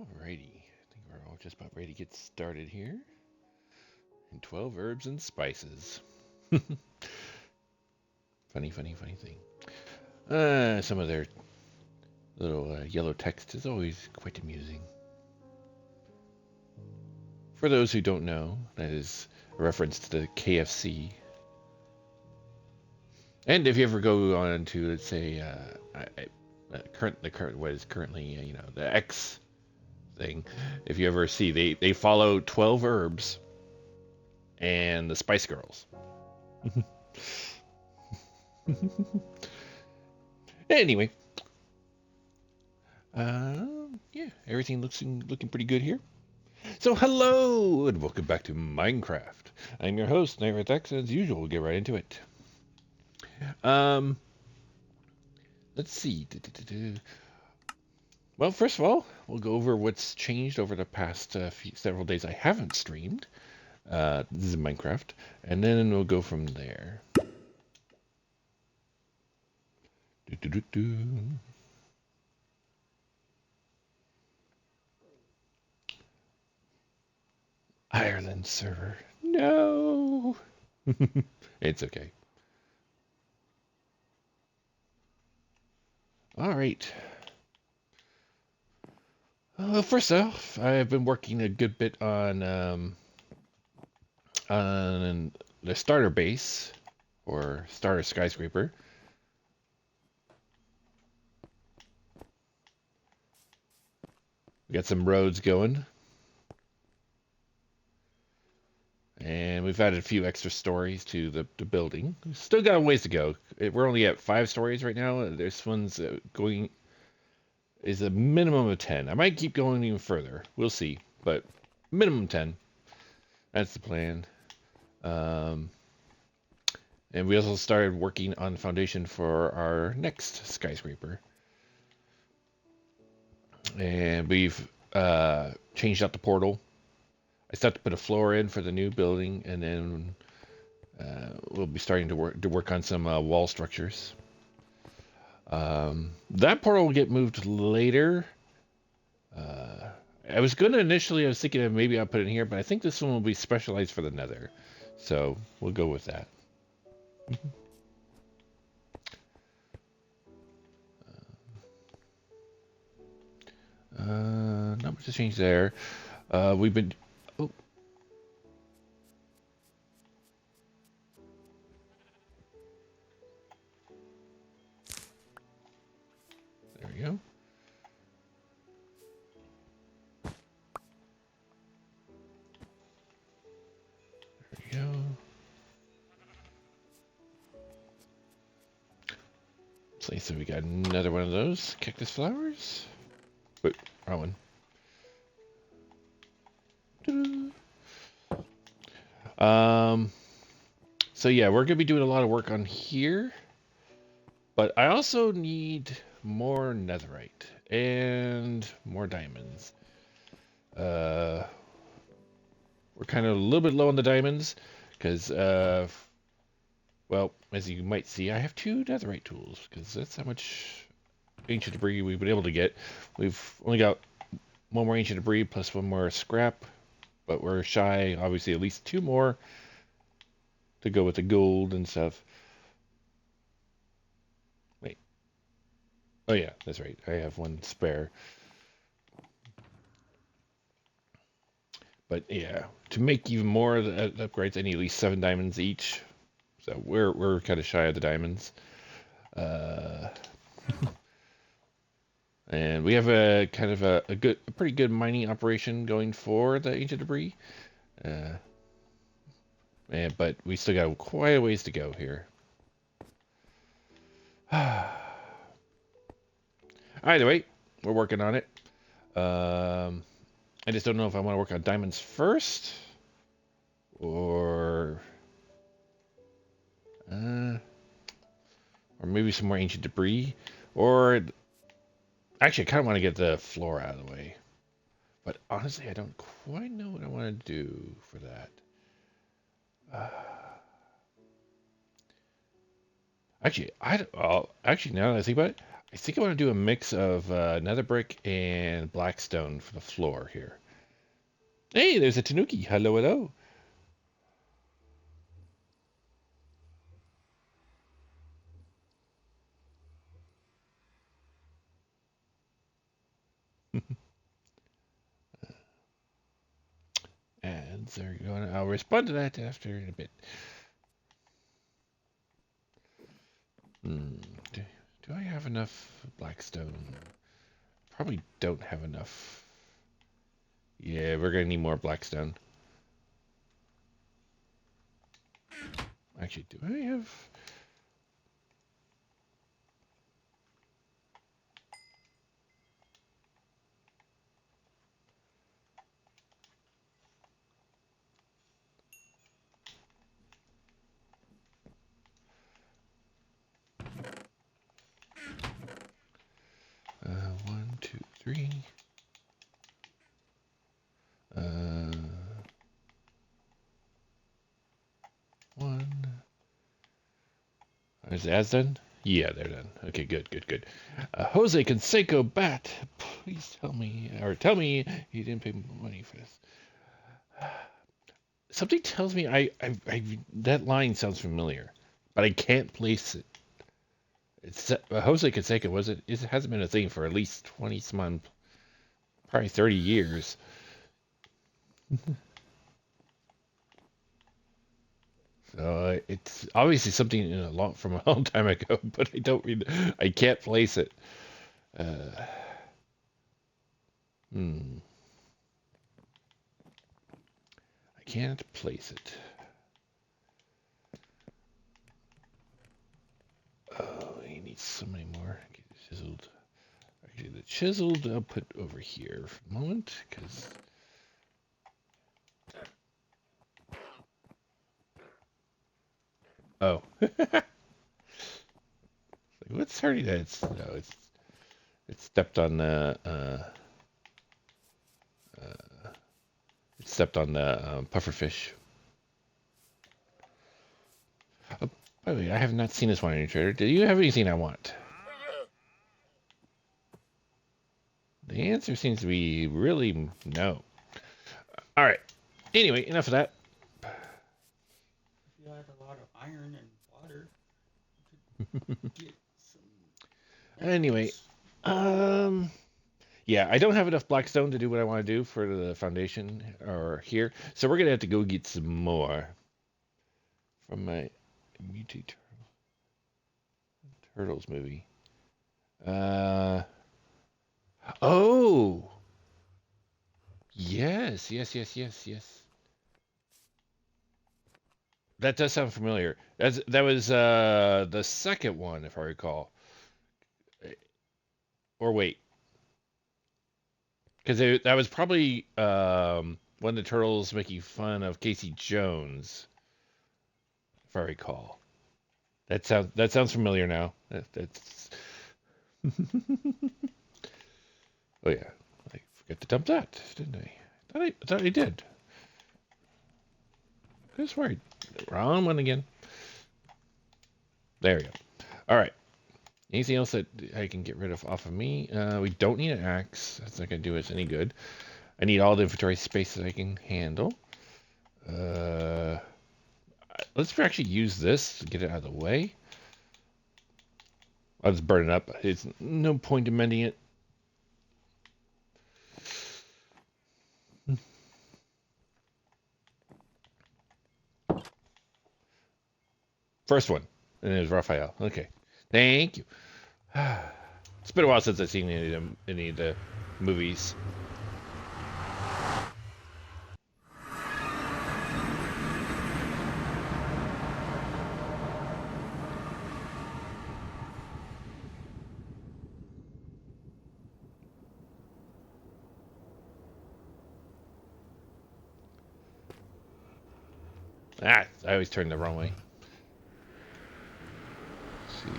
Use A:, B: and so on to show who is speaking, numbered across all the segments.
A: Alrighty, I think we're all just about ready to get started here. And 12 herbs and spices. funny thing. Some of their little yellow text is always quite amusing. For those who don't know, that is a reference to the KFC. And if you ever go on to, let's say, the current what is currently, the X thing, if you ever see, they follow 12 herbs and the Spice Girls. Anyway, uh, yeah, everything looking pretty good here. So hello and welcome back to Minecraft. I'm your host, NightmareX, and as usual, we'll get right into it. Um, let's see. Well, first of all, we'll go over what's changed over the past several days I haven't streamed. This is Minecraft, and then we'll go from there. Ireland server. No. It's okay. All right. Well, first off, I've been working a good bit on the starter base or starter skyscraper. We got some roads going, and we've added a few extra stories to the building. We've still got a ways to go. We're only at 5 stories right now. This one's going is a minimum of 10. I might keep going even further. We'll see, but minimum 10. That's the plan. Um, and we also started working on the foundation for our next skyscraper. And we've changed out the portal. I still have to put a floor in for the new building, and then we'll be starting to work on some wall structures. That portal will get moved later. I was thinking of maybe I'll put it in here, but I think this one will be specialized for the Nether, so we'll go with that. Not much to change there. We've been. Oh, there we go. There we go. So we got another one of those cactus flowers. Wait, wrong one. So yeah, we're gonna be doing a lot of work on here, but I also need more netherite and more diamonds. Uh, we're kind of a little bit low on the diamonds because, well, as you might see, I have 2 netherite tools because that's how much ancient debris we've been able to get. We've only got one more ancient debris plus one more scrap, but we're shy, obviously, at least 2 more to go with the gold and stuff. Wait. Oh yeah, that's right. I have one spare. But yeah, to make even more of the upgrades, I need at least 7 diamonds each. So we're kind of shy of the diamonds. Uh, and we have a kind of a pretty good mining operation going for the ancient debris. Uh, but we still got quite a ways to go here. Either way, we're working on it. I just don't know if I want to work on diamonds first or or maybe some more ancient debris, or actually, I kind of want to get the floor out of the way. But honestly, I don't quite know what I want to do for that. Actually, actually now that I think about it, I think I want to do a mix of nether brick and blackstone for the floor here. Hey, there's a tanuki. Hello, hello. And they're going. I'll respond to that after in a bit. Hmm. Do, do I have enough blackstone? Probably don't have enough. Yeah, we're gonna need more blackstone. Actually, do I have? 1, 2, 3. Uh, 1. Is the ads done? Yeah, they're done. Okay, good, good, good. Jose Canseco Bat, please tell me you didn't pay money for this. Something tells me that line sounds familiar, but I can't place it. It's Jose Canseco wasn't. It hasn't been a thing for at least 20 some, probably 30 years. So it's obviously something from a long time ago, but I can't place it. Uh, hmm. I can't place it. Oh, he needs so many more. Okay, chiseled. Actually, the chiseled I'll put over here for the moment, because. Oh. What's hurting that? It stepped on the it stepped on the pufferfish. Oh, by the way, I have not seen this one in your trader. Do you have anything I want? The answer seems to be really no. All right. Anyway, enough of that.
B: If you had a lot of iron and water, you could get some
A: Anyway, um, yeah, I don't have enough blackstone to do what I want to do for the foundation or here, so we're gonna have to go get some more from my Mutant Turtles movie. Uh, oh, yes. That does sound familiar. That was the second one, if I recall. Or wait, because that was probably one of the turtles making fun of Casey Jones, if I recall. That sounds familiar now. That's oh yeah, I forgot to dump that, didn't I? I thought I did. I was worried. Wrong one again. There we go. All right. Anything else that I can get rid of off of me? We don't need an axe. That's not gonna do us any good. I need all the inventory space that I can handle. Uh, let's actually use this to get it out of the way. I'll just burn it up. It's no point in mending it. First one. And it was Raphael. Okay. Thank you. It's been a while since I've seen any of the movies. Ah, I always turn the wrong way. Let's see.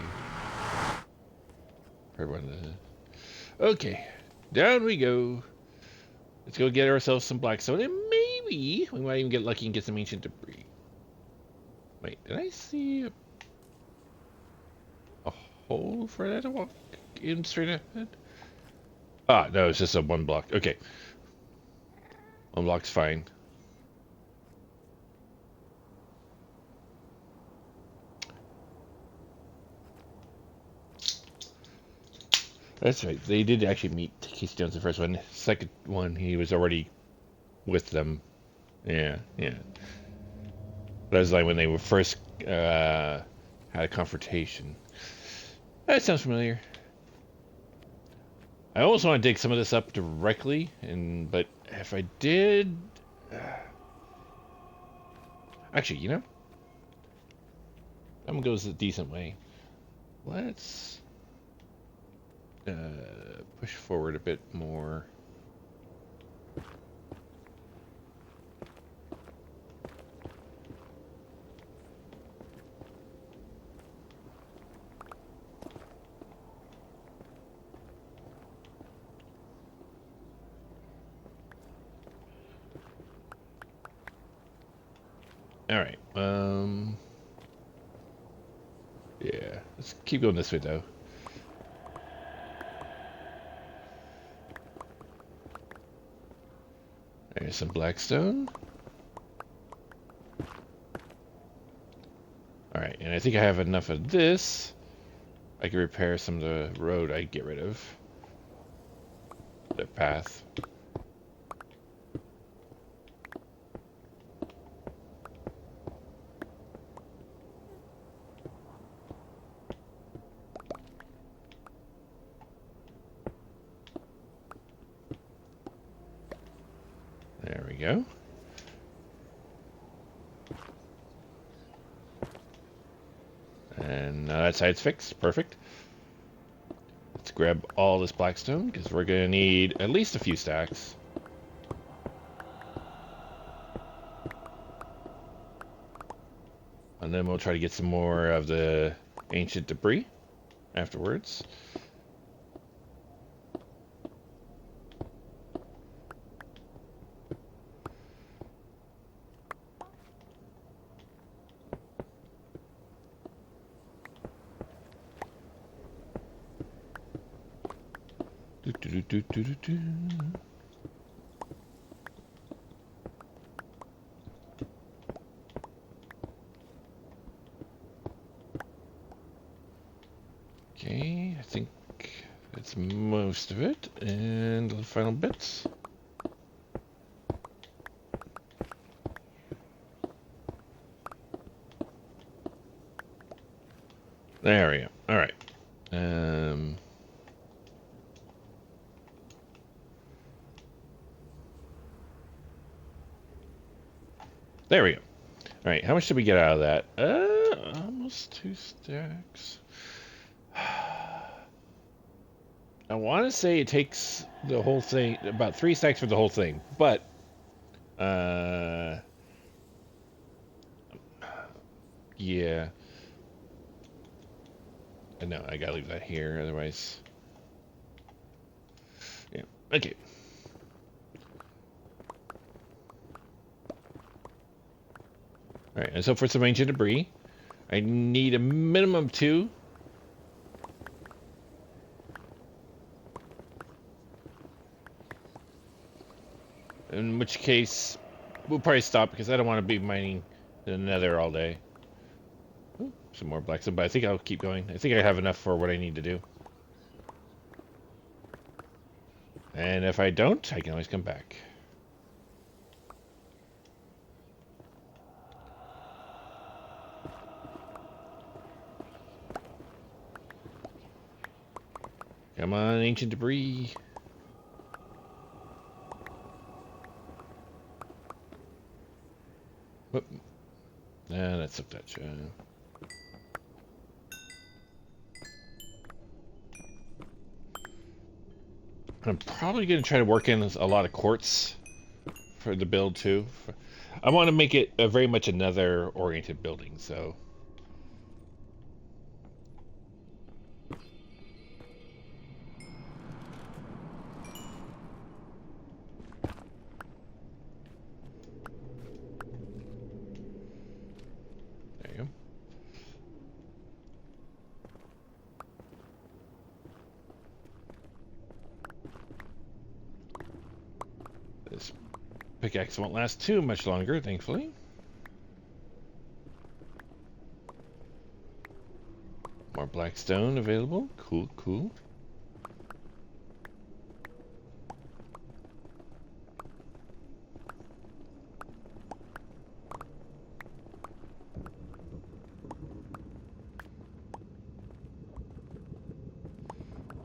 A: Everyone. Okay. Down we go. Let's go get ourselves some blackstone, and maybe we might even get lucky and get some ancient debris. Wait, did I see a hole for that to walk in straight ahead? Ah, no, it's just a one block. Okay. One block's fine. That's right. They did actually meet Casey Jones the first one. Second one, he was already with them. Yeah, yeah. That was like when they were first had a confrontation. That sounds familiar. I almost want to dig some of this up directly, but if I did, actually, you know, that one goes a decent way. Let's push forward a bit more. All right. Yeah. Let's keep going this way though. There's some blackstone. All right, and I think I have enough of this. I can repair some of the road I get rid of. The path. There we go. And that side's fixed. Perfect. Let's grab all this blackstone because we're going to need at least a few stacks. And then we'll try to get some more of the ancient debris afterwards. Do. Okay, I think that's most of it. And the final bits. There we go. All right. There we go. All right, how much did we get out of that? Almost 2 stacks. I want to say it takes the whole thing, about 3 stacks for the whole thing, but yeah. No, I gotta leave that here, otherwise. Yeah, okay. Alright, and so for some ancient debris, I need a minimum of 2. In which case, we'll probably stop because I don't want to be mining the nether all day. Ooh, some more blackstone, but I think I'll keep going. I think I have enough for what I need to do. And if I don't, I can always come back. Come on, ancient debris. Whoop. That's up that show. I'm probably going to try to work in a lot of quartz for the build too. I want to make it very much a nether oriented building, so. There you go. pickaxe won't last too much longer, thankfully. More black stone available. Cool, cool.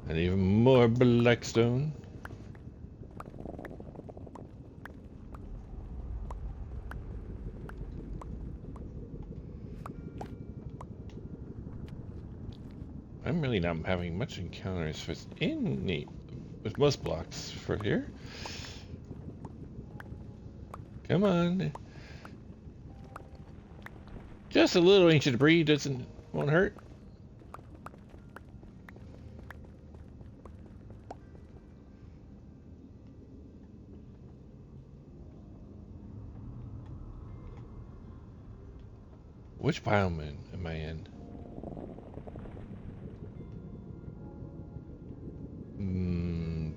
A: And even more black stone. I'm really not having much encounters with most blocks for here. Come on. Just a little ancient debris won't hurt. Which biome am I in?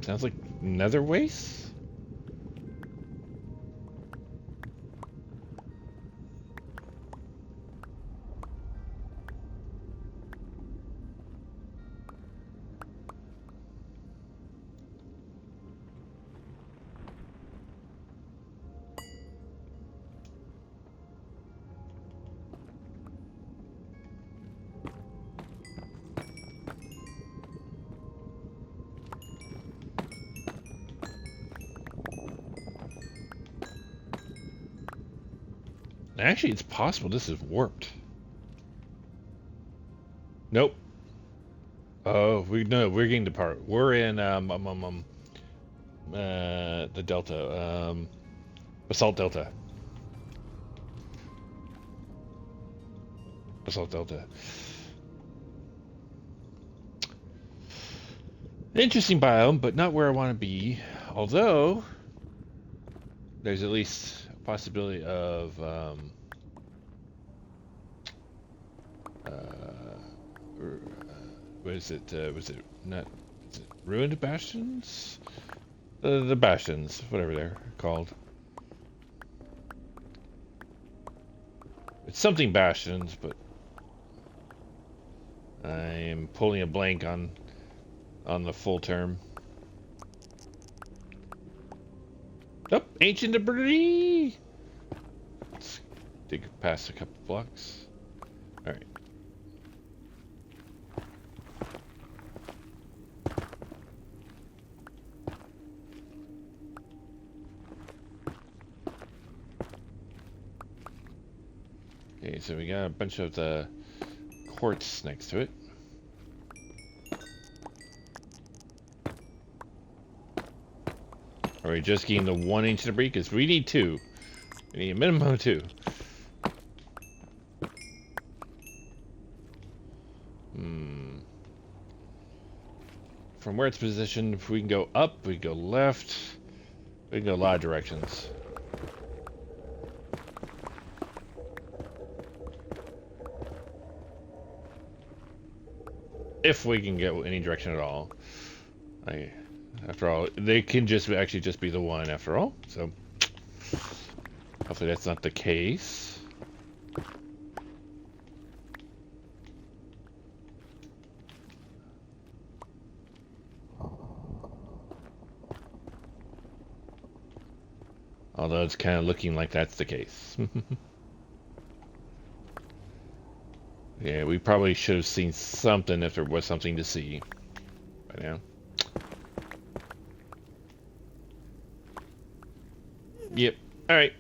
A: Sounds like nether waste? Actually, it's possible this is warped. Nope. Oh, we're getting the part. We're in the delta, basalt delta. Basalt delta. Interesting biome, but not where I want to be. Although there's at least a possibility of what is it? Was it not? Is it ruined bastions? The bastions, whatever they're called. It's something bastions, but I am pulling a blank on the full term. Oh, ancient debris! Let's dig past a couple blocks. Alright. Okay, so we got a bunch of the quartz next to it. Are we just getting the 1 inch debris? Because we need 2. We need a minimum of 2. From where it's positioned, if we can go up, we can go left. We can go a lot of directions. If we can go any direction at all. After all, they can actually just be the 1 after all. So hopefully that's not the case. Although it's kind of looking like that's the case. Yeah, we probably should have seen something if there was something to see by now. Yep. Alright.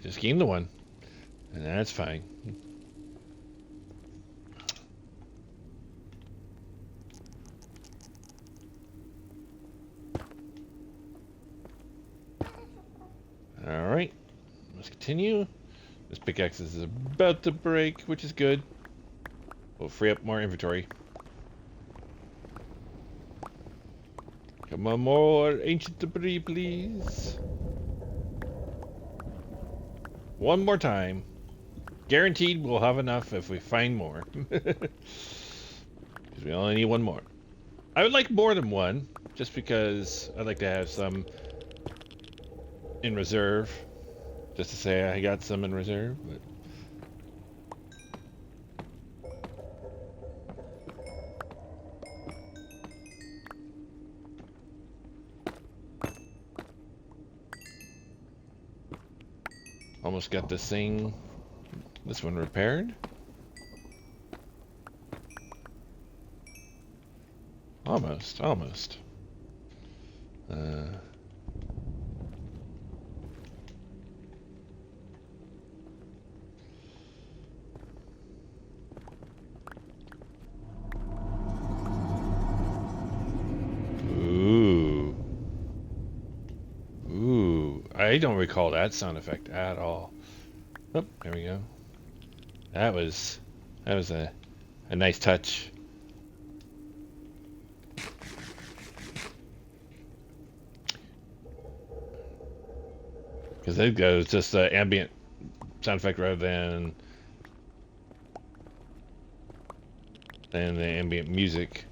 A: Just gained the 1. And that's fine. Alright. Let's continue. This pickaxe is about to break, which is good. We'll free up more inventory. Come on, more ancient debris, please. 1 more time. Guaranteed we'll have enough if we find more. Because we only need 1 more. I would like more than one, just because I'd like to have some in reserve. Just to say I got some in reserve, but almost got this one repaired. Almost. Uh, ooh. Ooh. I don't recall that sound effect at all. Oh, there we go. That was a nice touch. Because it goes just ambient sound effect rather than the ambient music.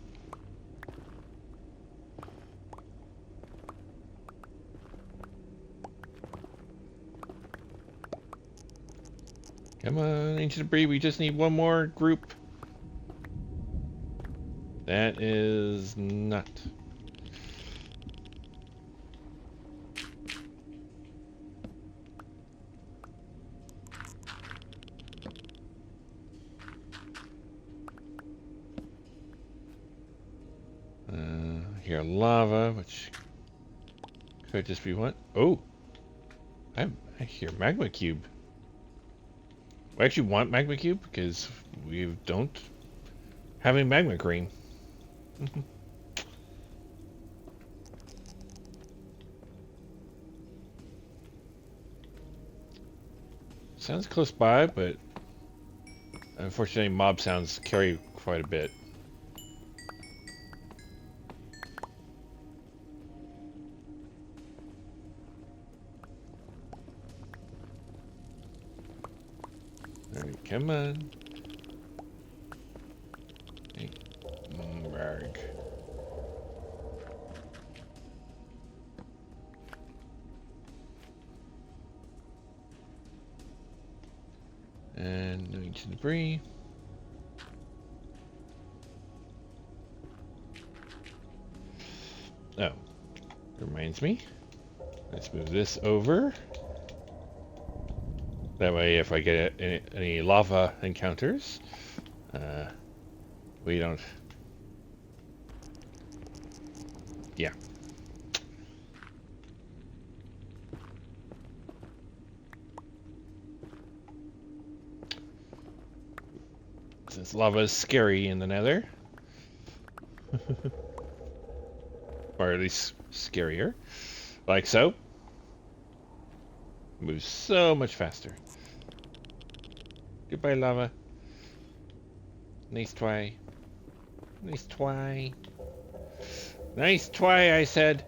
A: Come on, Ancient Debris, we just need one more group. That is not. Here, lava, which could just be what? Oh, I hear magma cube. We actually want magma cube because we don't have any magma green. Sounds close by, but unfortunately mob sounds carry quite a bit. Alright, come on. Hey, rag. And ancient debris. Oh, reminds me. Let's move this over. That way, if I get any lava encounters, we don't. Yeah. Since lava is scary in the Nether, or at least scarier, like so. Moves so much faster. Goodbye, lava. Nice try. Nice try. Nice try, I said.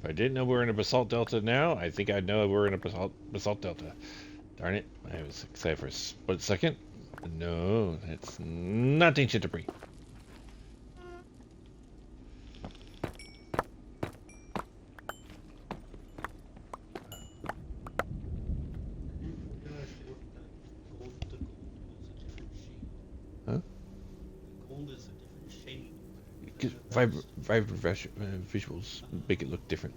A: If I didn't know we were in a basalt delta now, I think I'd know we're in a basalt delta. Darn it. I was excited for a split second. No, that's not ancient debris. Huh?
B: Gold is a different shade.
A: Vibrant visuals make it look different.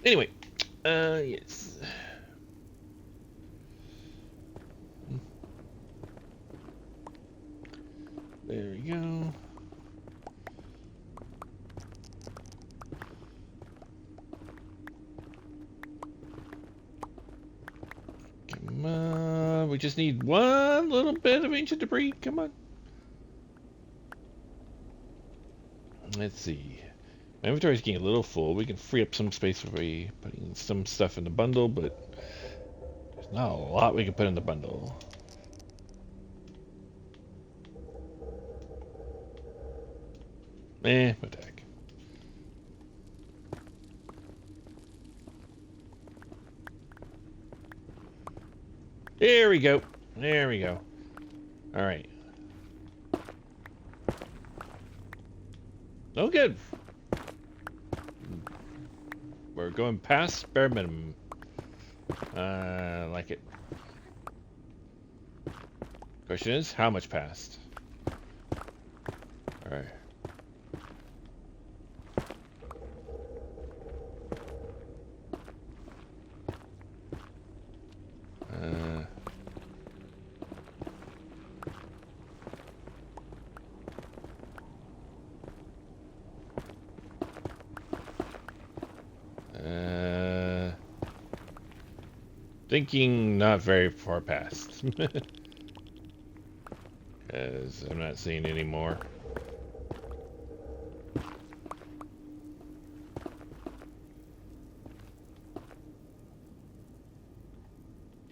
A: Anyway, yes. There we go. Come on, we just need one little bit of ancient debris. Come on. Let's see. My inventory's getting a little full. We can free up some space by putting some stuff in the bundle, but there's not a lot we can put in the bundle. What the heck. There we go. There we go. All right. Oh, good. We're going past bare minimum. Like it. Question is, how much past? All right. Thinking not very far past. Because I'm not seeing any more.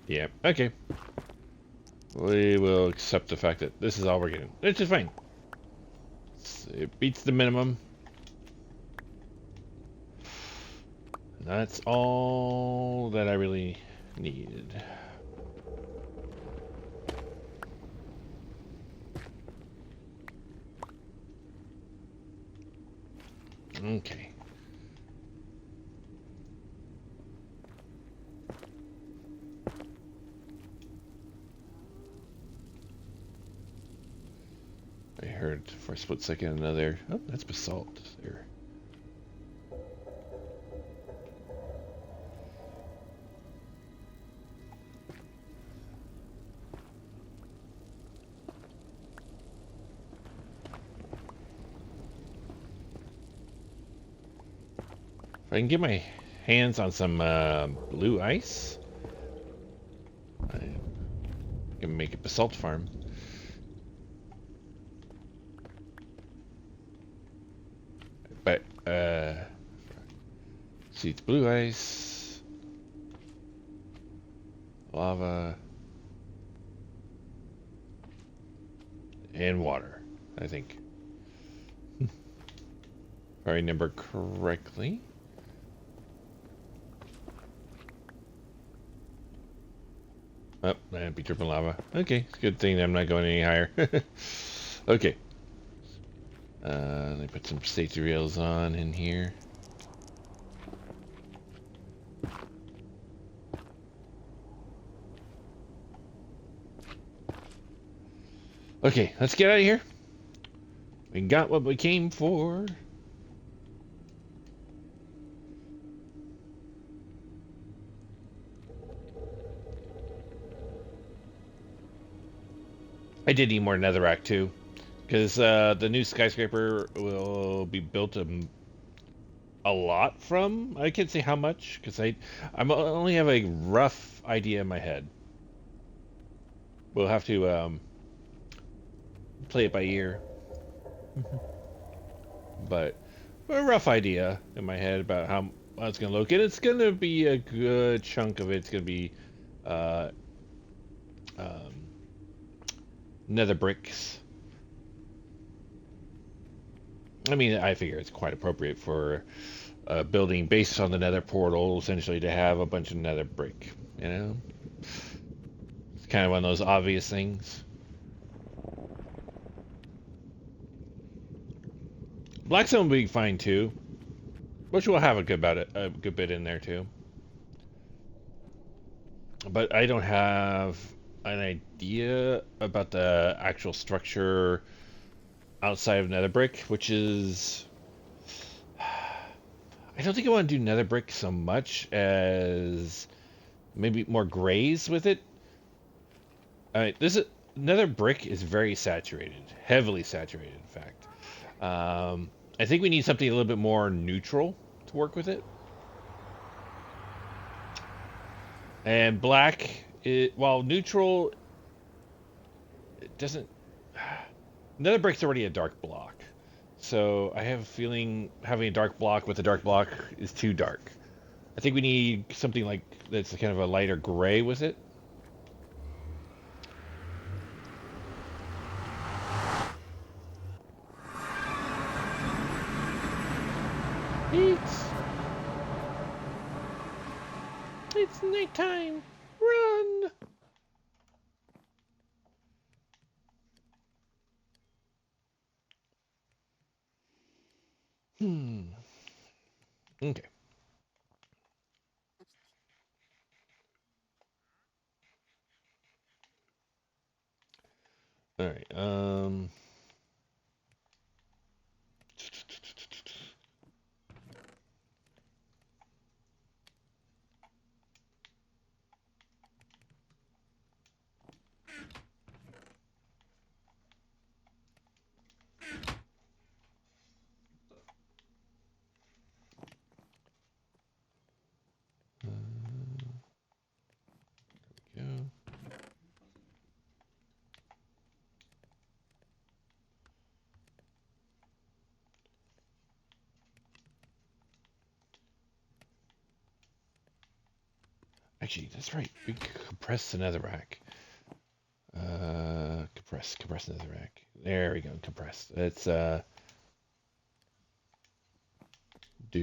A: Yeah, okay. We will accept the fact that this is all we're getting. It's just fine. It beats the minimum. That's all that I really needed. Okay. I heard for a split second another. Oh, that's basalt there. If I can get my hands on some blue ice, I can make a basalt farm. But see, it's blue ice, lava, and water, I think. If I remember correctly. Oh, that'd be dripping lava. Okay, it's a good thing I'm not going any higher. Okay. Let me put some safety rails on in here. Okay, let's get out of here. We got what we came for. I did need more netherrack too, because the new skyscraper will be built a lot from. I can't say how much, because I only have a rough idea in my head. We'll have to play it by ear. But a rough idea in my head about how it's going to look. And it's going to be a good chunk of it's going to be nether bricks. I mean, I figure it's quite appropriate for a building based on the nether portal, essentially, to have a bunch of nether brick, you know? It's kind of one of those obvious things. Blackstone will be fine too, which will have a good bit in there too. But I don't have an idea about the actual structure outside of nether brick, which is, I don't think I want to do nether brick so much as maybe more grays with it. Nether brick is very saturated, heavily saturated, in fact. I think we need something a little bit more neutral to work with it. And black, while neutral, it doesn't. Nether brick's already a dark block, so I have a feeling having a dark block with a dark block is too dark. I think we need something like that's kind of a lighter gray with it. It's nighttime. Run. Okay. All right. Go. Actually, that's right. We compress the netherrack. Compress netherrack. There we go. Compress. Let's do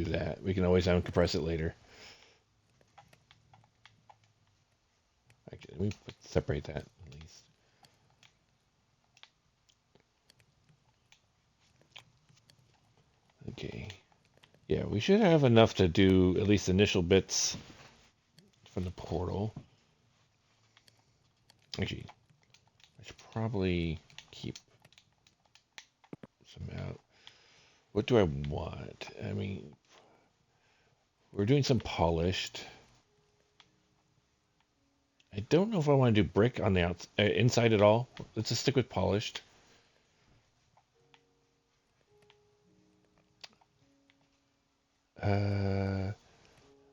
A: that. We can always uncompress it later. Actually, let me separate that at least. Okay. Yeah, we should have enough to do at least initial bits from the portal. Actually, I should probably keep some out. What do I want? I mean, we're doing some polished. I don't know if I want to do brick on the inside at all. Let's just stick with polished.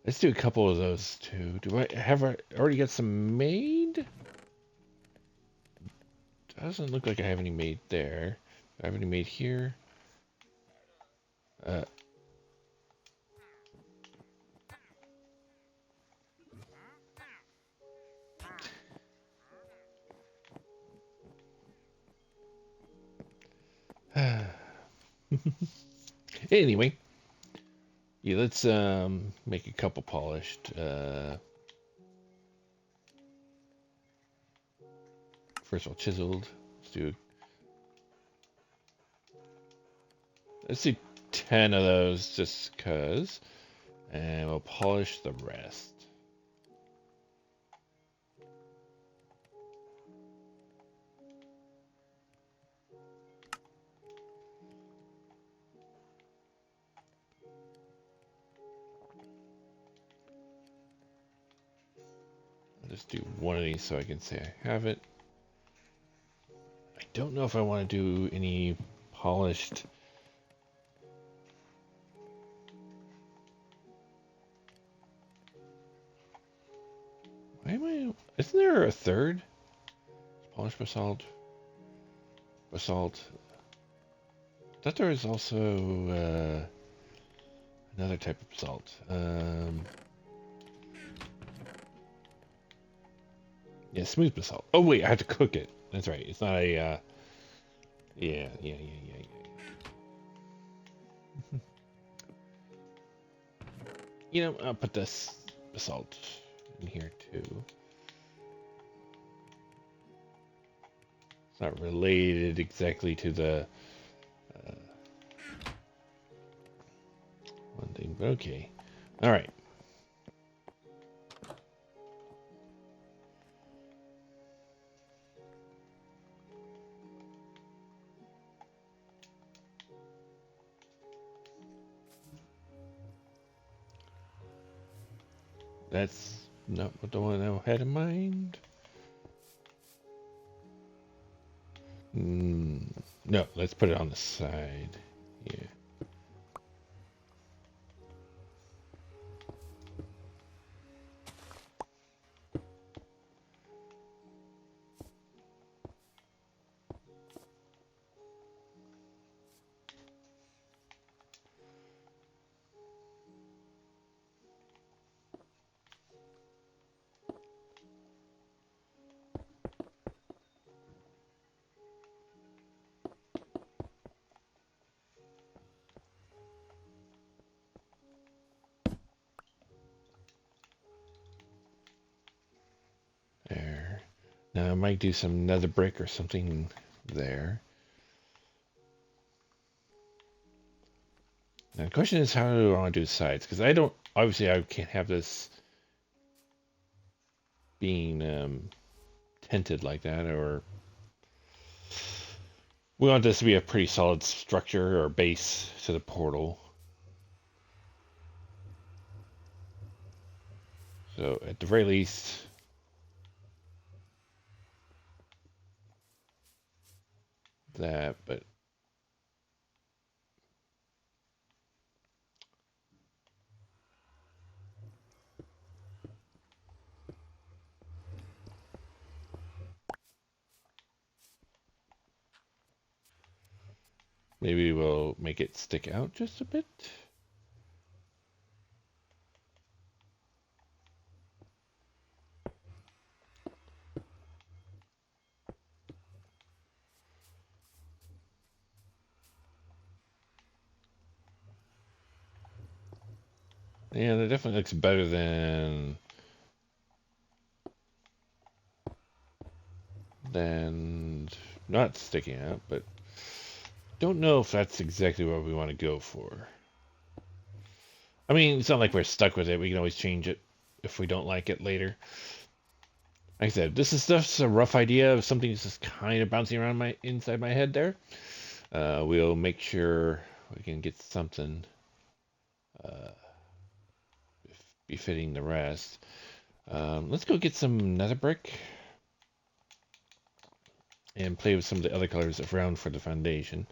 A: Let's do a couple of those too. Do I have already got some made? Doesn't look like I have any made there. Do I have any made here? Uh, anyway, yeah, let's make a couple polished. First of all, chiseled. Let's do 10 of those just cause, and we'll polish the rest. I'll just do one of these so I can say I have it. I don't know if I want to do any polished. Why am I? Isn't there a third? Polished basalt. Basalt. I thought there was also another type of basalt. Yeah, smooth basalt. Oh wait, I have to cook it. That's right. It's not a. Yeah. You know, I'll put this basalt in here too. It's not related exactly to the one thing, but okay. All right. That's not what the one I had in mind. No, let's put it on the side. Yeah. Now I might do some nether brick or something there. Now the question is, how do I want to do sides? Because I don't, obviously I can't have this being tinted like that, or we want this to be a pretty solid structure or base to the portal. So at the very least, that, but maybe we'll make it stick out just a bit. Yeah, that definitely looks better than not sticking out, but don't know if that's exactly what we want to go for. I mean, it's not like we're stuck with it. We can always change it if we don't like it later. Like I said, this is just a rough idea of something that's just kind of bouncing around my inside my head there. We'll make sure we can get something uh, befitting the rest. Let's go get some nether brick and play with some of the other colors around for the foundation.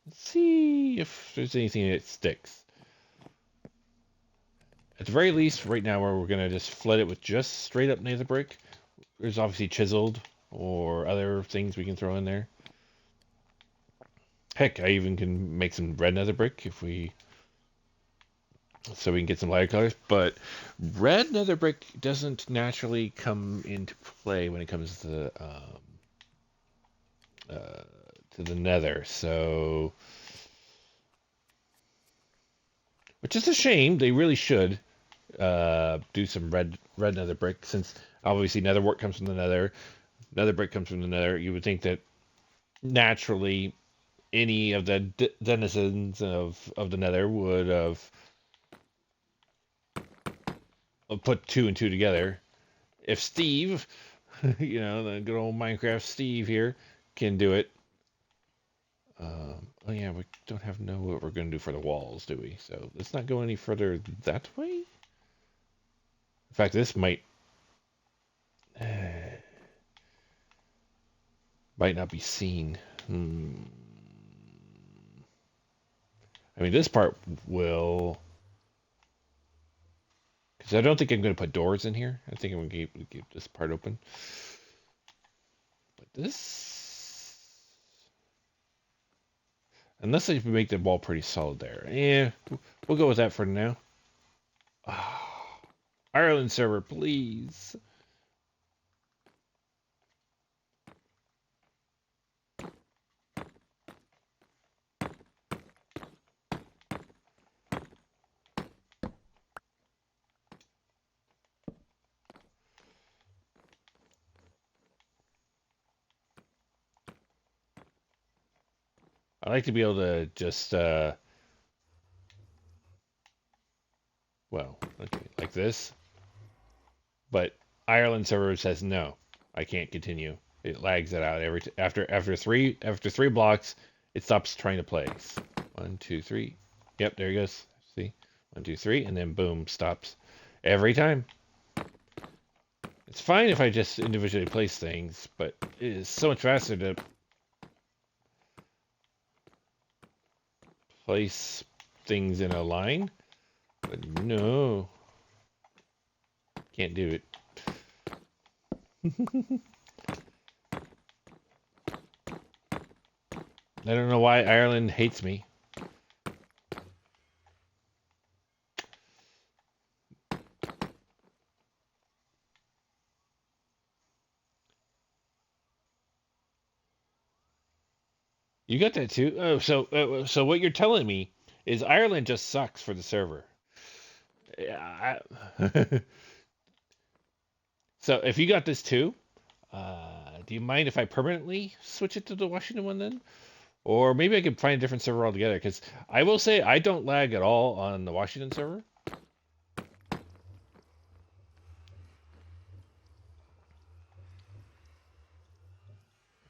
A: Let's see if there's anything that sticks. At the very least, right now, we're going to just flood it with just straight up nether brick. There's obviously chiseled or other things we can throw in there. Heck, I even can make some red nether brick if we, so we can get some lighter colors. But red nether brick doesn't naturally come into play when it comes to the nether. So, which is a shame. They really should do some red nether brick, since obviously nether wart comes from the nether brick comes from the nether. You would think that naturally any of the denizens of the nether would have put two and two together. If Steve, the good old Minecraft Steve here, can do it. Oh yeah, we don't know what we're going to do for the walls, do we? So let's not go any further that way. In fact, this might not be seen. I mean, this part will, because I don't think I'm going to put doors in here. I think I'm going to keep this part open. But this, unless I make the wall pretty solid there. Yeah, we'll go with that for now. Oh, Ireland server, please. I like to be able to just, well, okay, like this. But Ireland server says no, I can't continue. It lags it out after three blocks. It stops trying to play. 1, 2, 3. Yep, there he goes. See, 1, 2, 3, and then boom, stops every time. It's fine if I just individually place things, but it is so much faster to place things in a line. But no, can't do it. I don't know why Ireland hates me. You got that too? Oh, so what you're telling me is Ireland just sucks for the server. Yeah. So if you got this too, Do you mind if I permanently switch it to the Washington one then? Or maybe I could find a different server altogether, because I will say I don't lag at all on the Washington server. I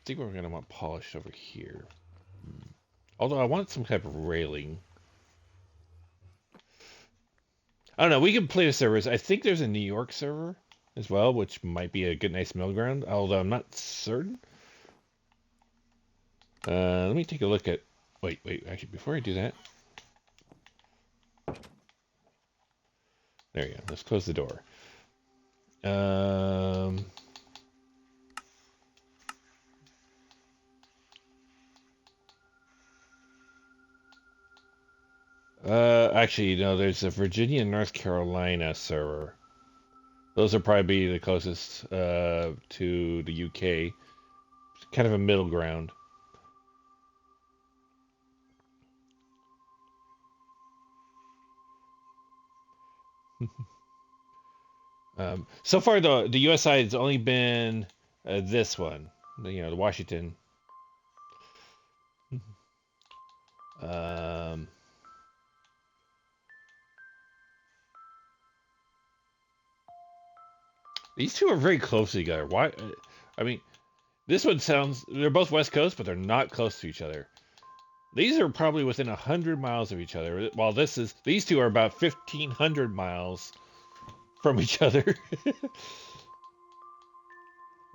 A: think we're going to want polished over here. Although I want some type of railing. I don't know. We can play the servers. I think there's a New York server as well, which might be a good, nice middle ground. Although I'm not certain. Let me take a look at. Wait. Actually, before I do that, there you go. Let's close the door. Actually, no. There's a Virginia and North Carolina server. Those will probably be the closest to the UK. Kind of a middle ground. So far, the U.S. side has only been this one, the Washington. These two are very close together. Why? I mean, this one sounds. They're both West Coast, but they're not close to each other. These are probably within 100 miles of each other, while these two are about 1,500 miles from each other.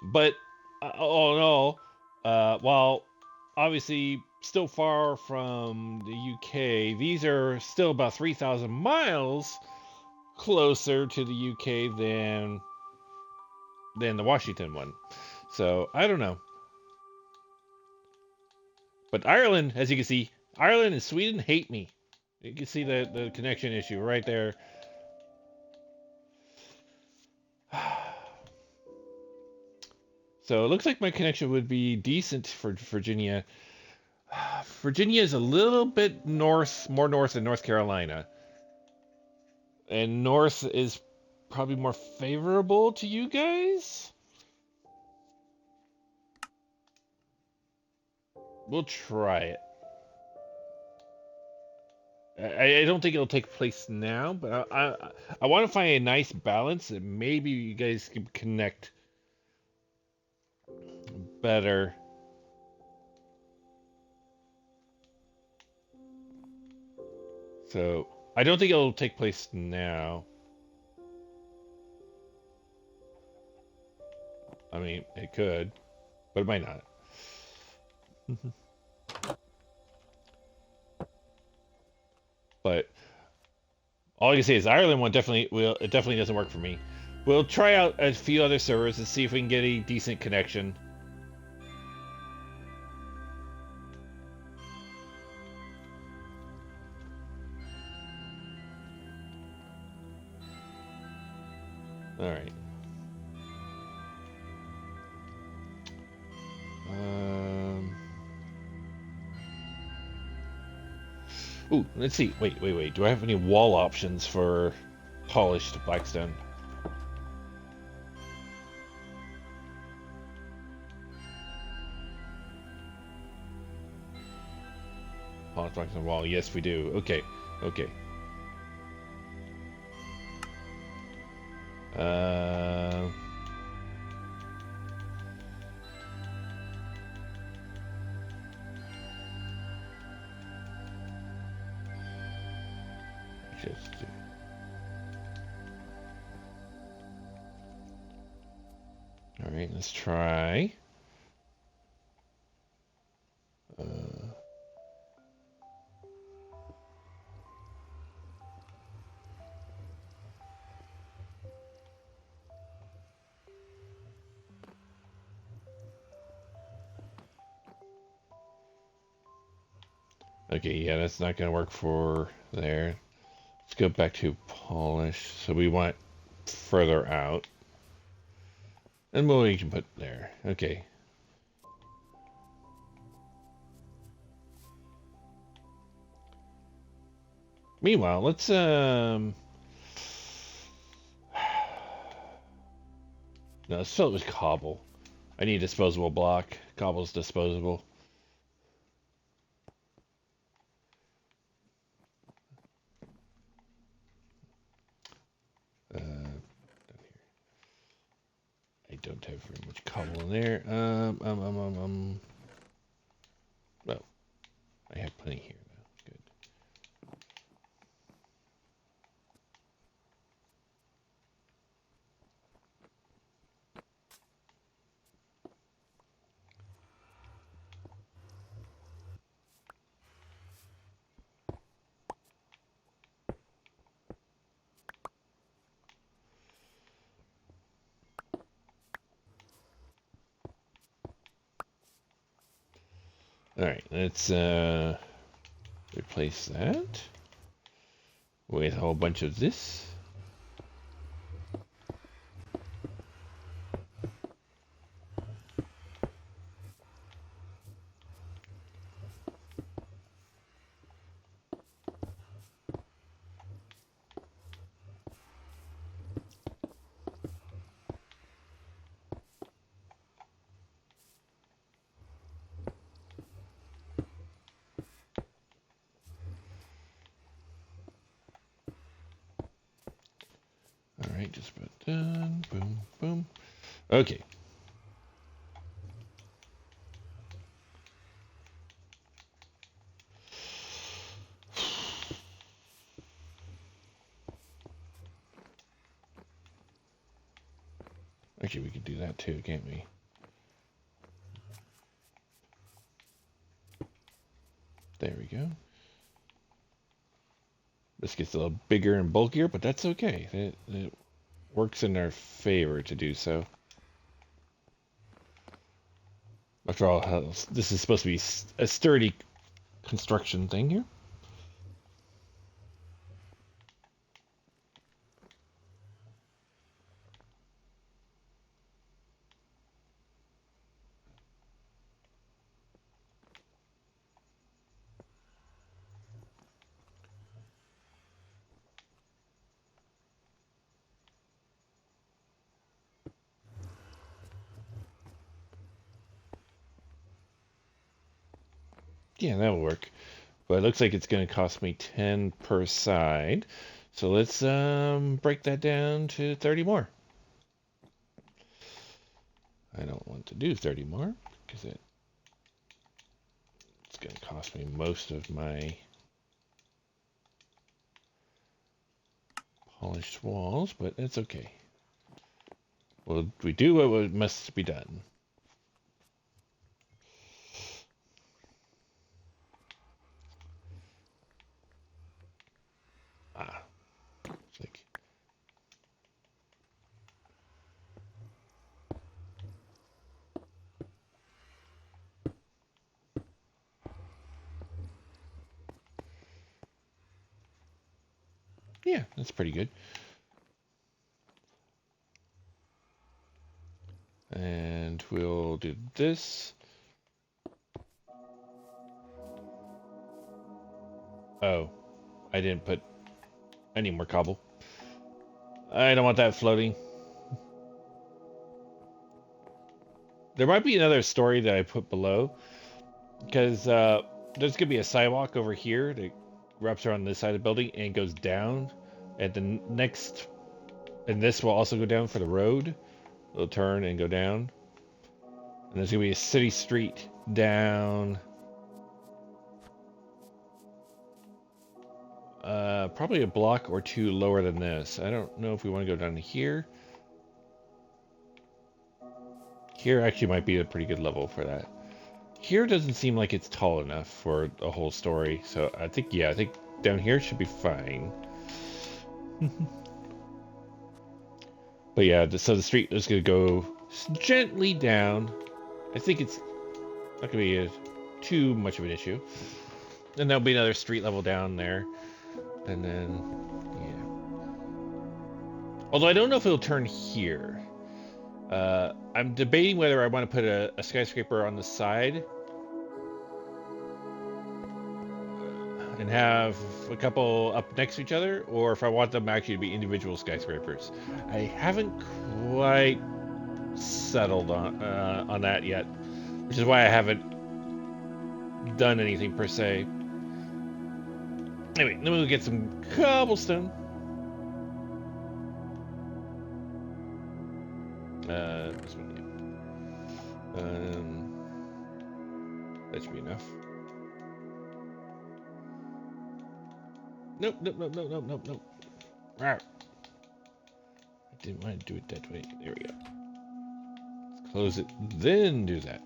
A: But all in all, while obviously still far from the UK, these are still about 3,000 miles closer to the UK than the Washington one. So I don't know. But Ireland, as you can see, Ireland and Sweden hate me. You can see the connection issue right there. So it looks like my connection would be decent for Virginia. Virginia is a little bit more north than North Carolina. And north is probably more favorable to you guys. We'll try it. I don't think it'll take place now, but I want to find a nice balance that maybe you guys can connect better. So I don't think it'll take place now. I mean, it could, but it might not. But all I can say is Ireland one definitely will. It definitely doesn't work for me. We'll try out a few other servers and see if we can get a decent connection. All right. Ooh, let's see. Wait. Do I have any wall options for polished blackstone? Polished blackstone wall. Yes, we do. Okay. Uh, just. All right, let's try. Okay, yeah, that's not going to work for there. Let's go back to polish. So we want further out. And what we can put there. Okay. Meanwhile, let's no, let's fill it with cobble. I need a disposable block. Cobble's disposable. I don't have very much cobble in there. Well, I have plenty here though. Good. All right, let's replace that with a whole bunch of this. All right, just about done. Boom, boom. Okay. Actually, we could do that too, can't we? There we go. This gets a little bigger and bulkier, but that's okay. It works in our favor to do so. After all, this is supposed to be a sturdy construction thing here. Yeah, that'll work. But it looks like it's going to cost me 10 per side. So let's break that down to 30 more. I don't want to do 30 more because it's going to cost me most of my polished walls, but it's okay. Well, we do what must be done. Ah, it's like yeah, that's pretty good. And we'll do this. Oh, I didn't put any more cobble. I don't want that floating. There might be another story that I put below, because there's gonna be a sidewalk over here that wraps around this side of the building and goes down, and the next, and this will also go down for the road. It'll turn and go down, and there's gonna be a city street down. Probably a block or two lower than this. I don't know if we want to go down here. Here actually might be a pretty good level for that. Here doesn't seem like it's tall enough for a whole story, so I think down here should be fine. But yeah, so the street is gonna go gently down. I think it's not gonna be too much of an issue. And there'll be another street level down there. And then, yeah. Although I don't know if it'll turn here. I'm debating whether I want to put a skyscraper on the side and have a couple up next to each other, or if I want them actually to be individual skyscrapers. I haven't quite settled on that yet, which is why I haven't done anything per se. Anyway, then we'll get some cobblestone. This one, yeah. That should be enough. Nope, nope, nope, nope, nope, nope, nope. Rawr. I didn't want to do it that way. There we go. Let's close it, then do that.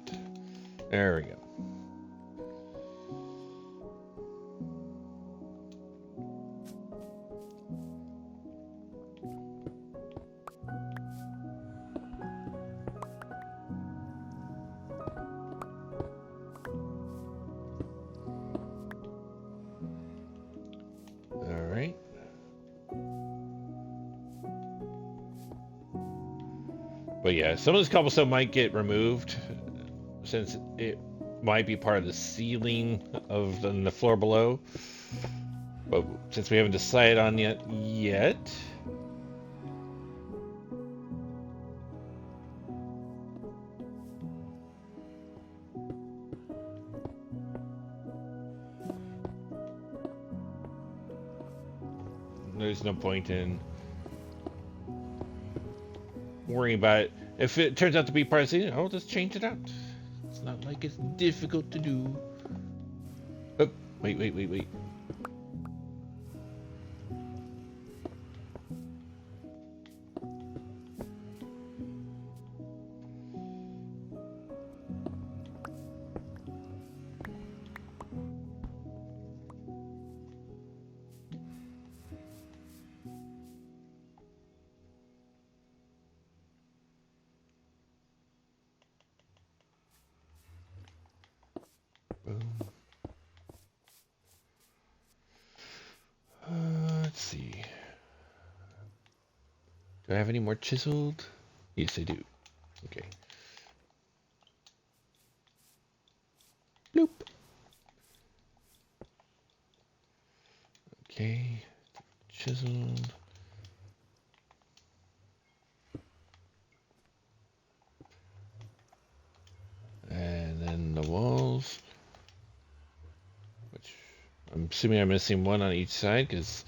A: There we go. All right. But yeah, some of this cobblestone might get removed since it might be part of the ceiling of the floor below. But since we haven't decided on it yet. There's no point in worrying about it. If it turns out to be part of the ceiling, I'll just change it out. It's not like it's difficult to do. Oh, wait. Boom. Let's see. Do I have any more chiseled? Yes, I do. Okay. Bloop. Okay. Chiseled. And then the walls. Which I'm assuming I'm missing one on each side because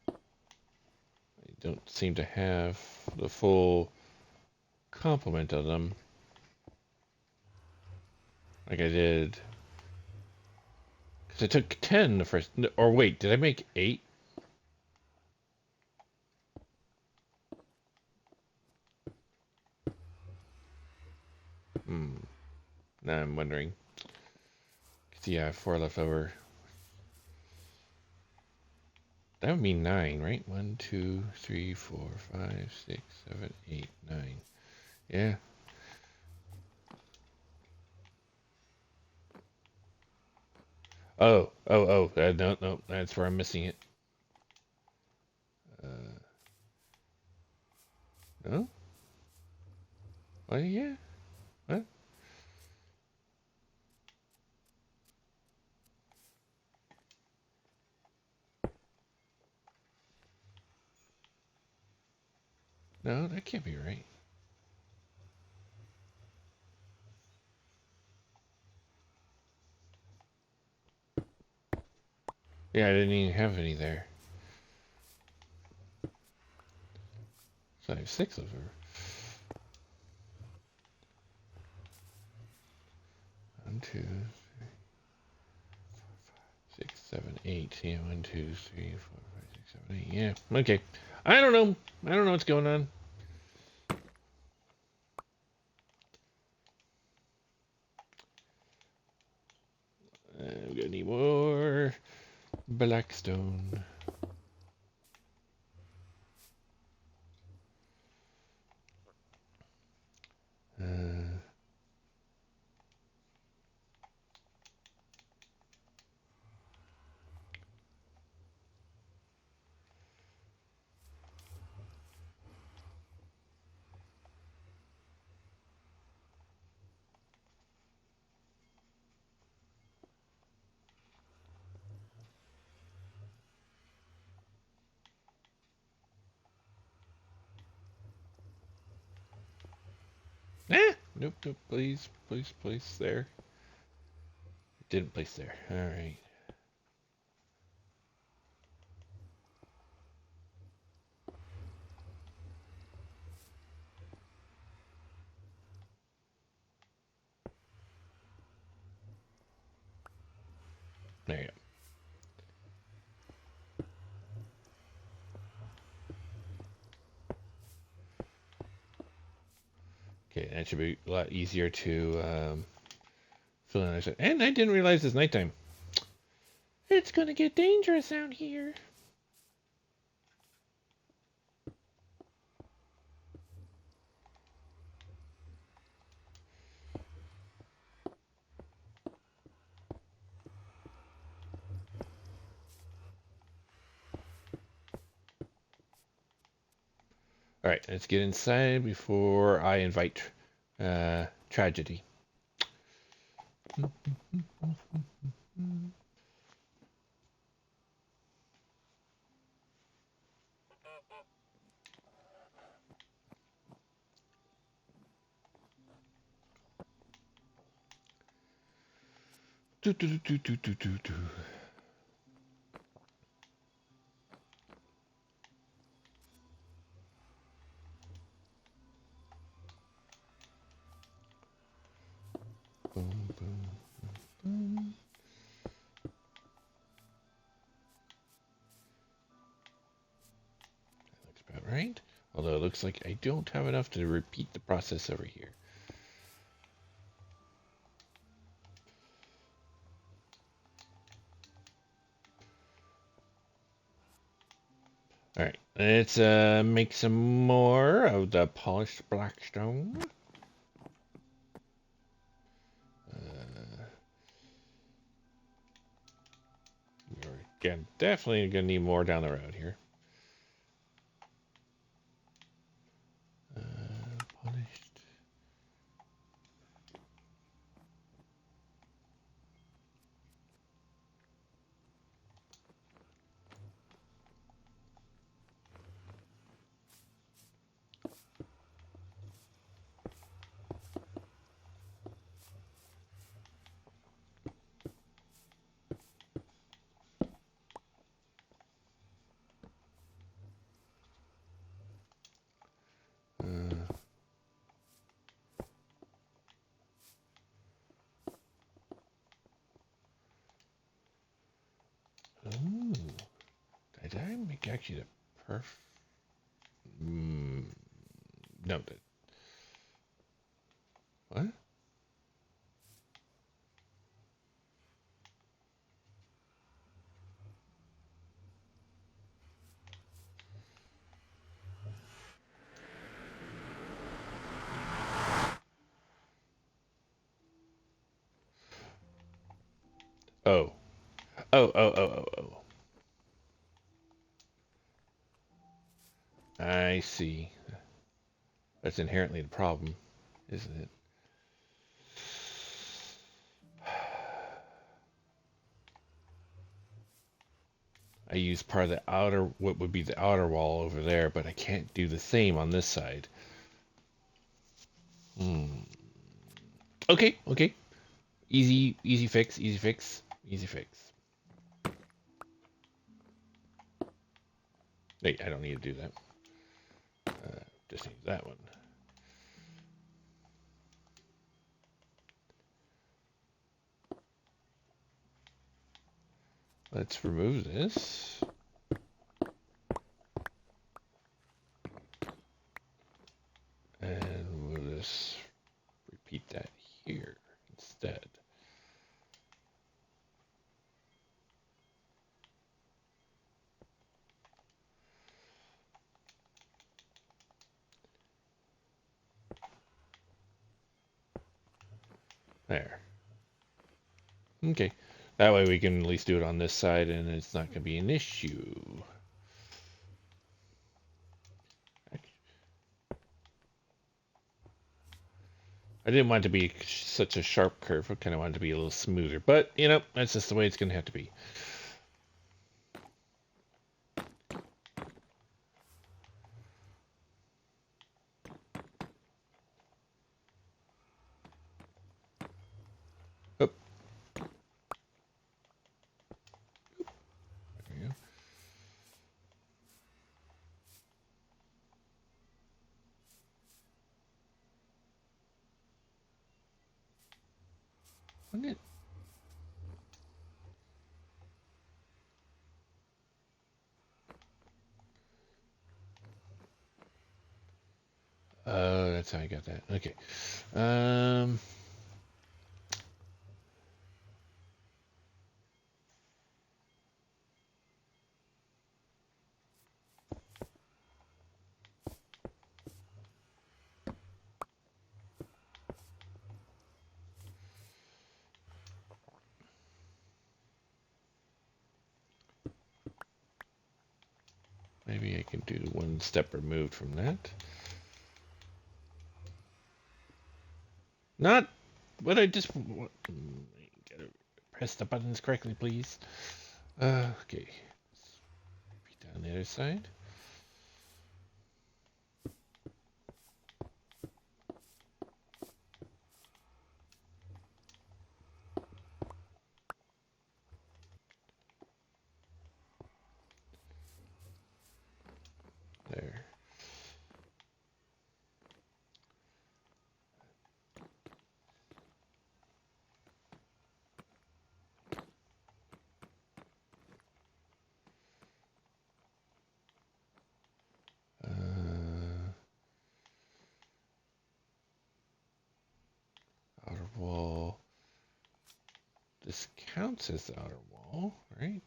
A: I don't seem to have the full complement of them like I did. Because I took 10 the first. Or wait, did I make 8? Now I'm wondering. Yeah, I have 4 left over. That would mean 9, right? 1, 2, 3, 4, 5, 6, 7, 8, 9. Yeah. Oh. No. That's where I'm missing it. No? Oh, yeah. What? No, that can't be right. Yeah, I didn't even have any there. So I have 6 of her. 1, 2, 3, 6, 7, 8. Yeah, 1, 2, 3, 4, 5, 6, 7, 8. Yeah, okay. I don't know. I don't know what's going on. We're gonna need more blackstone. Nope, nope, please, please, place there. Didn't place there. Alright. There you go. Okay, that should be a lot easier to fill in. And I didn't realize it's nighttime. It's gonna get dangerous out here. Alright, let's get inside before I invite tragedy. Do, do, do, do, do, do, do. Boom, boom, boom. That looks about right. Although it looks like I don't have enough to repeat the process over here. Alright, let's make some more of the polished black stone. We're definitely gonna need more down the road here. Polished. Ooh. Did I make actually the perfect? No. What? Oh. Oh. I see. That's inherently the problem, isn't it? I use part of the outer, what would be the outer wall over there, but I can't do the same on this side. Okay. Easy fix. Wait, I don't need to do that. Just need that one. Let's remove this. And we'll just repeat that here instead. There. Okay. That way we can at least do it on this side and it's not going to be an issue. I didn't want it to be such a sharp curve. I kind of wanted it to be a little smoother. But, you know, that's just the way it's going to have to be. Wouldn't it? Oh, that's how I got that. Okay. Um, maybe I can do one step removed from that. Not what I just. Gotta press the buttons correctly, please. Okay. Be down the other side. There. Outer wall. This counts as the outer wall, right?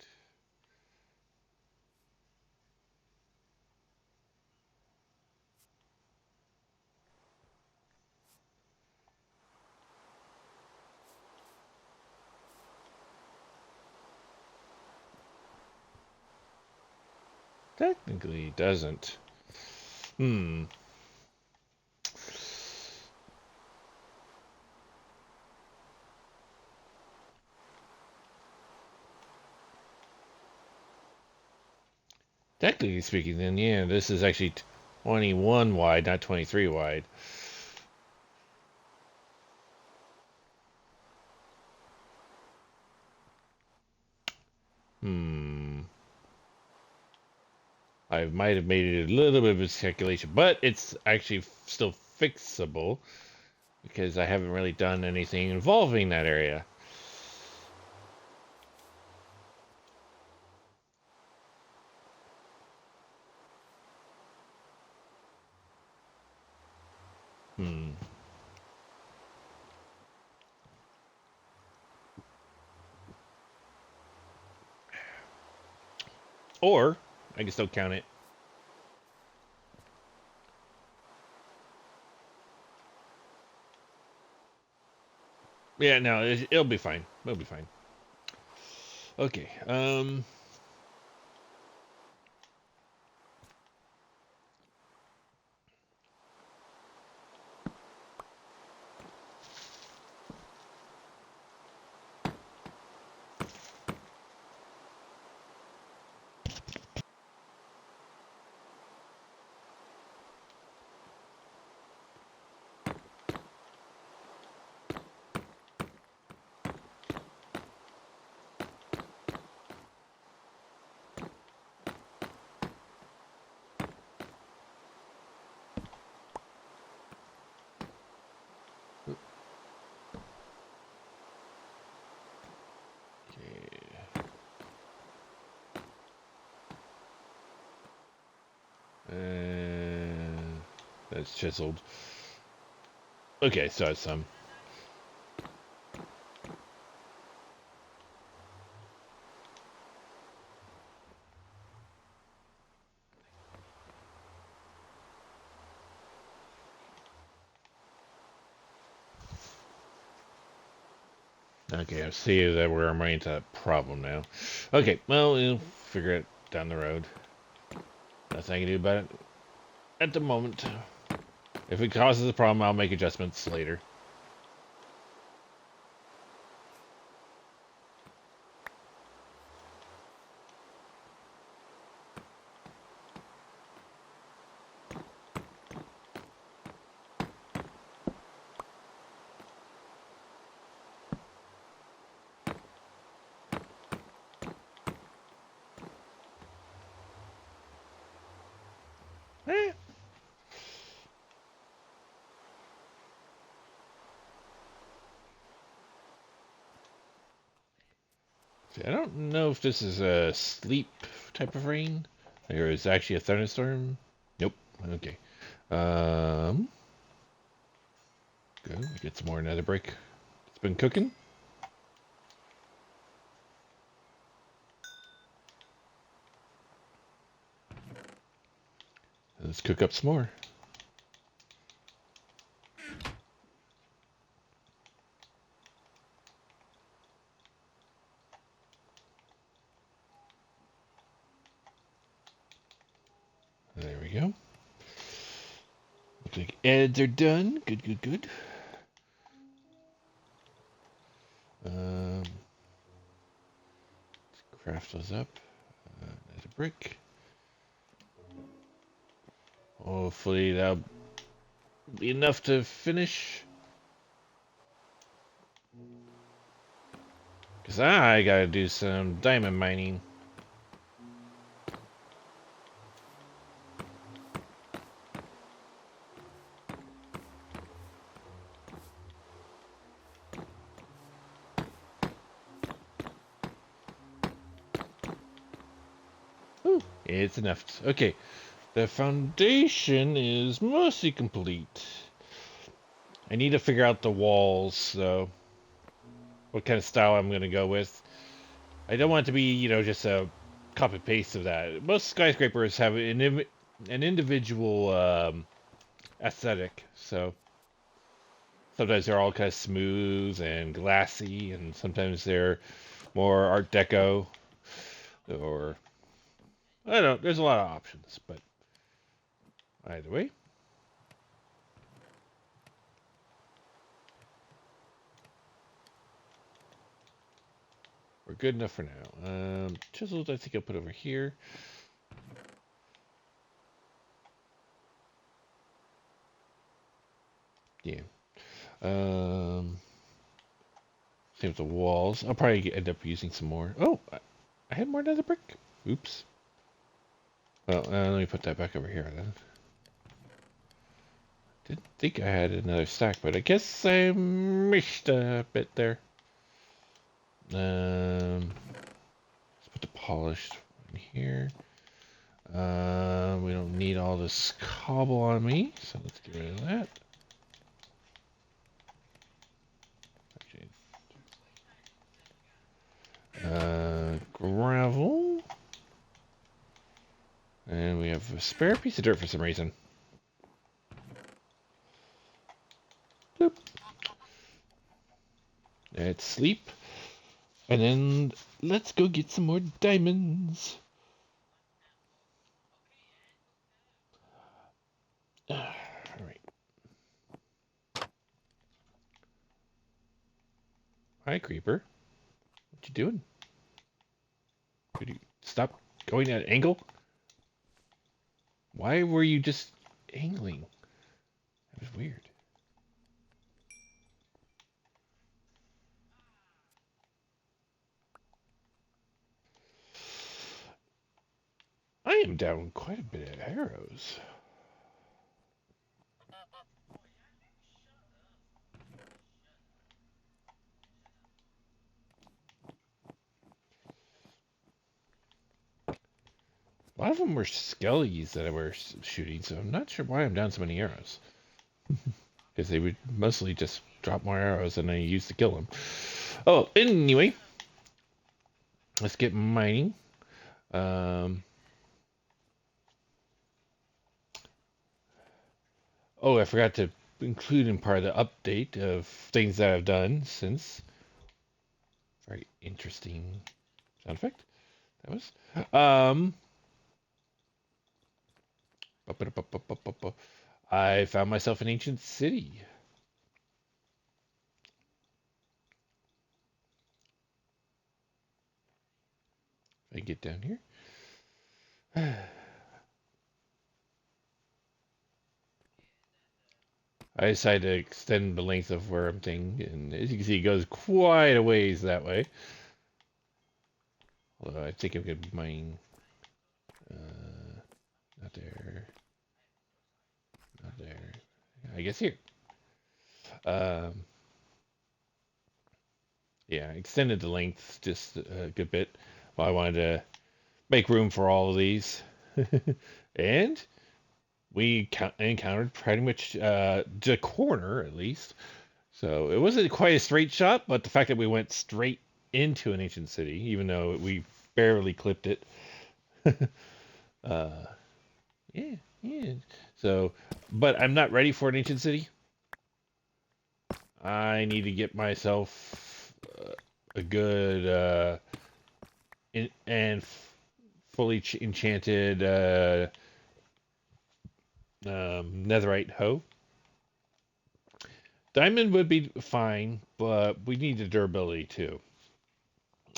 A: Technically, it doesn't. Hmm. Technically speaking, then, yeah, this is actually 21 wide, not 23 wide. Hmm. I might have made it a little bit of a miscalculation, but it's actually still fixable because I haven't really done anything involving that area. Hmm. Or I can still count it. Yeah, no, it'll be fine. It'll be fine. Okay. Okay. That's chiseled. Okay, so it's some. Okay, I see that we're running into that problem now. Okay, well, we'll figure it down the road. Nothing I can do about it at the moment. If it causes a problem, I'll make adjustments later. Eh. See, I don't know if this is a sleep type of rain or is actually a thunderstorm. Nope. Okay. Um, Good. We get some more nether brick. It's been cooking. Let's cook up some more. There we go. Looks like eds are done. Good, good, good. Let's craft those up. Nether brick. Hopefully that'll be enough to finish. Because I gotta do some diamond mining. Ooh, it's enough. Okay, the foundation is mostly complete. I need to figure out the walls, though. What kind of style I'm gonna go with. I don't want it to be, just a copy paste of that. Most skyscrapers have an individual aesthetic, so sometimes they're all kind of smooth and glassy, and sometimes they're more Art Deco, or I don't know. There's a lot of options, but either way, we're good enough for now. Chisels, I think I'll put over here. Yeah. Same with the walls. I'll probably end up using some more. Oh, I had more nether brick. Oops. Well, let me put that back over here then. Didn't think I had another stack, but I guess I missed a bit there. Let's put the polished in here. We don't need all this cobble on me, so let's get rid of that. Gravel. And we have a spare piece of dirt for some reason. Boop. Let's sleep. And then let's go get some more diamonds. Alright. Hi, creeper. What you doing? Could you stop going at an angle? Why were you just angling? That was weird. I am down quite a bit of arrows. A lot of them were skellies that I were shooting, so I'm not sure why I'm down so many arrows. Because they would mostly just drop more arrows than I used to kill them. Oh, anyway, let's get mining. Oh, I forgot to include in part of the update of things that I've done since. Very interesting sound effect. That was. I found myself an ancient city. If I get down here. I decided to extend the length of where I'm thinking, and as you can see, it goes quite a ways that way. Although I think I'm going to be mining. Not there. Not there. I guess here. Um, Yeah, extended the length just a good bit. Well, I wanted to make room for all of these. And we encountered pretty much the corner, at least. So it wasn't quite a straight shot, but the fact that we went straight into an ancient city, even though we barely clipped it. uh, yeah, yeah. So, but I'm not ready for an ancient city. I need to get myself a good and fully enchanted netherite hoe. Diamond would be fine, but we need the durability too.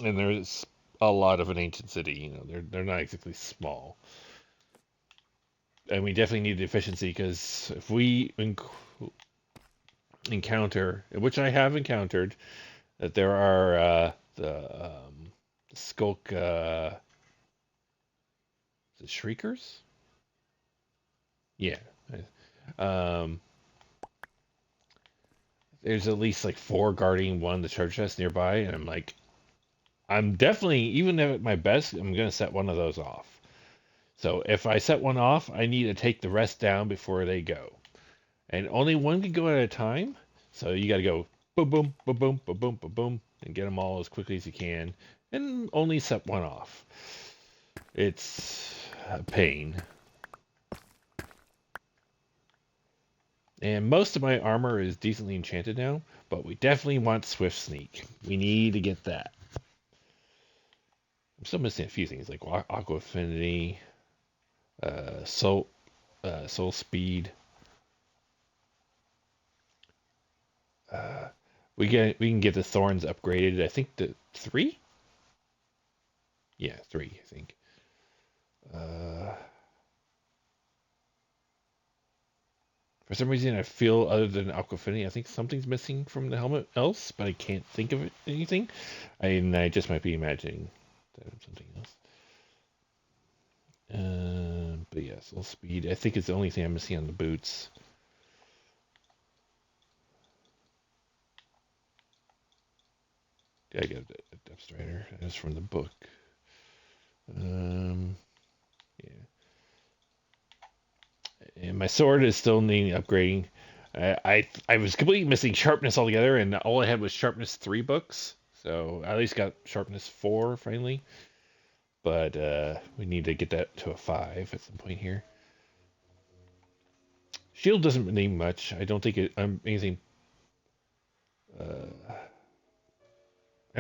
A: And there's a lot of an ancient city. They're not exactly small, and we definitely need the efficiency because if we encounter, which I have encountered, that there are the skulk the shriekers. Yeah. Um, there's at least like four guarding one the treasure chest nearby, and I'm definitely, even at my best, I'm gonna set one of those off. So if I set one off, I need to take the rest down before they go. And only one can go at a time. So you got to go boom, boom, boom, boom, boom, boom, boom, boom, and get them all as quickly as you can, and only set one off. It's a pain. And most of my armor is decently enchanted now, but we definitely want Swift Sneak. We need to get that. I'm still missing a few things like Aqua Affinity, Soul, Soul Speed. Uh, we can get the thorns upgraded. I think to 3. Yeah, 3. I think. Uh, for some reason, I feel other than Aqua Affinity, I think something's missing from the helmet else, but I can't think of anything. I just might be imagining something else. But yeah, Soul Speed. I think it's the only thing I'm missing on the boots. I got a Depth Strider. That's from the book. Yeah. And my sword is still needing upgrading. I was completely missing sharpness altogether, and all I had was sharpness 3 books. So I at least got sharpness 4 finally. But we need to get that to a 5 at some point here. Shield doesn't need much. I don't think anything. I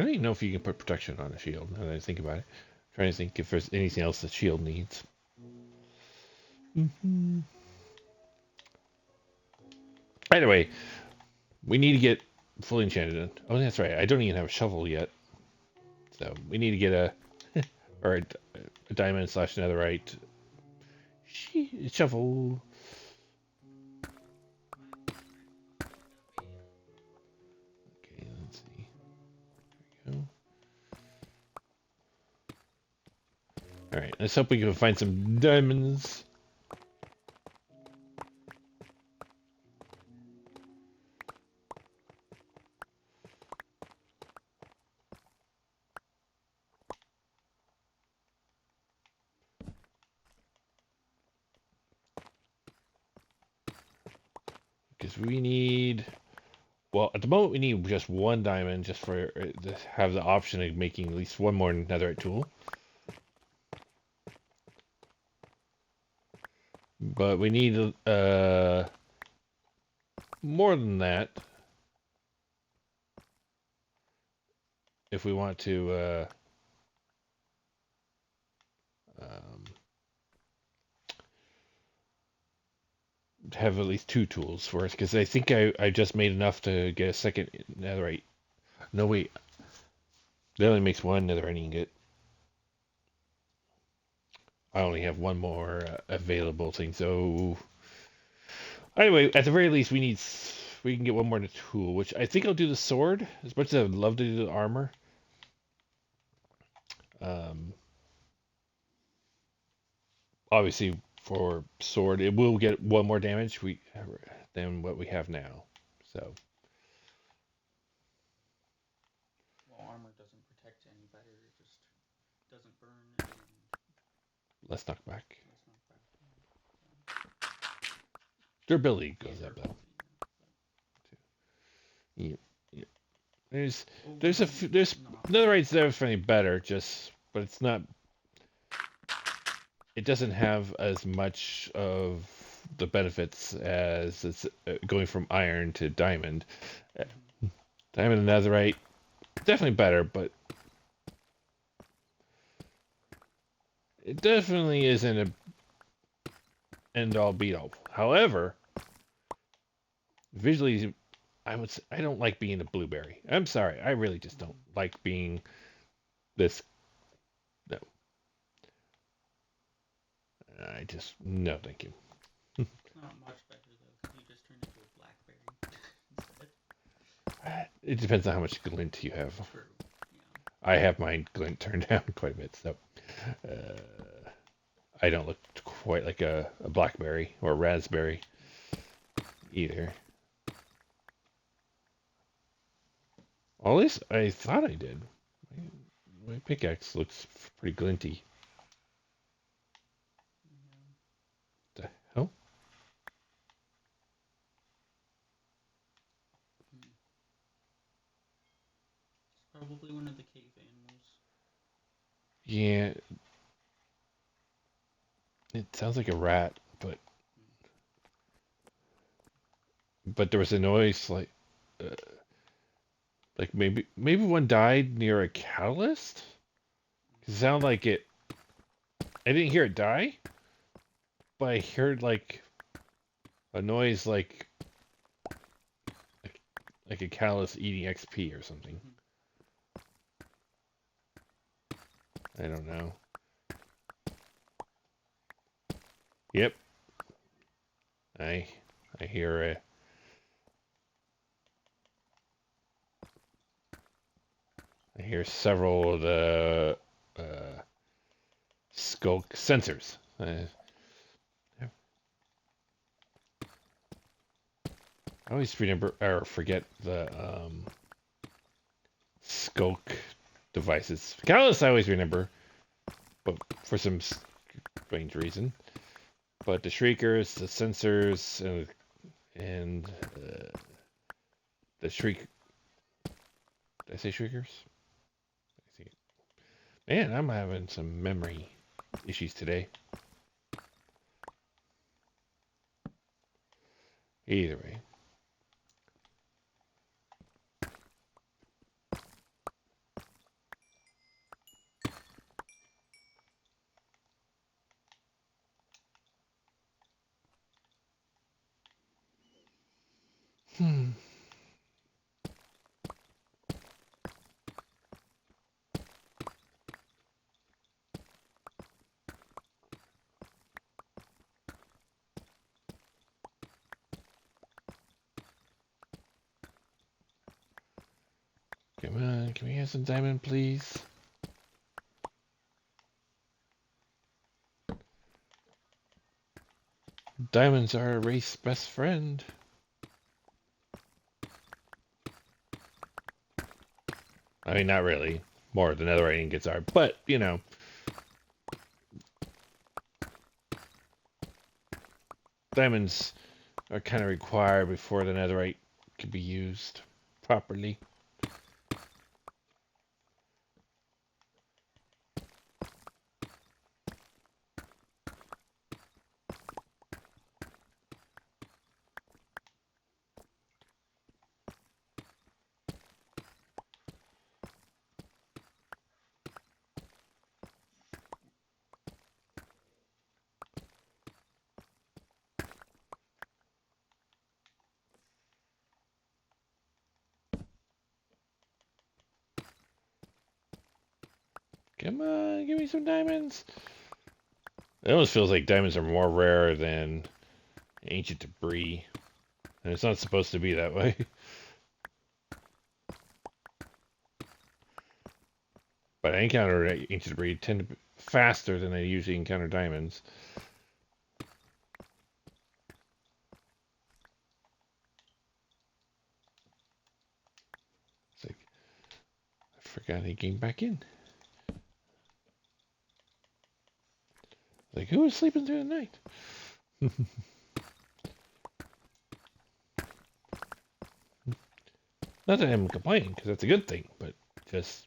A: don't even know if you can put protection on a shield. Now that I think about it, I'm trying to think if there's anything else the shield needs. Mm-hmm. Either way, we need to get fully enchanted. Oh, that's right. I don't even have a shovel yet, so we need to get a diamond / netherite shovel. Okay, let's see. There we go. All right, let's hope we can find some diamonds. Because we need, well, at the moment we need just one diamond just for to have the option of making at least one more netherite tool. But we need more than that if we want to um, have at least 2 tools for us. Because I think I just made enough to get a second netherite. No, wait. That only makes 1 netherite ingot. I only have 1 more available thing. So anyway, at the very least, we can get 1 more tool, which I think I'll do the sword as much as I'd love to do the armor. Um, obviously, for sword, it will get 1 more damage than what we have now. So less knockback.
B: Less knockback.
A: Durability
B: Yeah,
A: goes up though.
B: durability,
A: Yep. Yep.
B: but
A: There's there's
B: not
A: netherite's definitely better, but it's not. It doesn't have as much of the benefits as it's going from iron to diamond. Diamond and netherite definitely better, but it definitely isn't a end all be all. However, visually, I don't like being a blueberry. I'm sorry, I really just don't like being this. No, no, thank you.
B: It's not much better though, because you just turn into a blackberry instead.
A: It depends on how much glint you have.
B: True. Yeah.
A: I have mine glint turned down quite a bit, so I don't look quite like a blackberry or a raspberry either. At least I thought I did. My pickaxe looks pretty glinty. The hell?
B: It's probably one of the cave animals.
A: Yeah, it sounds like a rat, but there was a noise uh, like maybe one died near a catalyst. It sounded like it. I didn't hear it die, but I heard like a noise like a catalyst eating XP or something. I don't know. Yep, I I hear a. I hear several of the skulk sensors. I always remember or forget the skulk devices. Catalyst I always remember, but for some strange reason. But the shriekers, the sensors, and the shriek. Did I say shriekers? I think. Man, I'm having some memory issues today. Either way. Hmm. Come on, can we have some diamond, please? Diamonds are a race best friend. I mean, not really. More than netherite ingots are, but you know, diamonds are kind of required before the netherite can be used properly. Come on, give me some diamonds. It almost feels like diamonds are more rare than ancient debris, and it's not supposed to be that way. But I encounter ancient debris tend to be faster than I usually encounter diamonds. It's like I forgot he came back in. Like, who was sleeping through the night? Not that I'm complaining, because that's a good thing, but just...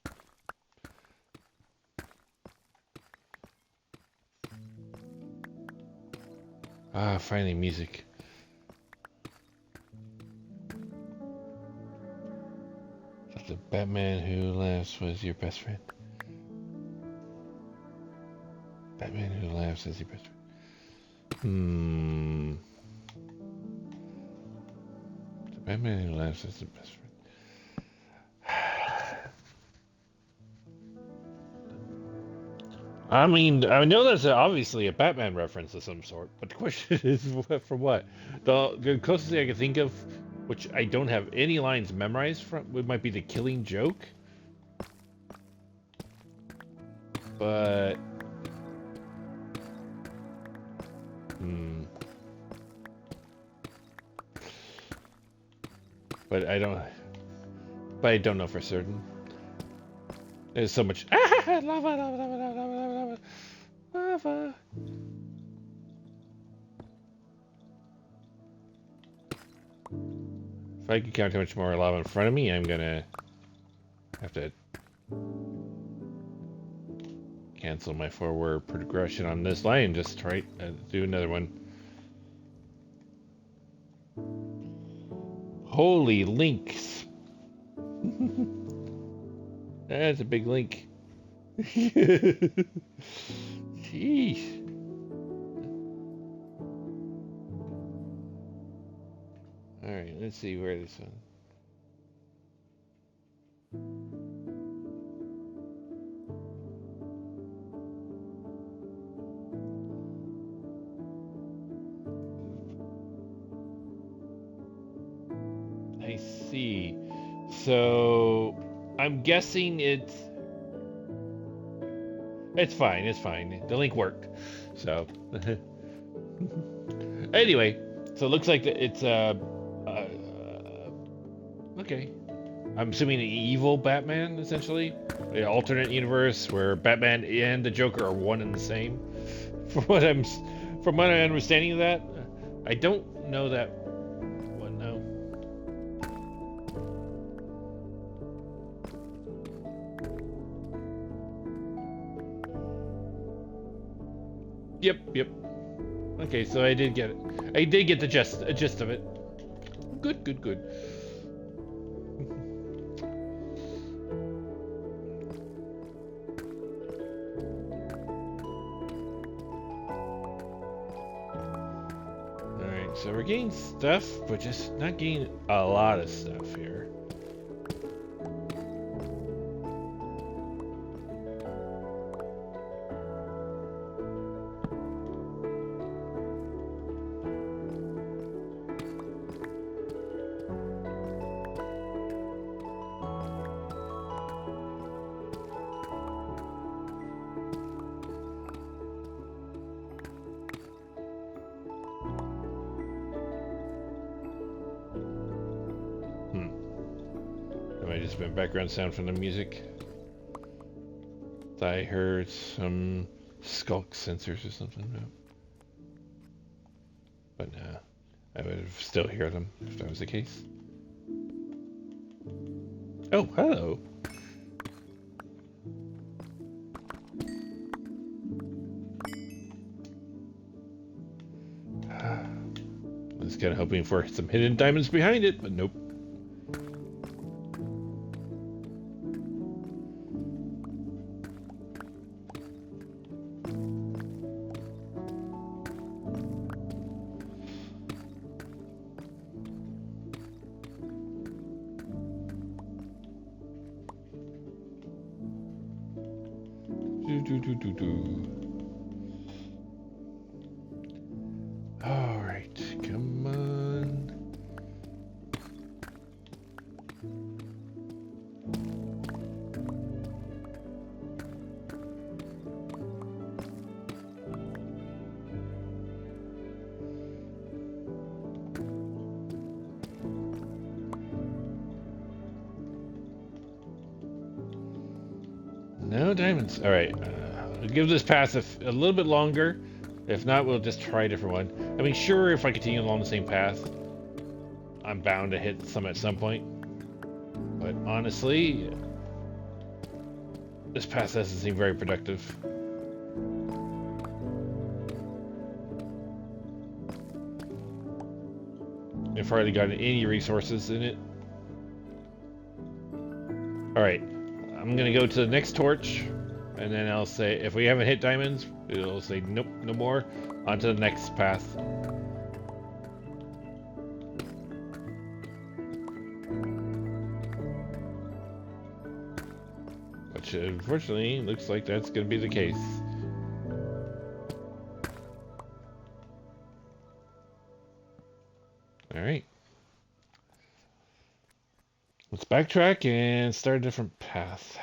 A: Ah, finally music. The Batman Who Laughs was your best friend. Batman Who Laughs is your best friend. The Batman Who Laughs is the best friend. I mean, I know that's obviously a Batman reference of some sort, but the question is, from what? The closest thing I can think of, which I don't have any lines memorized from, it might be the Killing Joke. But... But I don't know for certain. There's so much lava, lava, lava, lava, lava, lava. If I can count how much more lava in front of me, I'm gonna have to cancel my forward progression on this line. Just try do another one. Holy links! That's a big link. Jeez. Alright, let's see where this one. I see. So I'm guessing it's fine. It's fine. The link worked. So anyway, so it looks like it's okay. I'm assuming an evil Batman, essentially, an alternate universe where Batman and the Joker are one and the same. From what I'm understanding of that, I don't know that one. No. Yep. Okay, so I did get it. I did get the gist of it. Good. Alright, so we're getting stuff, but just not getting a lot of stuff here. Might just been background sound from the music. I heard some skulk sensors or something. No. But I would still hear them if that was the case. Oh, hello. I was kind of hoping for some hidden diamonds behind it, but nope. All right, come on. No diamonds. All right. I'll give this pass a little bit longer. If not, we'll just try a different one. I mean, sure, if I continue along the same path, I'm bound to hit some at some point. But honestly, this path doesn't seem very productive. I've hardly gotten any resources in it. Alright, I'm gonna go to the next torch, and then I'll say, if we haven't hit diamonds, it'll say nope, no more. On to the next path. Which unfortunately looks like that's gonna be the case. Alright. Let's backtrack and start a different path.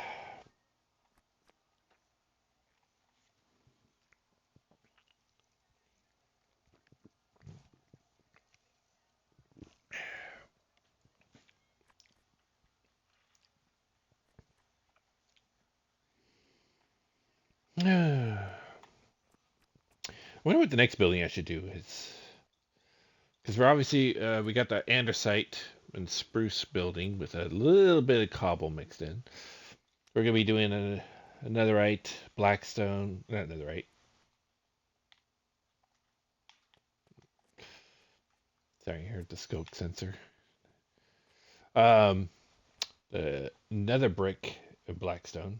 A: I wonder what the next building I should do is. Because we're obviously, we got the andesite and spruce building with a little bit of cobble mixed in. We're going to be doing a netherite, blackstone, not netherite. Sorry, I heard the scope sensor. The nether brick of blackstone.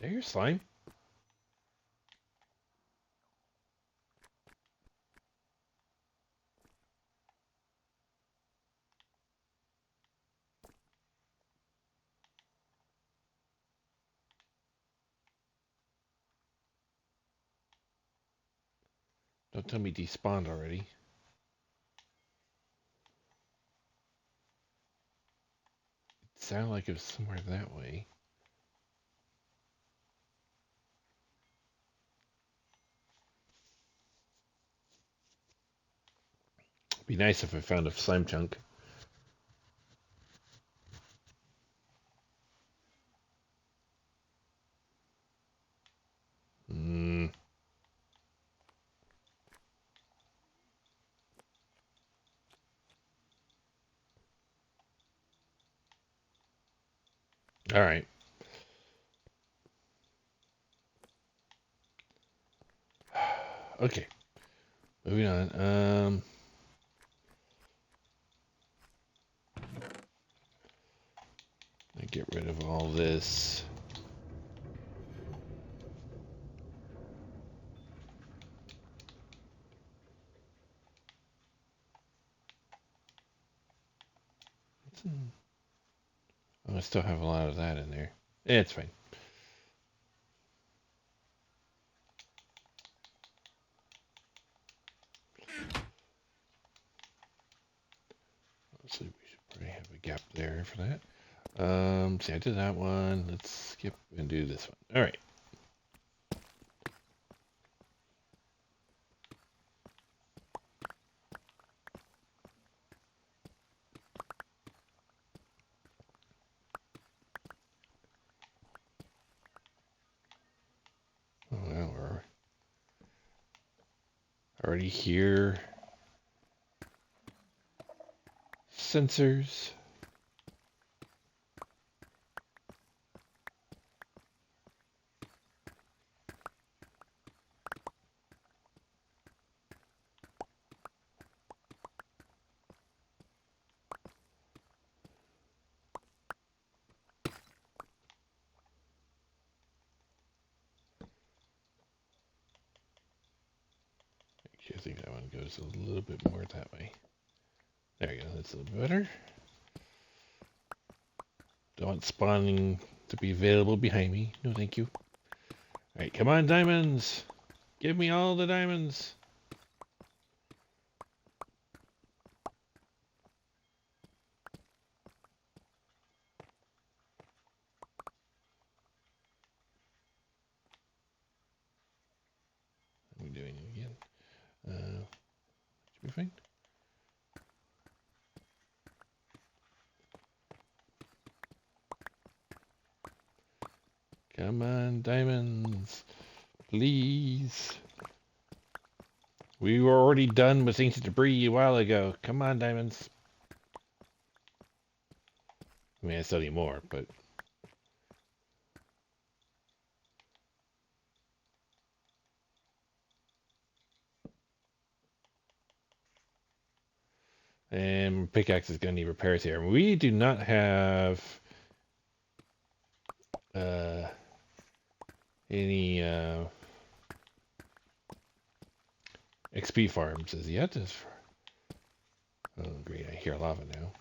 A: There's slime. Don't tell me despawned already. It sounded like it was somewhere that way. It'd be nice if I found a slime chunk. All right. Okay. Moving on. I get rid of all this. Oh, I still have a lot of that in there. It's fine. Honestly, we should probably have a gap there for that. See, I did that one. Let's skip and do this one. All right. Oh, well, we're already here. Sensors. Actually, I think that one goes a little bit more that way. There you go. That's a little better. Don't want spawning to be available behind me. No, thank you. All right, come on, diamonds. Give me all the diamonds. What are we doing again? Should be fine. Come on, diamonds. Please. We were already done with ancient debris a while ago. Come on, diamonds. I mean, I still need more, but... And pickaxe is going to need repairs here. We do not have any XP farms as yet. Oh, great. I hear lava now.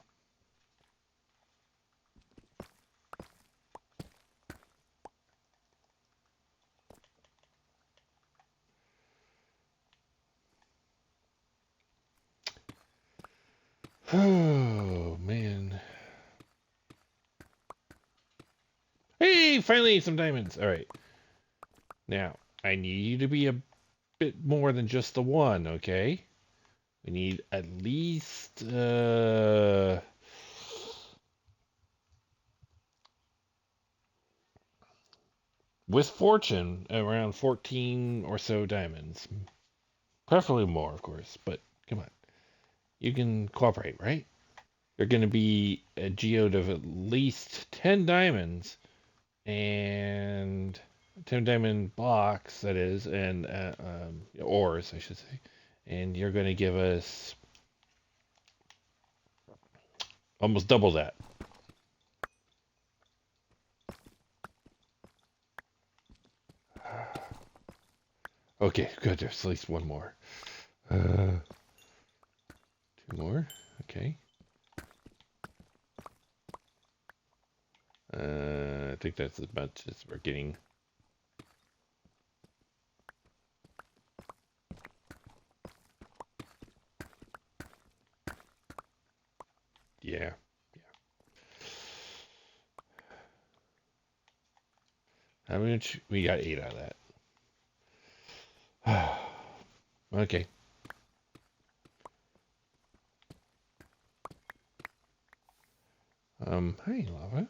A: Oh, man. Hey, finally some diamonds. All right. Now, I need you to be a bit more than just the one, okay? We need at least with fortune around 14 or so diamonds. Preferably more, of course, but come on. You can cooperate, right? You're going to be a geode of at least 10 diamonds and 10 diamond blocks, that is, and ores, I should say. And you're going to give us almost double that. Okay, good. There's at least one more. Two more. Okay. I think that's as much as we're getting. Yeah. How much? We got 8 out of that. Okay. Hi, lava.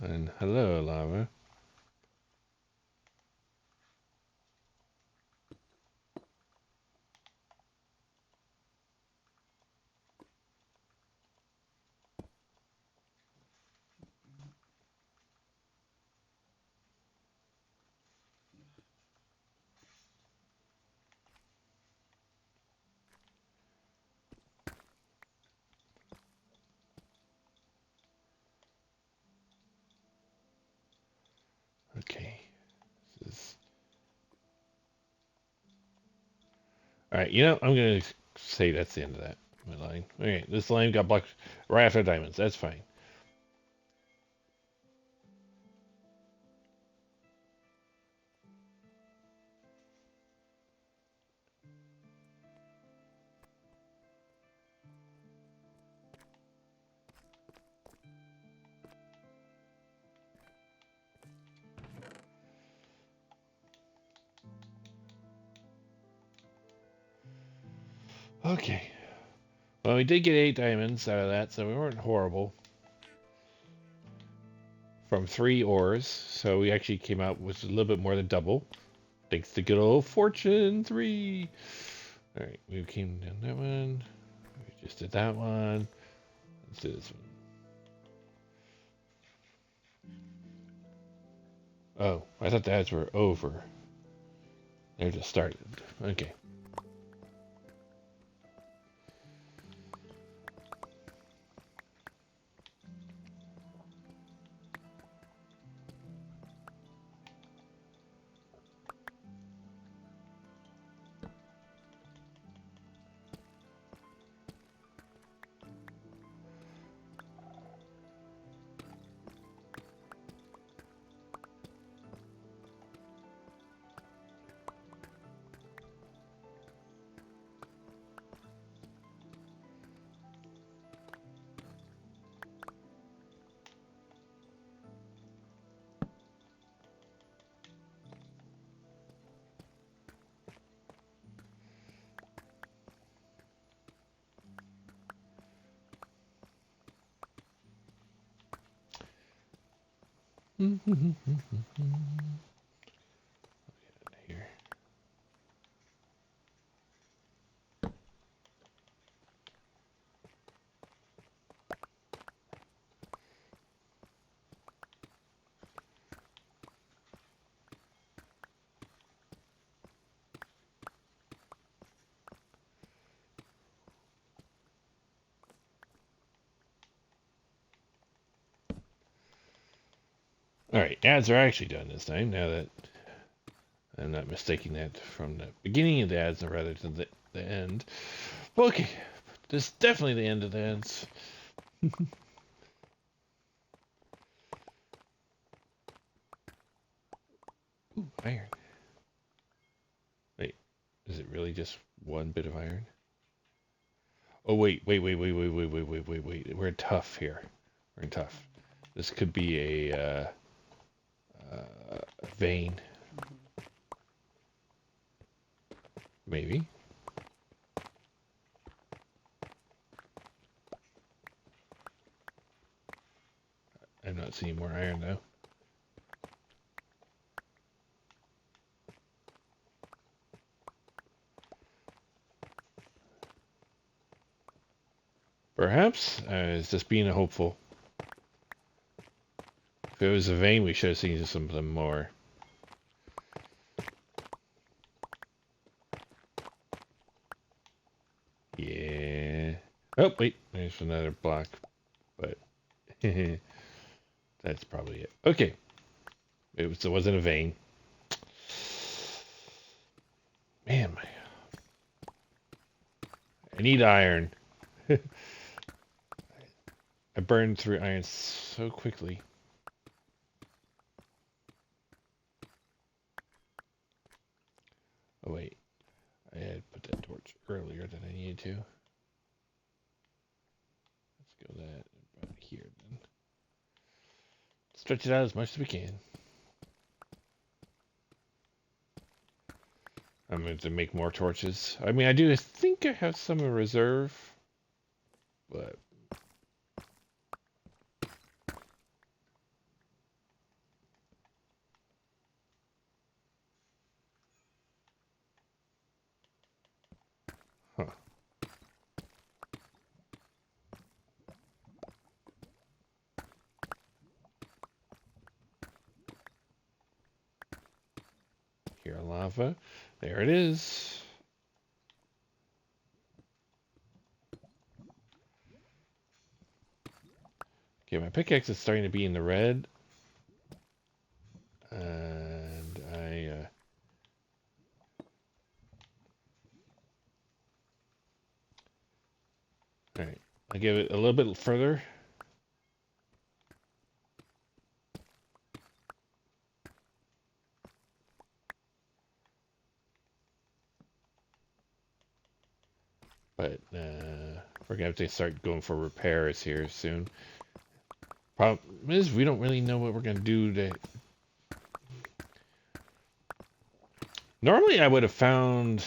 A: And hello, lava. Okay. This is... All right. You know, I'm gonna say that's the end of that line. Okay. This line got blocked right after diamonds. That's fine. Okay. Well, we did get 8 diamonds out of that, so we weren't horrible. From 3 ores, so we actually came out with a little bit more than double. Thanks to good old Fortune 3. All right, we came down that one. We just did that one. Let's do this one. Oh, I thought the ads were over. They're just started. Okay. Here. All right, ads are actually done this time. Now that I'm not mistaking that from the beginning of the ads rather than the end. Well, okay, this is definitely the end of the ads. Ooh, iron. Wait, is it really just one bit of iron? Oh wait. We're in tough here. We're in tough. This could be a vein,
B: Mm-hmm.
A: maybe. I'm not seeing more iron though. Perhaps it's just being a hopeful. If it was a vein, we should have seen something more. Yeah. Oh wait, there's another block, but that's probably it. Okay, it wasn't a vein. Man, I need iron. I burned through iron so quickly. Oh wait, I had put that torch earlier than I needed to. Let's go that about here then. Stretch it out as much as we can. I'm going to make more torches. I mean, I think I have some in reserve, but huh. Here, lava. There it is. Okay, my pickaxe is starting to be in the red, and all right. I give it a little bit further. But we're gonna have to start going for repairs here soon. Problem is, we don't really know what we're gonna do to. Normally, I would have found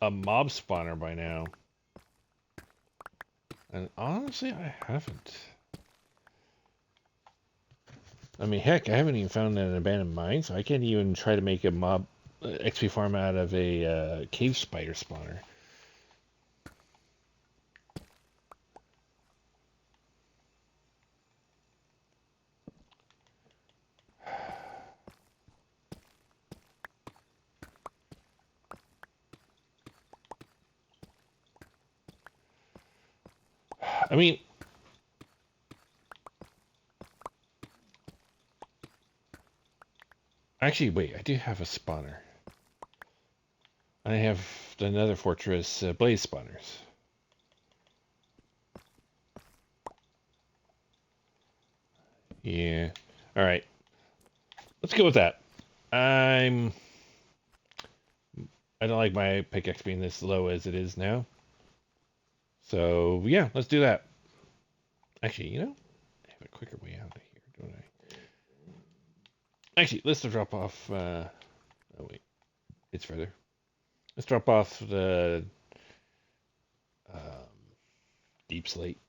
A: a mob spawner by now, and honestly, I haven't. I mean, heck, I haven't even found an abandoned mine, so I can't even try to make a mob XP farm out of a cave spider spawner. I mean, actually, wait, I do have a spawner. I have another fortress blaze spawners. Yeah. All right. Let's go with that. I'm. I don't like my pickaxe being this low as it is now. So yeah, let's do that. Actually, I have a quicker way out of here, don't I? Actually, let's drop off. Oh wait, it's further. Let's drop off the um, deep slate.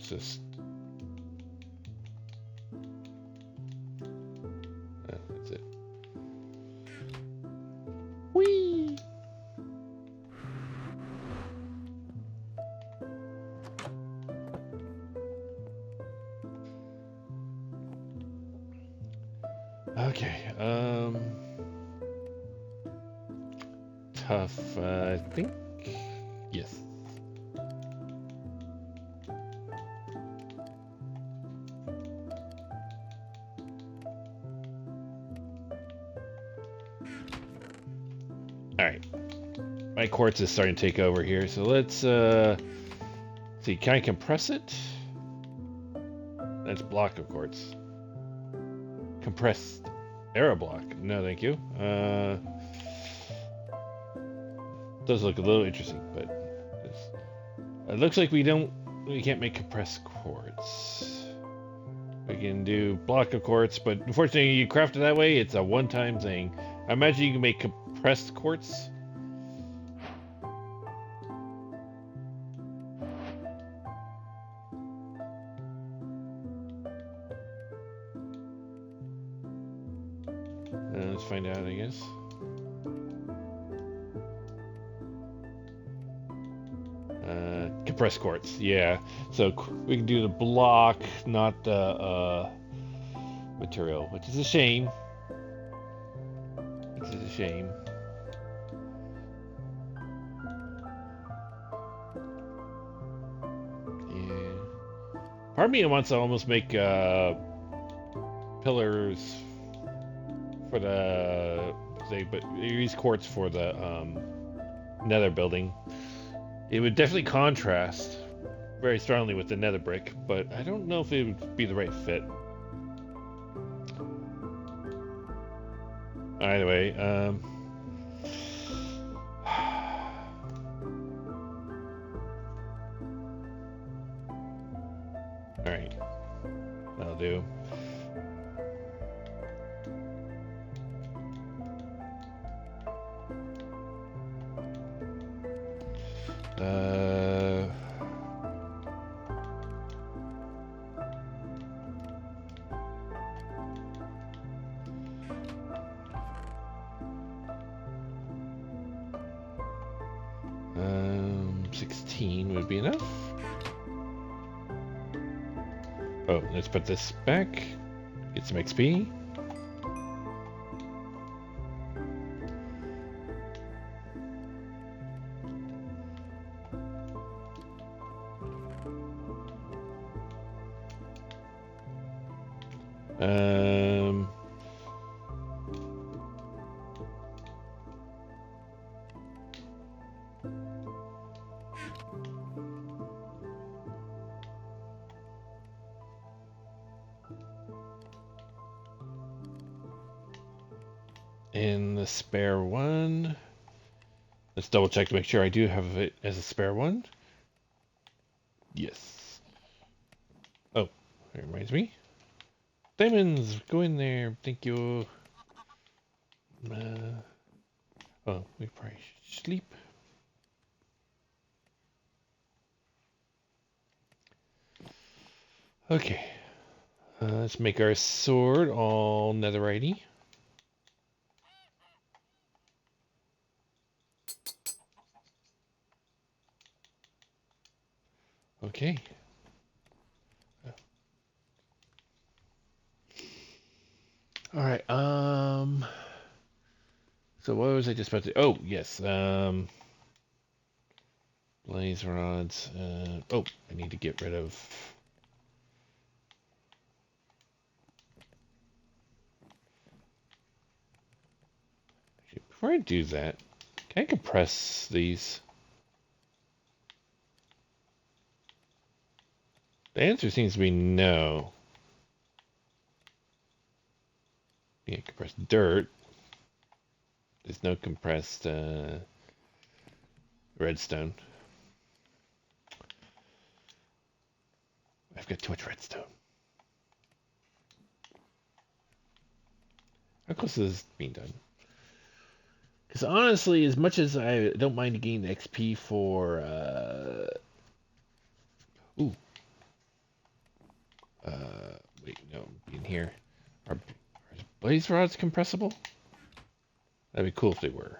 A: It's just that's it. Whee! Okay. Tough. I think. Yes. All right. My quartz is starting to take over here, so let's see. Can I compress it? That's block of quartz. Compressed arrow block. No, thank you. Does look a little interesting, but it looks like we can't make compressed quartz. We can do block of quartz, but unfortunately, you craft it that way. It's a one-time thing. I imagine you can make compressed quartz. Let's find out, I guess. Compressed quartz, yeah. So we can do the block, not the material, which is a shame. Which is a shame. Yeah. Part of me wants to almost make pillars for the but use quartz for the nether building. It would definitely contrast very strongly with the nether brick, but I don't know if it would be the right fit. Either way, alright. That'll do. Um, 16 would be enough. Oh, let's put this back. Get some XP. Um, and the spare one. Let's double check to make sure I do have it as a spare one. Yes. Oh, that reminds me. Diamonds, go in there. Thank you. Oh, we probably should sleep. Okay. Let's make our sword all netherite-y. Okay. All right. So what was I just about to? Oh, yes. Blaze rods. Oh, I need to get rid of. Actually, before I do that, can I compress these? The answer seems to be no. Yeah, compressed dirt. There's no compressed redstone. I've got too much redstone. How close is this being done? Because honestly, as much as I don't mind getting the XP for ooh, Wait, no, in here. Are blaze rods compressible? That'd be cool if they were.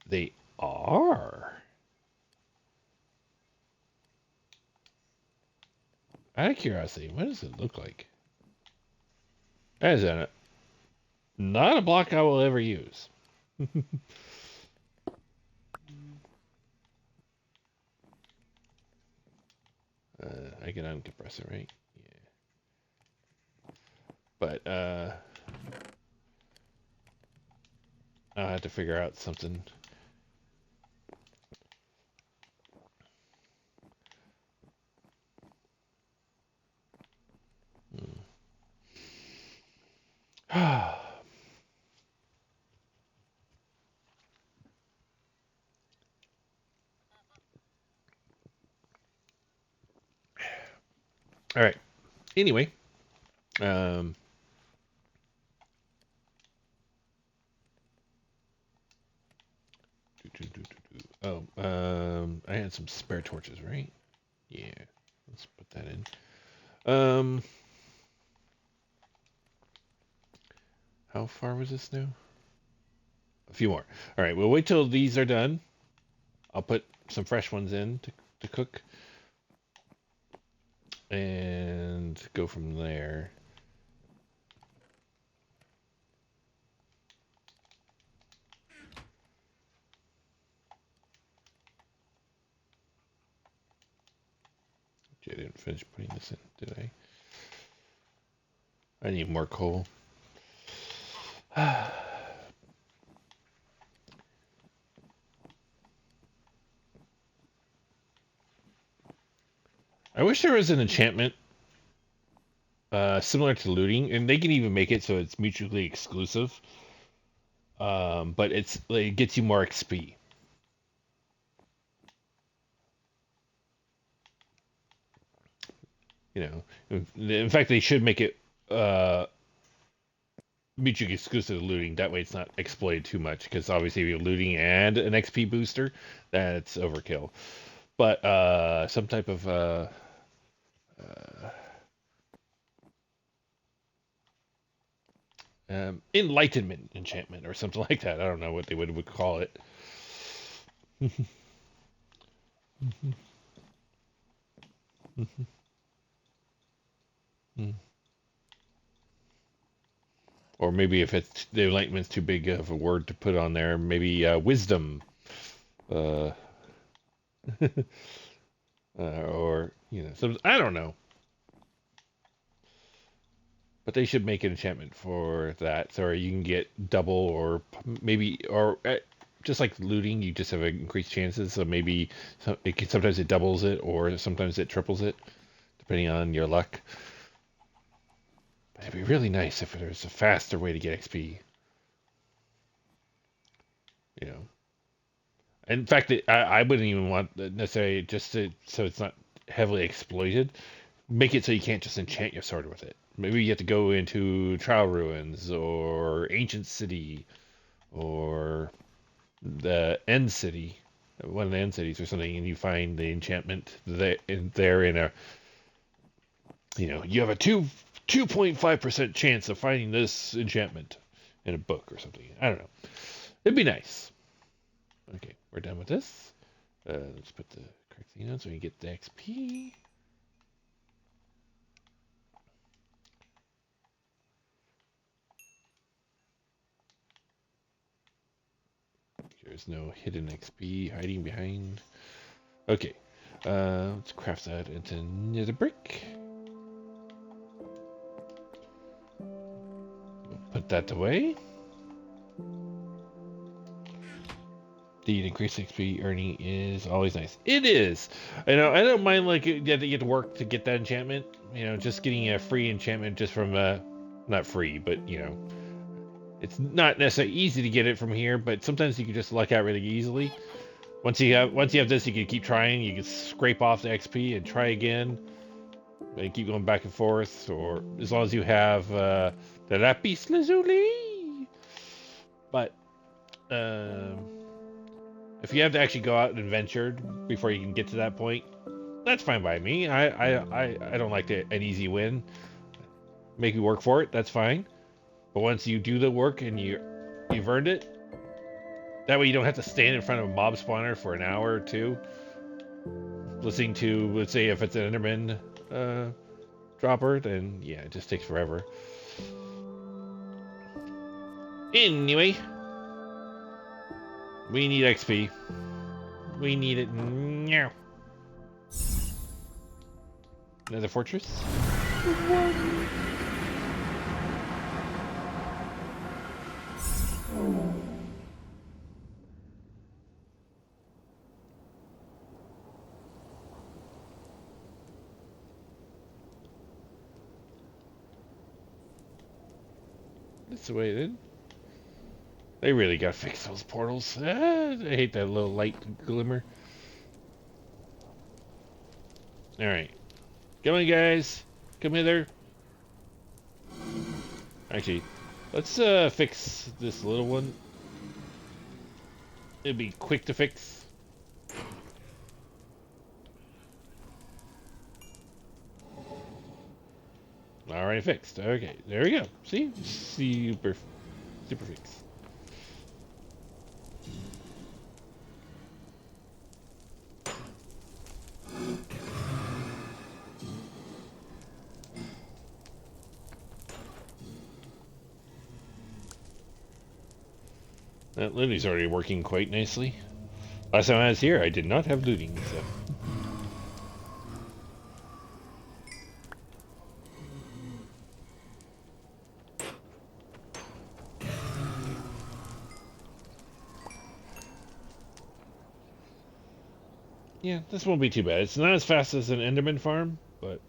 A: They are. Out of curiosity, what does it look like? That is not a block I will ever use. I can uncompress it, right? Yeah. But I'll have to figure out something. All right. Anyway, um, I had some spare torches, right? Yeah. Let's put that in. How far was this now? A few more. All right. We'll wait till these are done. I'll put some fresh ones in to cook and go from there. I didn't finish putting this in, did I? I need more coal. I wish there was an enchantment similar to looting, and they can even make it so it's mutually exclusive. But it gets you more XP. You know, in fact, they should make it mutually exclusive to looting. That way, it's not exploited too much. Because obviously, if you're looting and an XP booster, that's overkill. But some type of enlightenment enchantment or something like that. I don't know what they would call it. Or maybe if it's the enlightenment's too big of a word to put on there, maybe wisdom, uh, or some I don't know. But they should make an enchantment for that, so you can get double or maybe or just like looting, you just have increased chances. So maybe sometimes it doubles it, or sometimes it triples it, depending on your luck. But it'd be really nice if there was a faster way to get XP. You know. In fact, I wouldn't even want necessarily so it's not heavily exploited. Make it so you can't just enchant your sword with it. Maybe you have to go into Trial Ruins or Ancient City or the End City, one of the End Cities or something, and you find the enchantment there in a, you have a 2.5% chance of finding this enchantment in a book or something. I don't know. It'd be nice. Okay, we're done with this. Let's put the correct thing on so we can get the XP. There's no hidden XP hiding behind. Okay, let's craft that into nether brick. We'll put that away. The increased XP earning is always nice. It is. I don't mind like you have to get to work to get that enchantment. Just getting a free enchantment just from not free, but it's not necessarily easy to get it from here. But sometimes you can just luck out really easily. Once you have this, you can keep trying. You can scrape off the XP and try again, and keep going back and forth. Or as long as you have the lapis lazuli. But if you have to actually go out and adventure before you can get to that point, That's fine by me. I don't like an easy win. Make me work for it. That's fine. But once you do the work and you've earned it, that way you don't have to stand in front of a mob spawner for an hour or two, listening to, let's say, if it's an Enderman dropper, then yeah, it just takes forever. Anyway, we need XP. We need it now. Another fortress? That's the way it is. They really gotta fix those portals. I hate that little light glimmer. Alright. Come on, guys. Come hither. Actually, let's fix this little one. It'd be quick to fix. Already fixed. Okay, there we go. See? Super fix. That looting's already working quite nicely. Last time I was here, I did not have looting, so. Yeah, this won't be too bad. It's not as fast as an Enderman farm, but...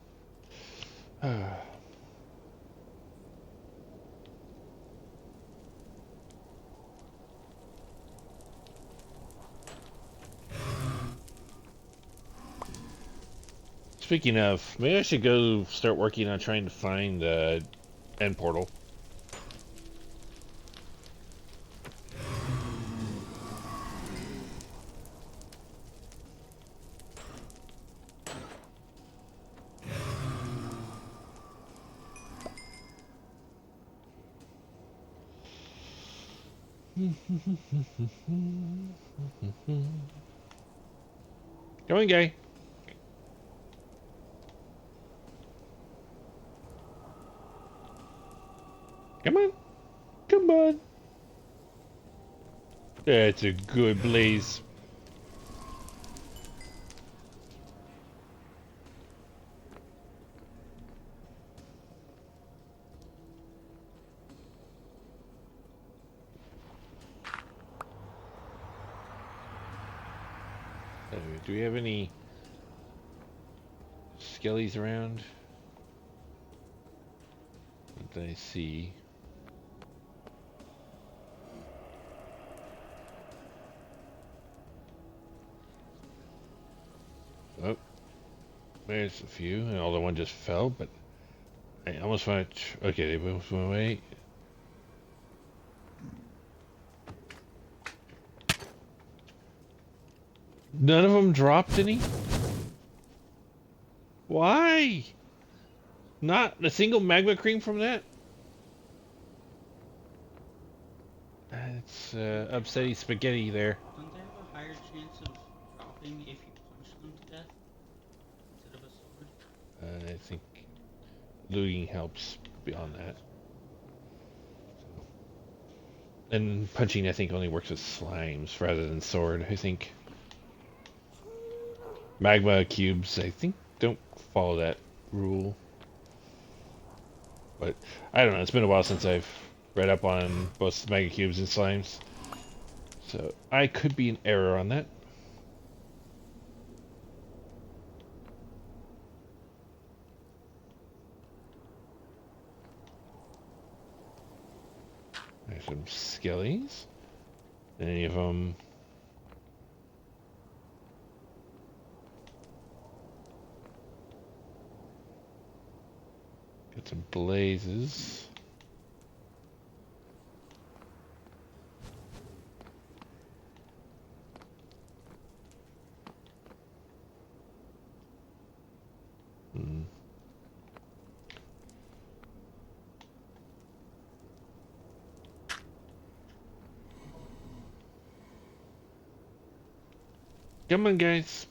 A: Speaking of, maybe I should go start working on trying to find the end portal. Come on, guy. Come on. Come on. That's a good blaze. Do we have any skellies around? What did I see? Oh, there's a few, and all the one just fell, but I almost want to... Okay, they both went away. None of them dropped any? Why? Not a single magma cream from that? It's upsetty spaghetti there.
B: Don't they have a higher chance of dropping if you punch them to death instead of a sword?
A: I think looting helps beyond that. And punching, I think, only works with slimes rather than sword, I think. Magma cubes, I think, don't follow that rule. But, I don't know, it's been a while since I've read up on both mega cubes and slimes. So, I could be in error on that. There's some skellies. Any of them... Got some blazes. Come on, guys.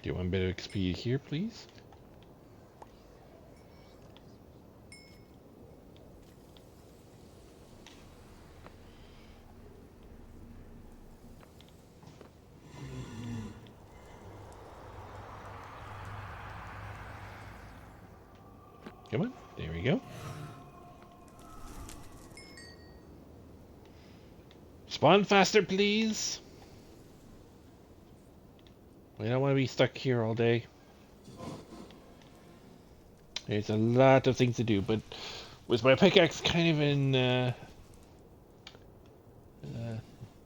A: Get one bit of XP here, please. Come on. There we go. Spawn faster, please. We don't want to be stuck here all day. There's a lot of things to do, but with my pickaxe kind of in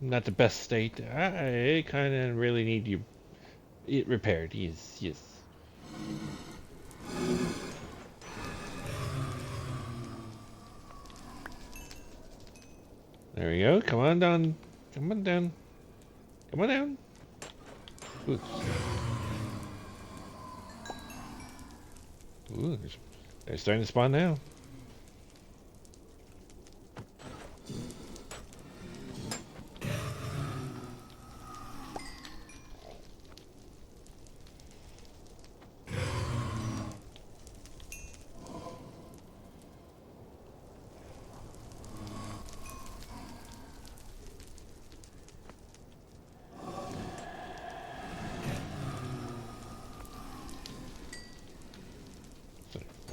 A: not the best state, I kind of really need it repaired. Yes, yes. There we go. Come on down. Come on down. Come on down. Ooh, Ooh they're starting to spawn now.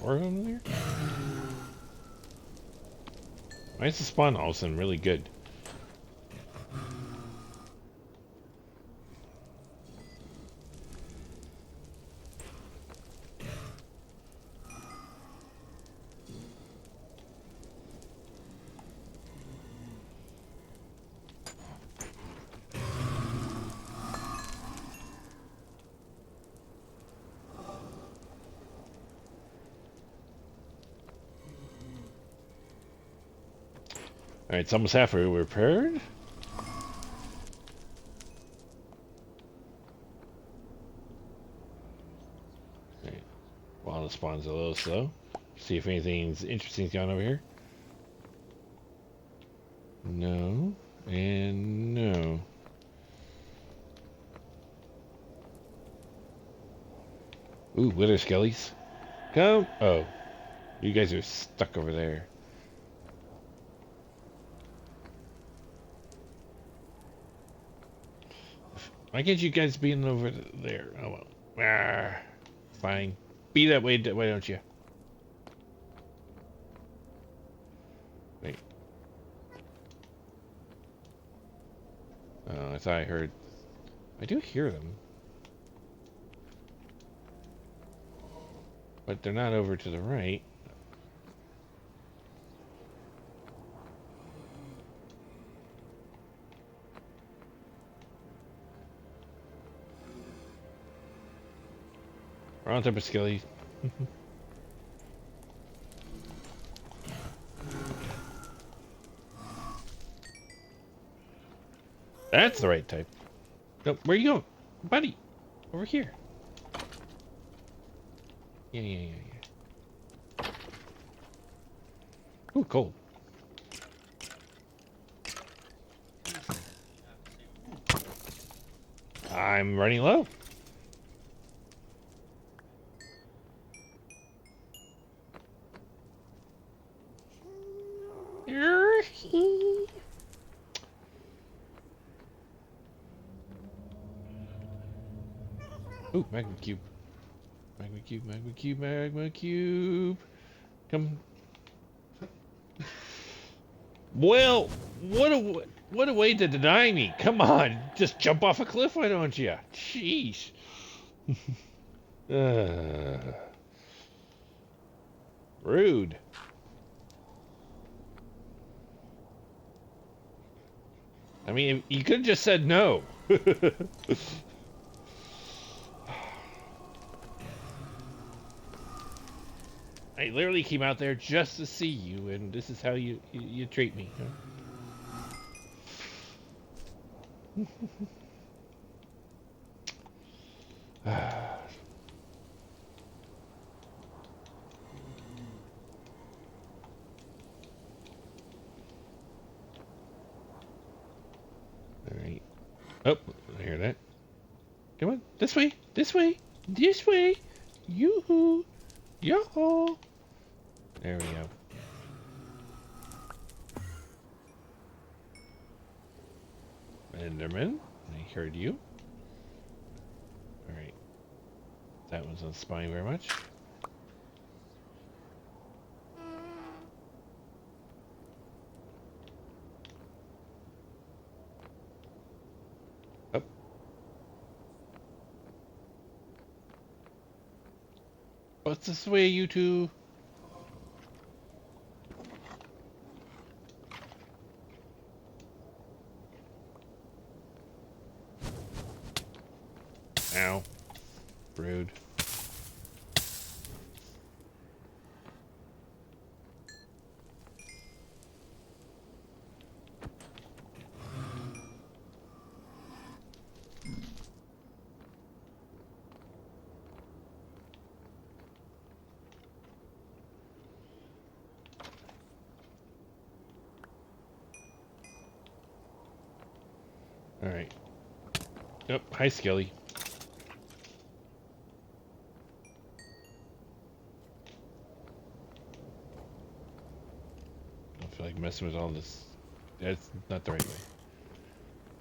A: Four of them there? Why is the spawn all of a sudden really good? Alright, it's almost halfway repaired. Alright, while the spawn's a little slow. See if anything's interesting's gone over here. No, and no. Ooh, wither skellies. Come. Oh, you guys are stuck over there. Why can't you guys be in over there? Oh well. Fine. Be that way, why don't you? Wait. Oh, I thought I heard. I do hear them. But they're not over to the right. Wrong type of skilly. That's the right type. No, where you going? Buddy, over here. Yeah. Ooh, cold. I'm running low. Ooh, magma cube. Magma cube, magma cube, magma cube. Come. Well, what a way to deny me. Come on, just jump off a cliff, why don't you? Jeez. Rude. I mean, you could have just said no. I literally came out there just to see you, and this is how you treat me. Oh, I hear that. Come on, this way, this way, this way. Yoo-hoo, yo-ho. There we go. Enderman, I heard you. Alright. That one's not spying very much. Up. What's this way, you two? Ow. Rude. Alright. Oh, hi, Skelly. I don't feel like messing with all this. That's not the right way.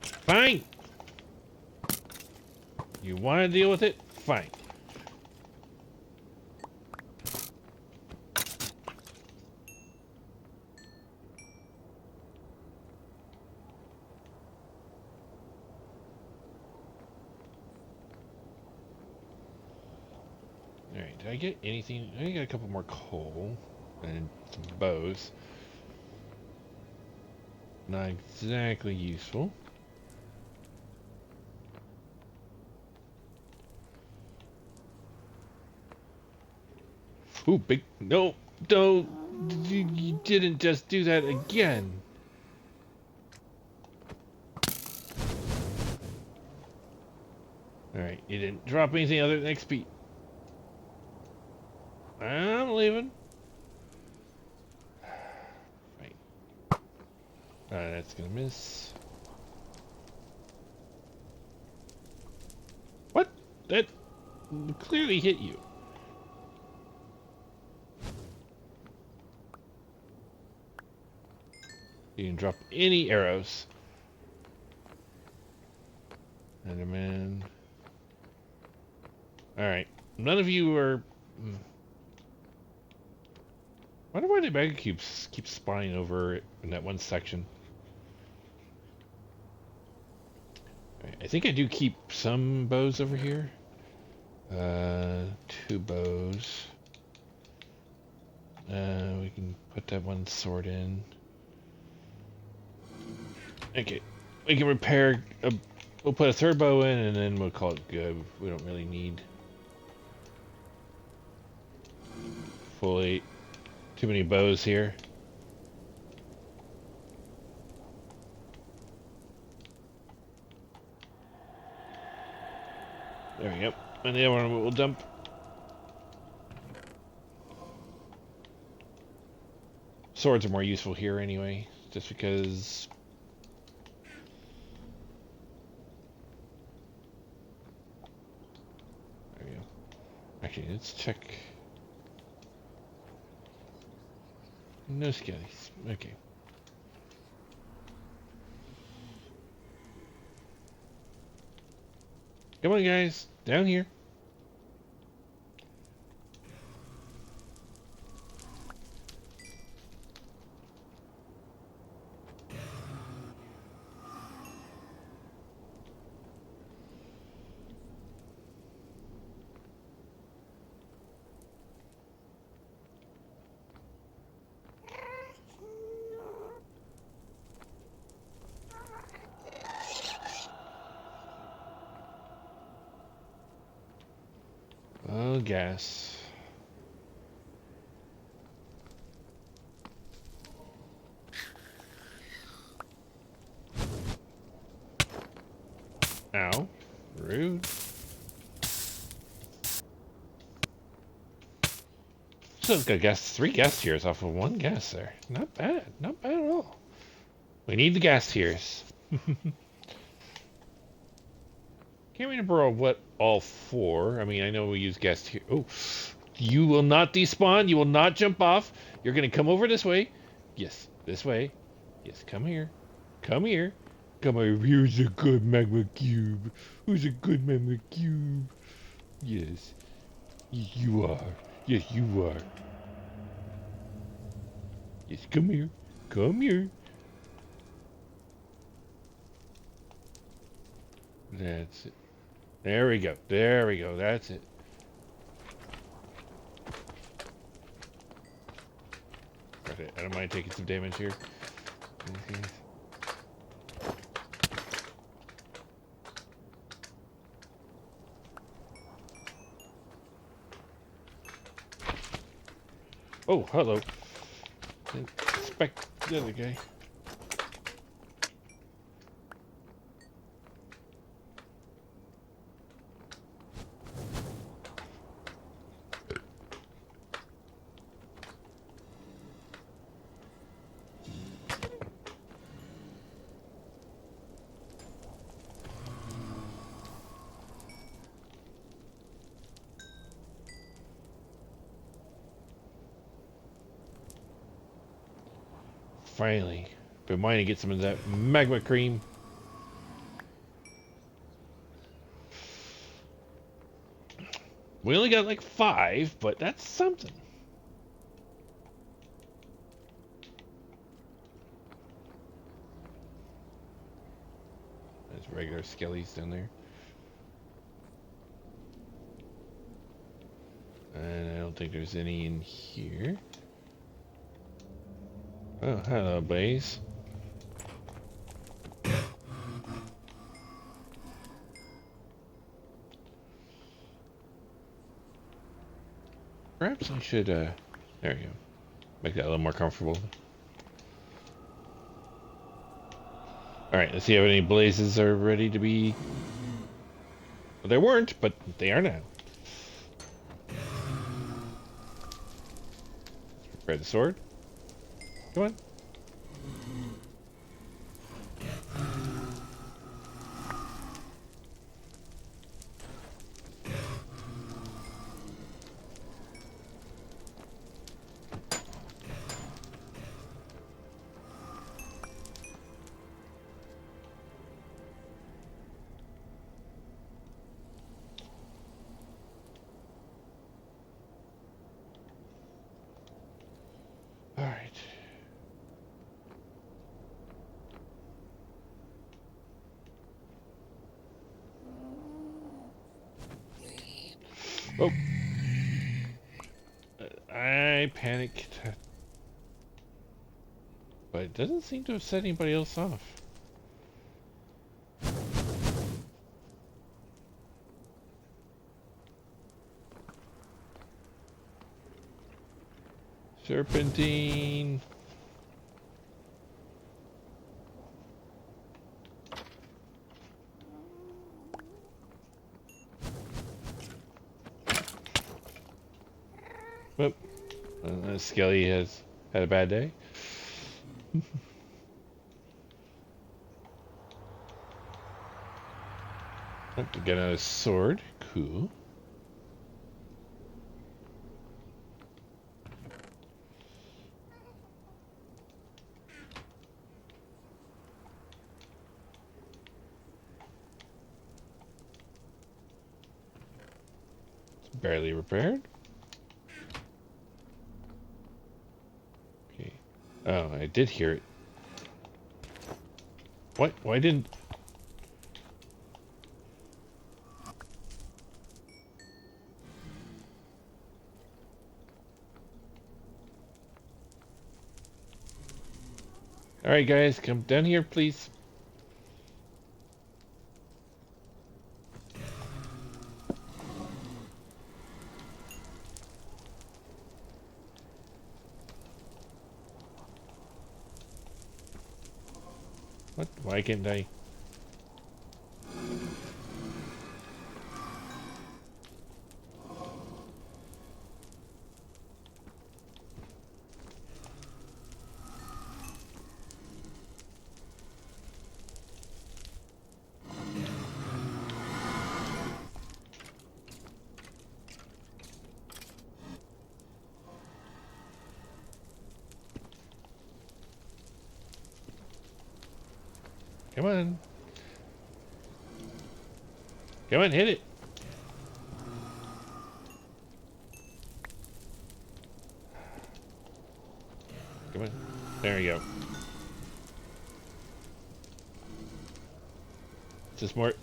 A: Fine! You want to deal with it? Fine. Alright, did I get anything? I got a couple more coal and some bows. Not exactly useful. Ooh, big. No, don't. You didn't just do that again. Alright, you didn't drop anything other than XP. I'm leaving. Right. That's gonna miss. What? That clearly hit you. You didn't drop any arrows. Enderman. Alright. None of you are... I wonder why the mega cubes keep spawning over in that one section. Right, I think I do keep some bows over here. 2 bows. We can put that one sword in. Okay. We can repair... we'll put a 3rd bow in and then we'll call it good. We don't really need... fully... Too many bows here. There we go. And the other one we'll dump. Swords are more useful here anyway, just because... There we go. Actually, let's check... No skellies. Okay. Come on, guys. Down here. Oh, gas. Ow. Rude. So I've got gas, 3 gas tiers off of 1 gas there. Not bad. Not bad at all. We need the gas tiers. can't remember what all four. I mean, I know we use guest here. Oh, you will not despawn. You will not jump off. You're gonna come over this way. Yes, this way. Yes, come here. Come here. Come here. Here's a good magma cube. Who's a good magma cube? Yes, you are. Yes, you are. Yes, come here. Come here. That's it. There we go. There we go. That's it. Okay, I don't mind taking some damage here. Okay. Oh, hello. Didn't expect the other guy. Finally. Been wanting to get some of that magma cream. We only got like 5, but that's something. There's regular skellies down there. And I don't think there's any in here. Oh, hello, Blaze. Perhaps I should, there you go. Make that a little more comfortable. Alright, let's see if any blazes are ready to be... Well, they weren't, but they are now. Prepare the sword. Come on. Alright. Oh. I panicked. But it doesn't seem to have set anybody else off. Serpentine. Whoop. Skelly has had a bad day. Oh, to get another sword. Cool. It's barely repaired. Okay. Oh, I did hear it. What? Why didn't... Alright guys, come down here please. What? Why can't I? Come on. Come on, hit it. Come on. There you go. It's just more.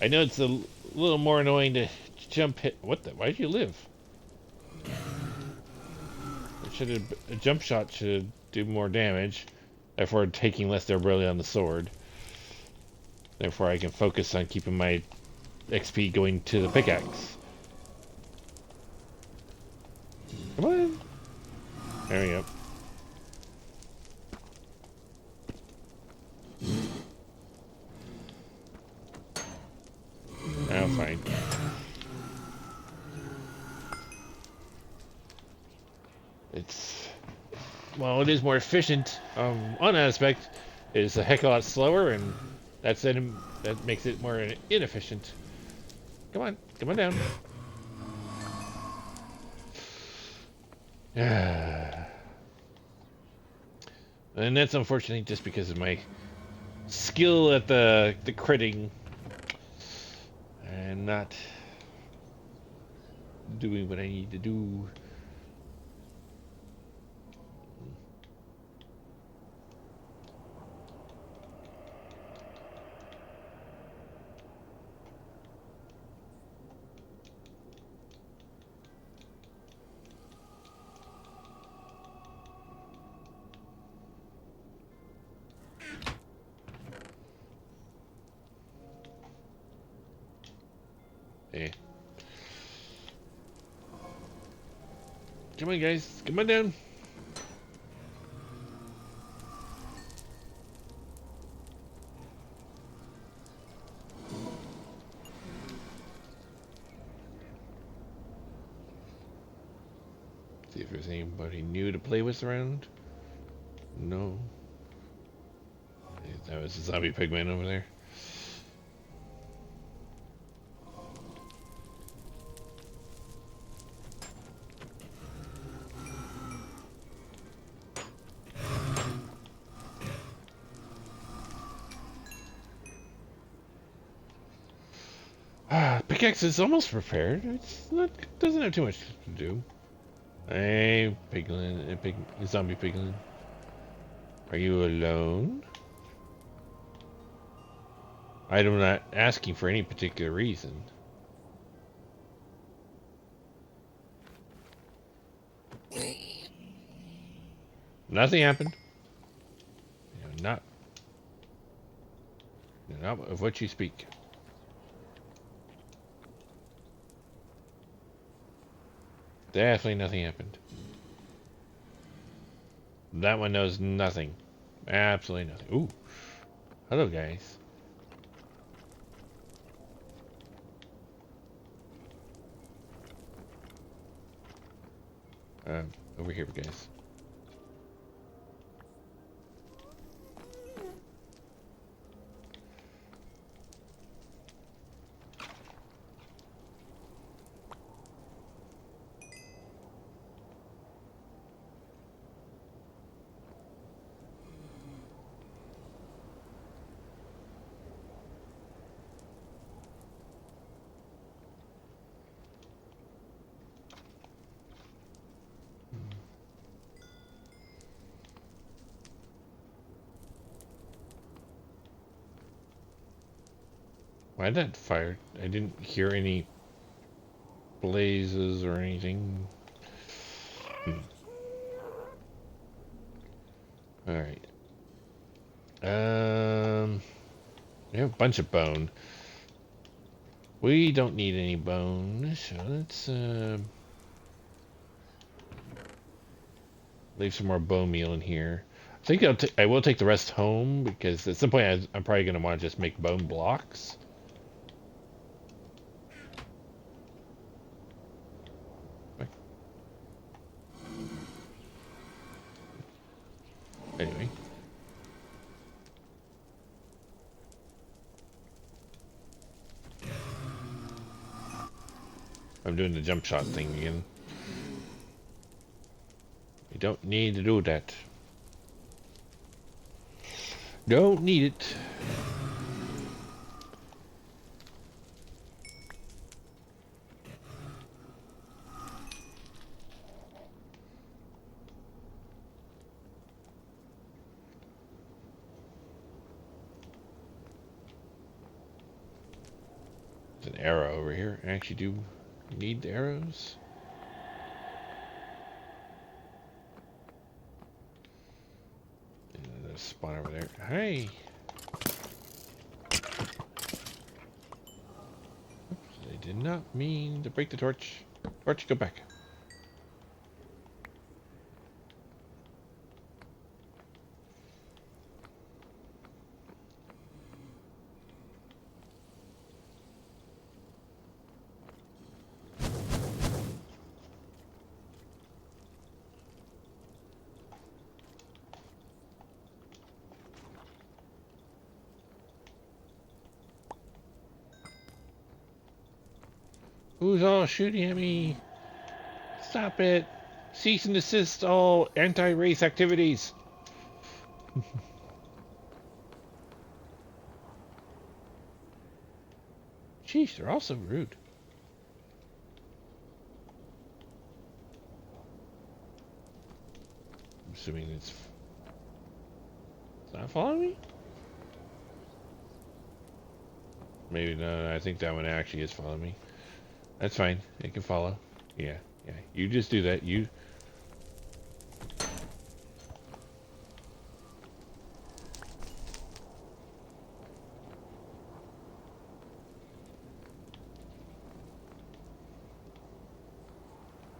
A: I know it's a little more annoying to jump hit. What the? Why'd you live? A jump shot should do more damage, therefore taking less durability on the sword. Therefore, I can focus on keeping my XP going to the pickaxe. Come on. There we go. Now fine. Well, it is more efficient. One aspect is a heck of a lot slower, and that makes it more inefficient. Come on down. And that's unfortunately just because of my skill at the critting and not doing what I need to do. Hey. Come on, guys. Come on down. See if there's anybody new to play with around. No. That was a zombie pigman over there. Pickaxe is almost prepared. Doesn't have too much to do. Hey, piglin, zombie piglin. Are you alone? I'm not asking for any particular reason. Nothing happened. Not of what you speak. Definitely nothing happened. That one knows nothing. Absolutely nothing. Ooh. Hello, guys. Over here, guys. Why'd that fire? I didn't hear any blazes or anything. Alright. We have a bunch of bone. We don't need any bone, so let's leave some more bone meal in here. I think I will take the rest home because at some point I'm probably going to want to just make bone blocks. Anyway. I'm doing the jump shot thing again. You don't need to do that. Don't need it. There's an arrow over here. I actually do need the arrows. There's a spawn over there. Hey! Oops, I did not mean to break the torch. Torch, go back. Who's all shooting at me? Stop it! Cease and desist all anti-race activities! Jeez, they're all so rude. I'm assuming it's not following me? Maybe no, I think that one actually is following me. That's fine. It can follow. Yeah. You just do that. You.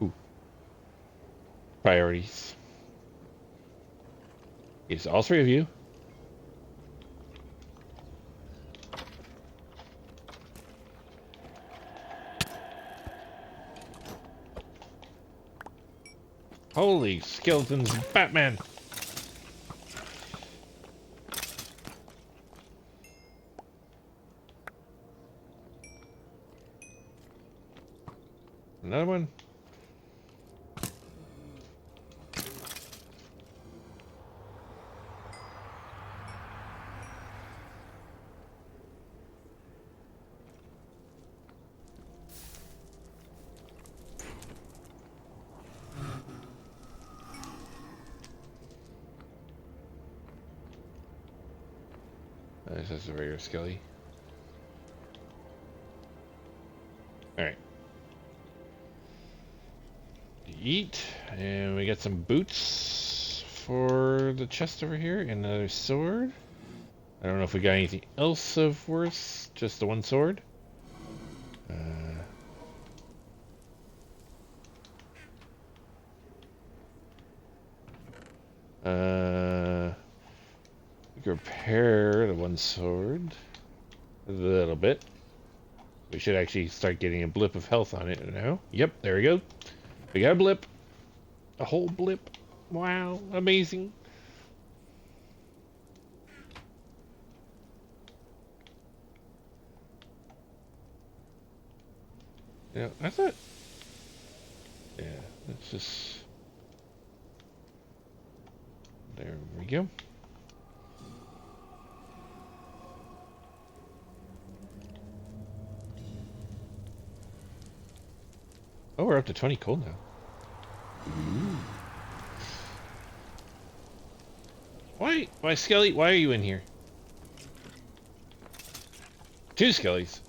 A: Ooh. Priorities. It's all three of you. Holy skeletons, Batman! Another one. This is a regular skelly. Alright. Eat, and we got some boots for the chest over here, and another sword. I don't know if we got anything else of worth, just the one sword. We can repair the one sword a little bit. We should actually start getting a blip of health on it now. Yep, there we go. We got a blip. A whole blip. Wow, amazing. Yeah, I thought. Yeah, let's just. There we go. Oh, we're up to 20 coal now. Ooh. Why, Skelly? Why are you in here? 2 Skellies.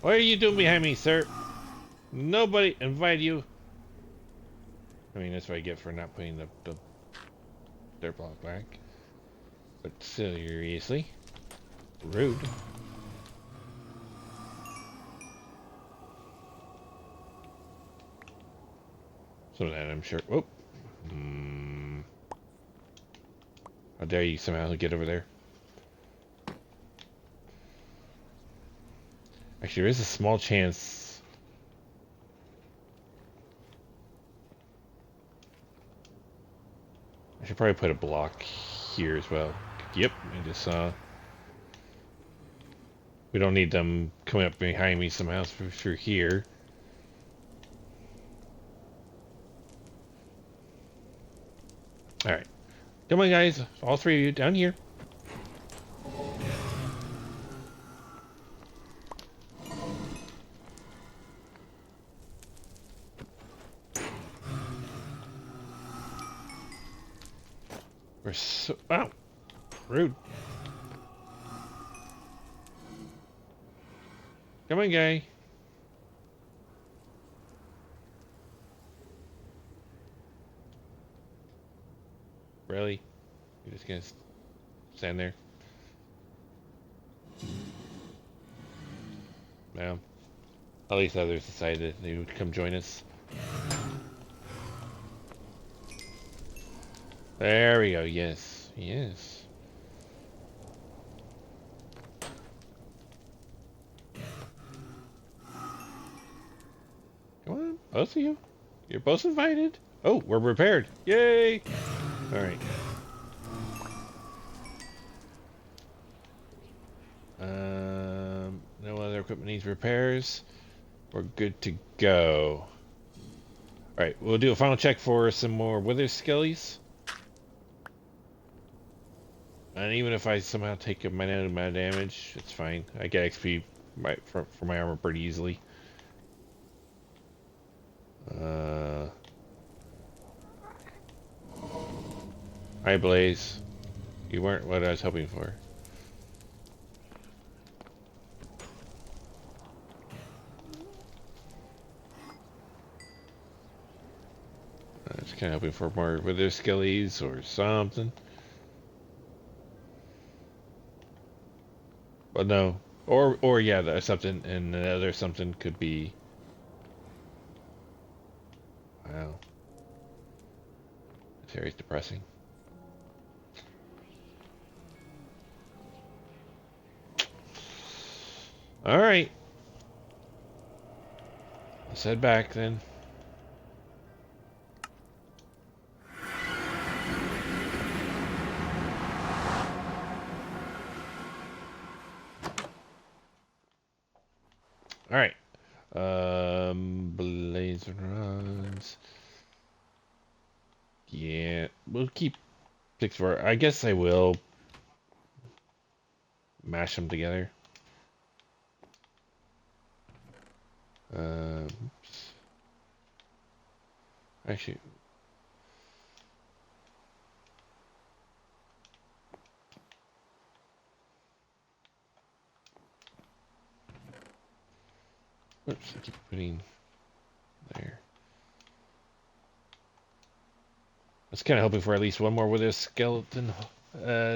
A: What are you doing behind me, sir? Nobody invited you. I mean, that's what I get for not putting the dirt block back. But seriously, rude. Some of that, I'm sure. Oh. How dare you somehow get over there? Actually, there is a small chance. I should probably put a block here as well. Yep, I just saw. We don't need them coming up behind me somehow through here. Alright. Come on, guys. All three of you down here. We're so... Wow. Rude. Come on, guy. Really? You're just gonna stand there? No. At least others decided they would come join us. There we go. Yes. Yes. Come on, both of you. You're both invited. Oh, we're prepared. Yay! Alright. No other equipment needs repairs. We're good to go. Alright, we'll do a final check for some more wither skellies. And even if I somehow take a minute amount of damage, it's fine. I get XP for my armor pretty easily. Hi, Blaze. You weren't what I was hoping for. I was kind of hoping for more wither skellies or something. But no. Or yeah, there's something, and another something could be... Wow. This area's depressing. Alright. Let's head back then. Alright. Blaze runs. Yeah, we'll keep 6-4. I guess I will mash them together. Oops. Actually, oops, I keep putting there. I was kind of hoping for at least one more with a skeleton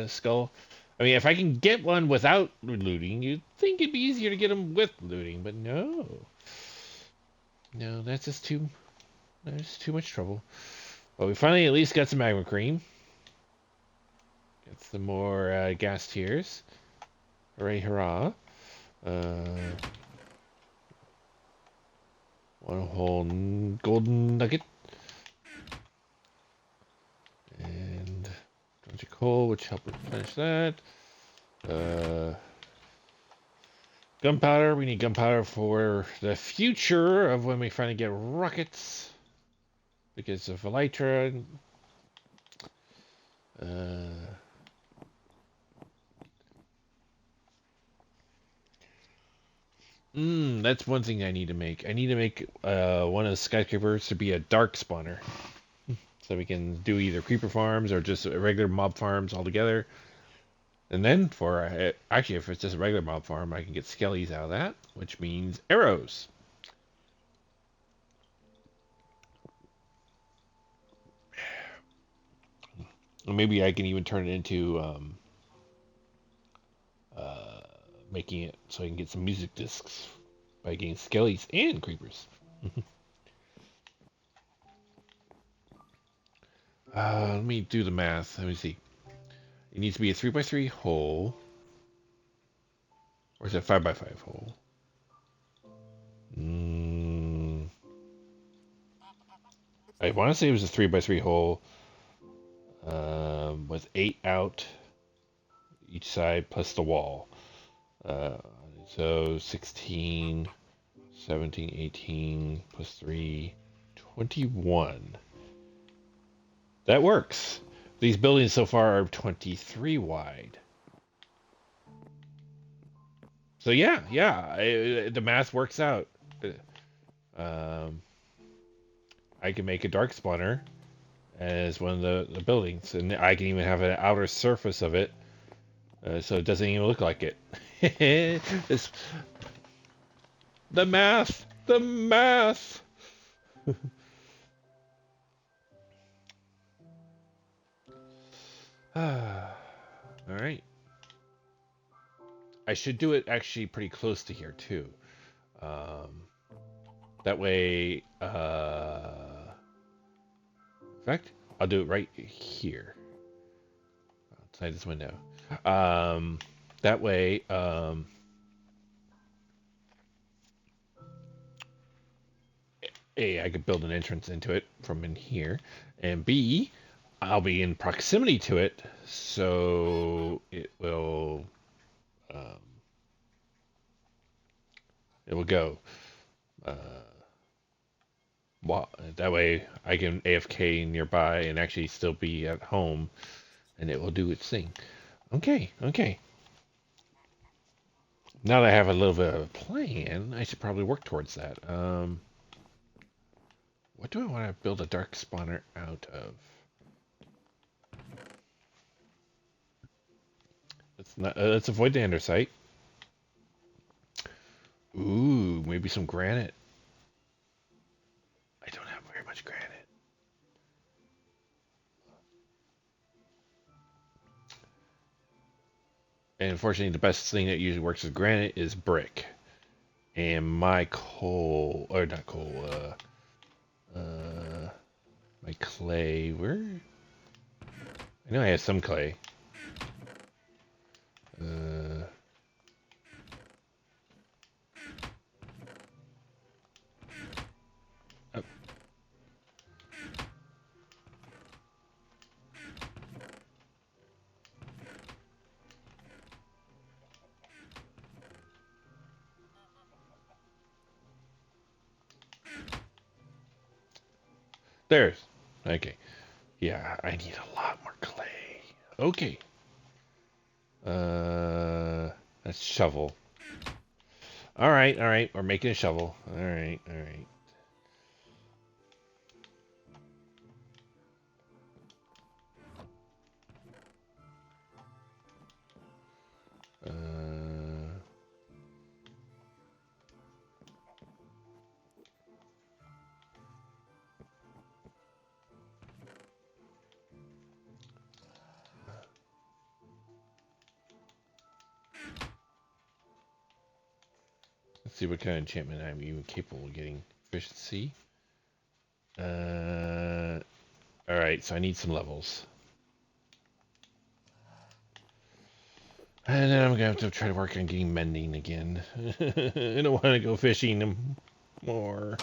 A: skull. I mean, if I can get one without looting, you'd think it'd be easier to get them with looting, but no. No, that's too much trouble. Well, we finally at least got some magma cream. Get some more gas tiers. Hooray, hurrah. One whole golden nugget. And a bunch of coal, which help replenish that. Gunpowder. We need gunpowder for the future of when we finally get rockets. Because of Elytra. That's one thing I need to make. I need to make one of the skyscrapers to be a dark spawner. So we can do either creeper farms or just regular mob farms altogether. And then for, actually if it's just a regular mob farm, I can get skellies out of that, which means arrows. Or maybe I can even turn it into making it so I can get some music discs by getting skellies and creepers. Let me do the math. Let me see. It needs to be a 3x3 hole. Or is it 5x5 hole? I want to say it was a 3x3 hole. with 8 out each side plus the wall. Uh, so 16, 17, 18 plus 3, 21. That works. These buildings so far are 23 wide. So yeah, the math works out. Um, I can make a dark spawner as one of the buildings, and I can even have an outer surface of it, so it doesn't even look like it. It's the math. All right. I should do it actually pretty close to here too. Um, that way, in fact, I'll do it right here outside this window. Um, that way, A, I could build an entrance into it from in here, and B, I'll be in proximity to it, so um, it will go. Uh, that way, I can AFK nearby and actually still be at home, and it will do its thing. Okay. Now that I have a little bit of a plan, I should probably work towards that. What do I want to build a dark spawner out of? Let's avoid the andesite. Ooh, maybe some granite. I don't have very much granite. And unfortunately, the best thing that usually works with granite is brick. And my coal, or not coal, my clay. Where? I know I have some clay. Uh, oh, there's. Okay. Yeah, I need a lot more clay. Okay. That's shovel. All right. We're making a shovel. All right. Uh, let's see what kind of enchantment I'm even capable of getting. Efficiency. All right. So I need some levels. And then I'm gonna have to try to work on getting mending again. I don't want to go fishing more.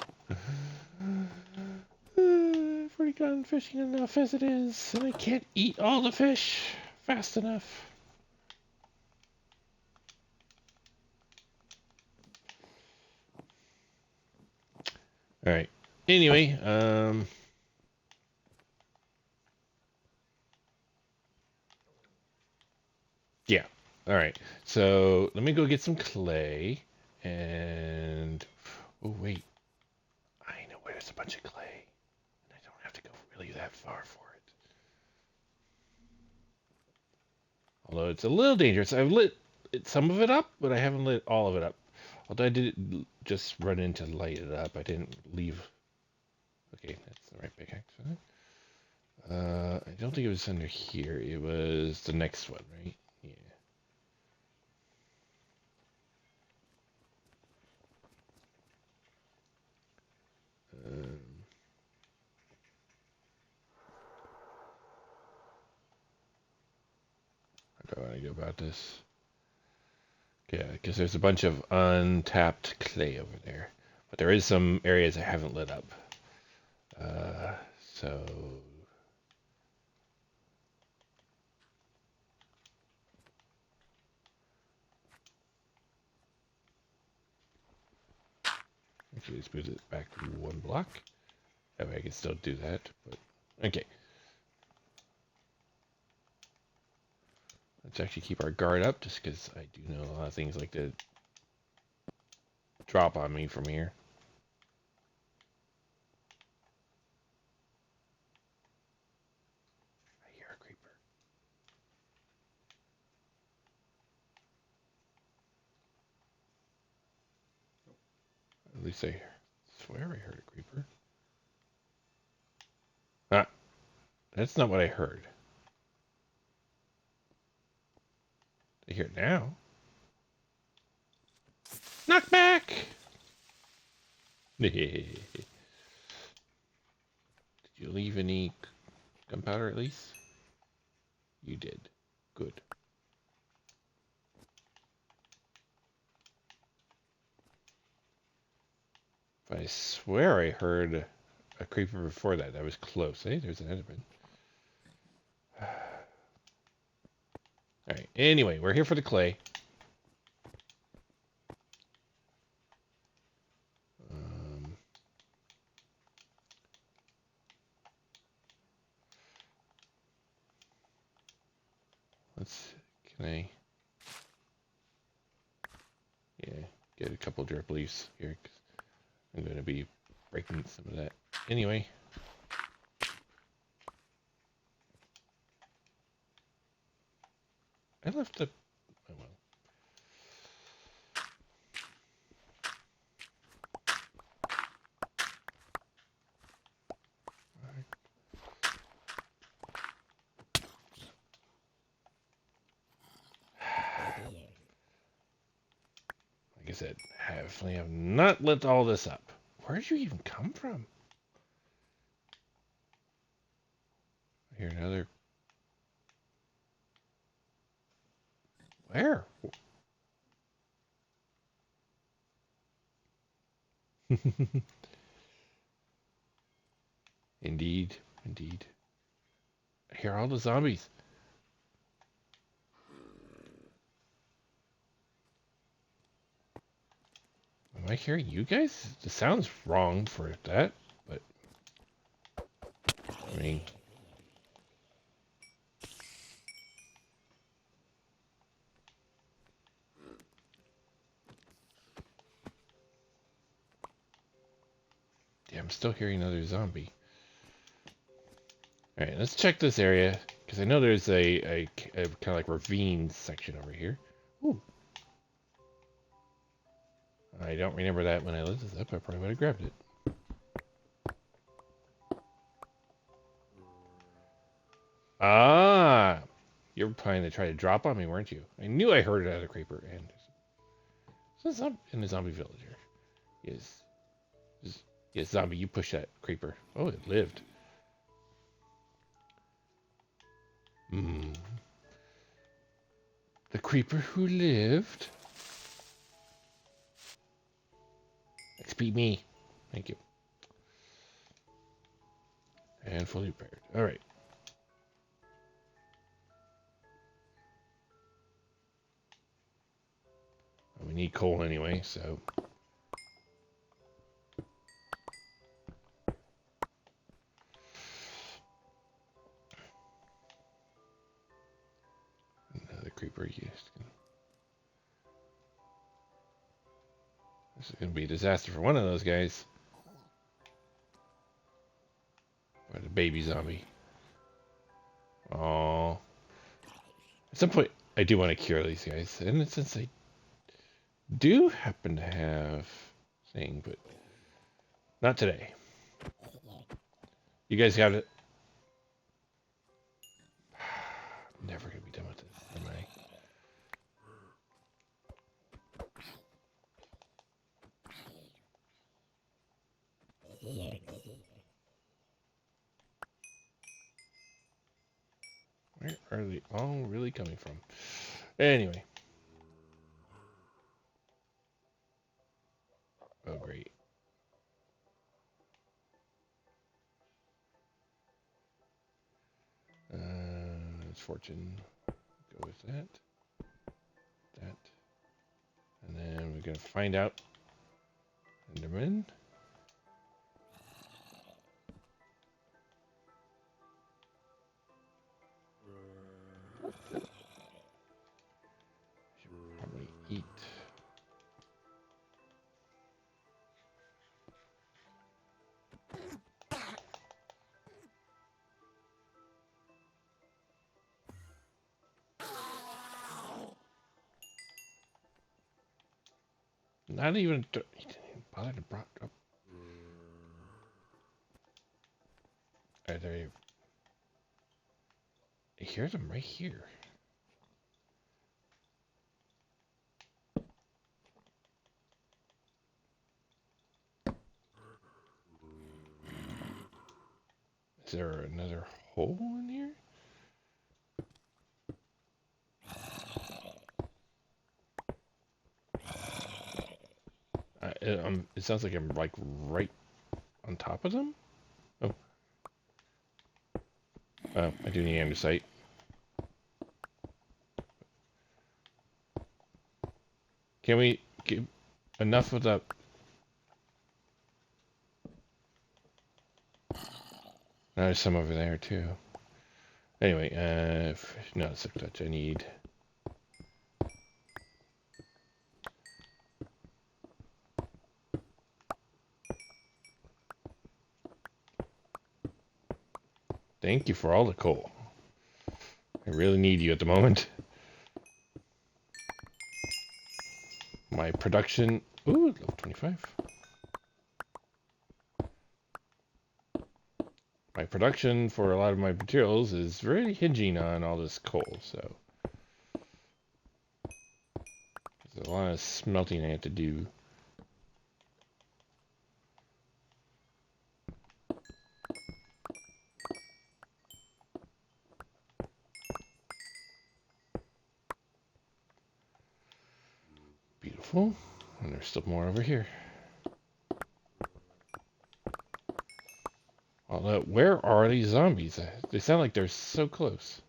A: I've already gone fishing enough as it is, and I can't eat all the fish fast enough. All right. Anyway, yeah. All right. So let me go get some clay, and oh wait, I know where there's a bunch of clay, and I don't have to go really that far for it. Although it's a little dangerous. I've lit some of it up, but I haven't lit all of it up. Although I did just run in to light it up. I didn't leave. Okay, that's the right pickaxe. I don't think it was under here. It was the next one, right? Yeah. Um, how do I want to go about this? Yeah, because there's a bunch of untapped clay over there. But there is some areas I haven't lit up. Uh, so Actually, let's move it back to 1 block. That way I can still do that, but okay. Let's actually keep our guard up, just because I do know a lot of things like to drop on me from here. I hear a creeper. At least I swear I heard a creeper. Ah, that's not what I heard. I hear it now. Knock back! Did you leave any gunpowder at least? You did. Good. But I swear I heard a creeper before that. That was close. Hey, there's an Enderman. Alright, anyway, we're here for the clay. Can I... Yeah, get a couple drip leaves here, 'cause I'm going to be breaking some of that. Anyway. I left the... Oh, well. Like I said, I have not lit all this up. Where did you even come from? I hear another... Where? Indeed, indeed. I hear all the zombies. Am I hearing you guys? It sounds wrong for that, but... I mean... Yeah, I'm still hearing another zombie. Alright, let's check this area, because I know there's a kind of like ravine section over here. Ooh. I don't remember that when I lit this up. I probably would have grabbed it. Ah! You were planning to try to drop on me, weren't you? I knew I heard it as a creeper. And there's in the zombie villager. Yes. Yes, zombie, you push that creeper. Oh, it lived. Hmm. The creeper who lived. XP me. Thank you. And fully repaired. Alright. We need coal anyway, so... Another creeper used. This is going to be a disaster for one of those guys. Or the baby zombie. Oh. At some point, I do want to cure these guys. And since I do happen to have thing, but not today. You guys got it. I'm never going to be done with this, am I? Where are they all really coming from? Anyway. Oh, great. It's fortune. Go with that. That. And then we're going to find out Enderman. Should probably eat. Not even. He didn't even bother to brought up. Are they? I hear them right here. Is there another hole in here? It sounds like I'm like right on top of them. Oh, I do need andesite. Can we get enough of the? There's some over there too. Anyway, no, silk touch. I need. Thank you for all the coal. I really need you at the moment. My production. Ooh, level 25. My production for a lot of my materials is really hinging on all this coal, so there's a lot of smelting I have to do. Beautiful. And there's still more over here. Although, where are these zombies? They sound like they're so close.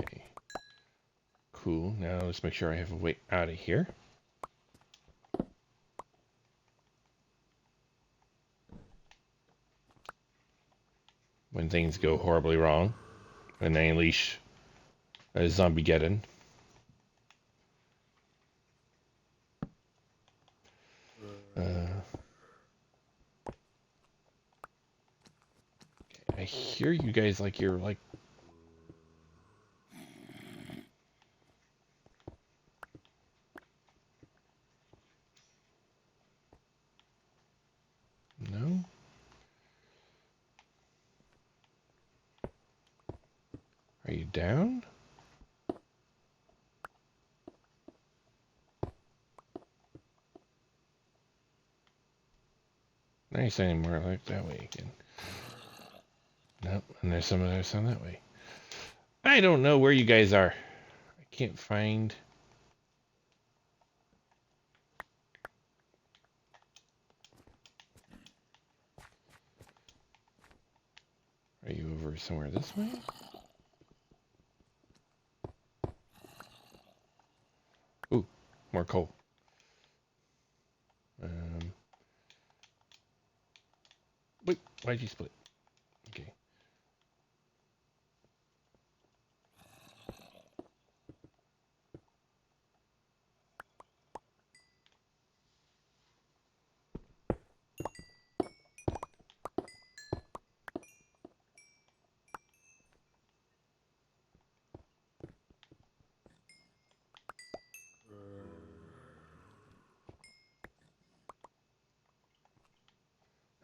A: Okay. Cool. Now let's make sure I have a way out of here. When things go horribly wrong. And they unleash a zombie-geddon. I hear you guys like you're like. No? Are you down? Now you're sounding more like that way again. Nope, and there's some other sound that way. I don't know where you guys are. I can't find. Are you over somewhere this way? Ooh, more coal. Wait, why'd you split? Okay.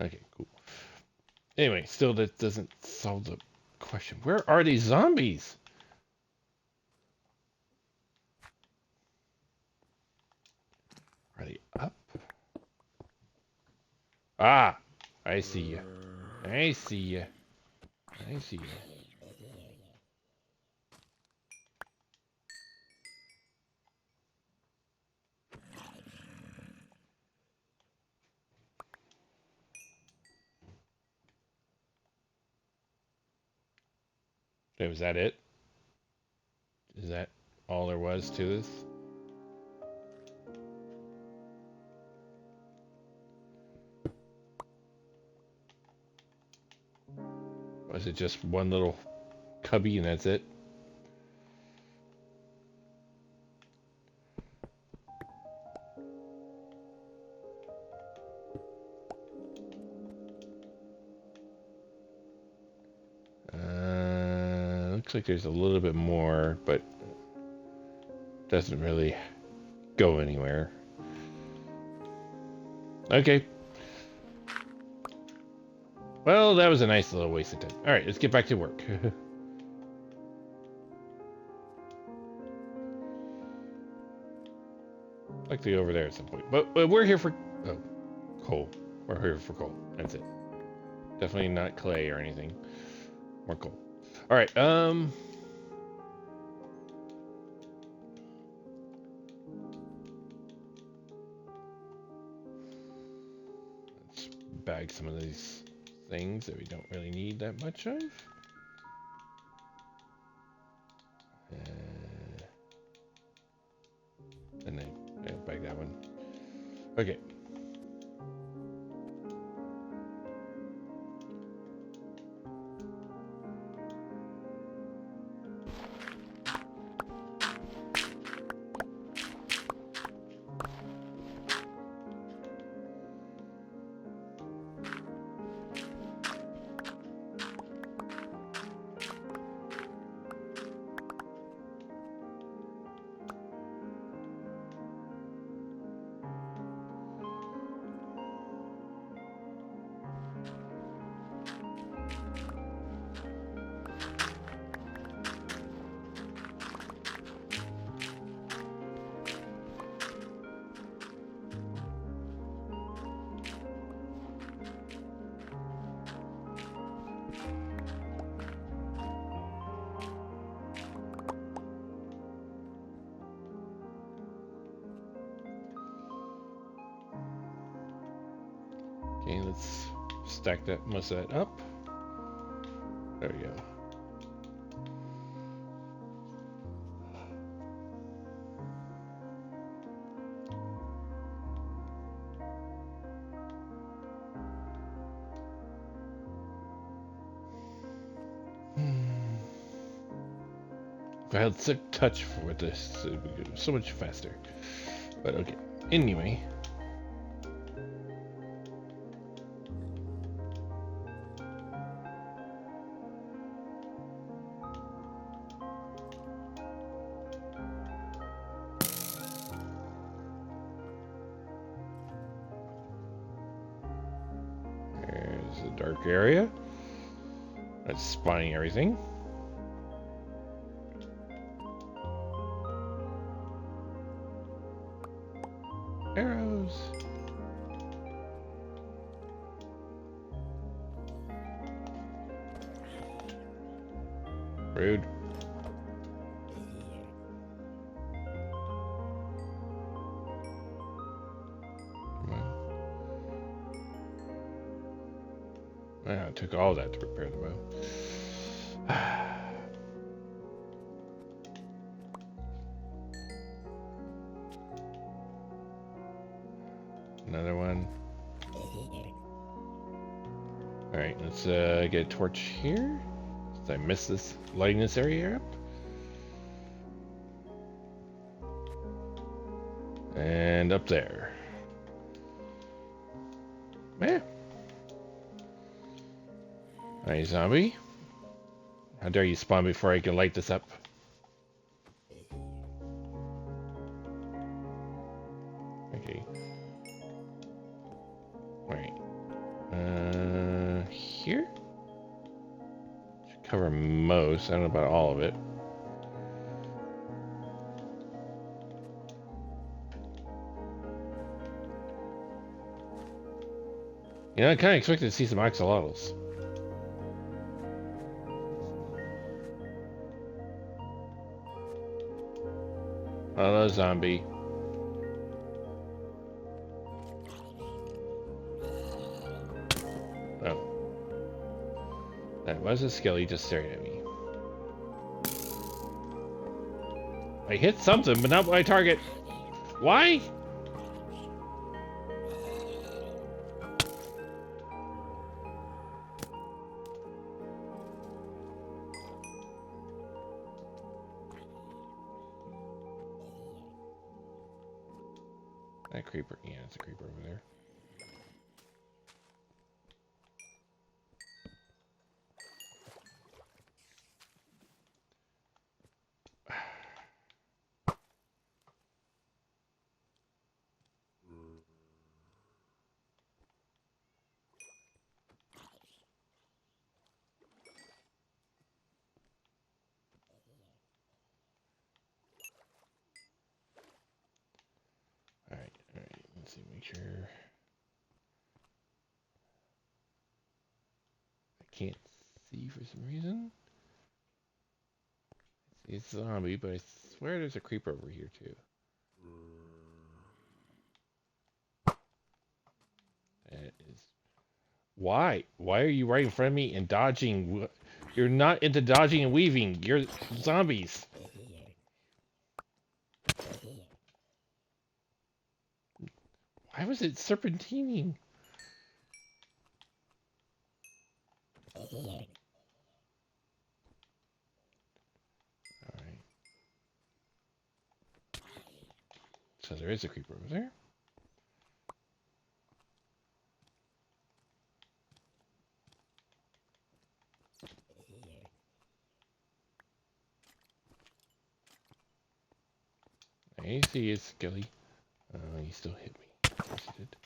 A: Okay, cool. Anyway, still that doesn't solve the question. Where are these zombies? Are they up? Ah, I see you. I see you. I see you. Okay, was that it? Is that all there was to this? Was it just one little cubby and that's it? Looks like there's a little bit more, but doesn't really go anywhere. Okay. Well, that was a nice little waste of time. All right, let's get back to work. Likely over there at some point. But we're here for coal. We're here for coal. That's it. Definitely not clay or anything. More coal. All right. Let's bag some of these things that we don't really need that much of. And then bag that one. Okay. Okay, let's stack that most of that up. There we go. If I had Silk Touch for this, it would be so much faster. But okay. Anyway. There's the dark area. That's spawning everything. Arrows. Rude. Come on. Wow, it took all that to repair the bow. Another one. Alright, let's get a torch here. Did I miss this, lighting this area up? And up there. Yeah. Alright, zombie. How dare you spawn before I can light this up? Okay. Alright. Here? Should cover most. I don't know about all of it. You know, I kind of expected to see some axolotls. Hello, zombie. Oh. That was a skelly just staring at me. I hit something, but not my target. Why? That creeper. Yeah, it's a creeper over there. Alright, alright. Let's see, make sure. I can't see for some reason. It's a zombie, but I swear there's a creeper over here too. That is. Why? Why are you right in front of me and dodging? You're not into dodging and weaving. You're zombies. Why was it serpentining? Alright. So there is a creeper over there. I see you, Skelly. You still hit me. Yes, you did.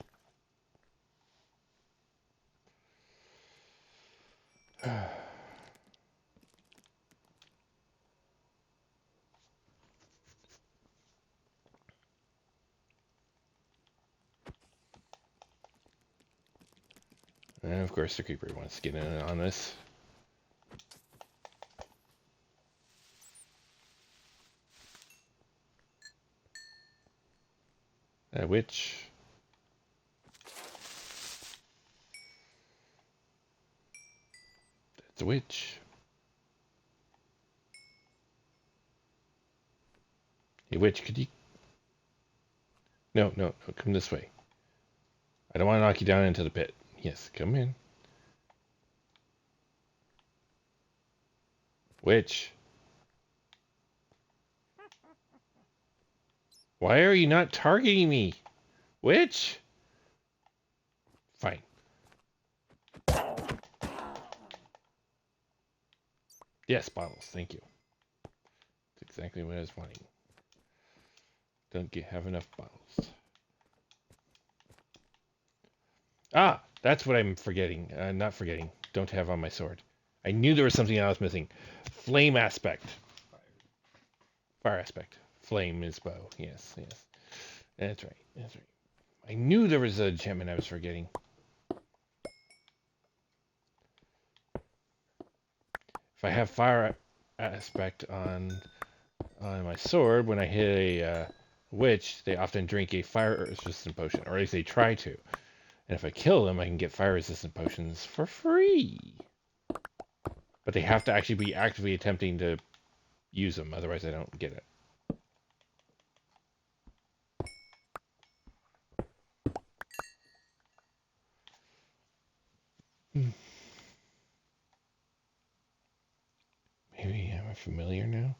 A: And of course the creeper wants to get in on this. That witch. That's a witch. Hey witch, could you... No, no, no, come this way. I don't want to knock you down into the pit. Yes, come in. Witch. Why are you not targeting me? Witch? Fine. Yes, bottles. Thank you. That's exactly what I was wanting. Don't have enough bottles. Ah, that's what I'm forgetting. Not forgetting. Don't have on my sword. I knew there was something I was missing. Flame aspect. Fire aspect. Flame is bow. Yes, yes. That's right. That's right. I knew there was an enchantment I was forgetting. If I have fire aspect on my sword, when I hit a witch, they often drink a fire resistant potion, or at least they try to. And if I kill them, I can get fire resistant potions for free. But they have to actually be actively attempting to use them, otherwise I don't get it. Maybe I'm a familiar now?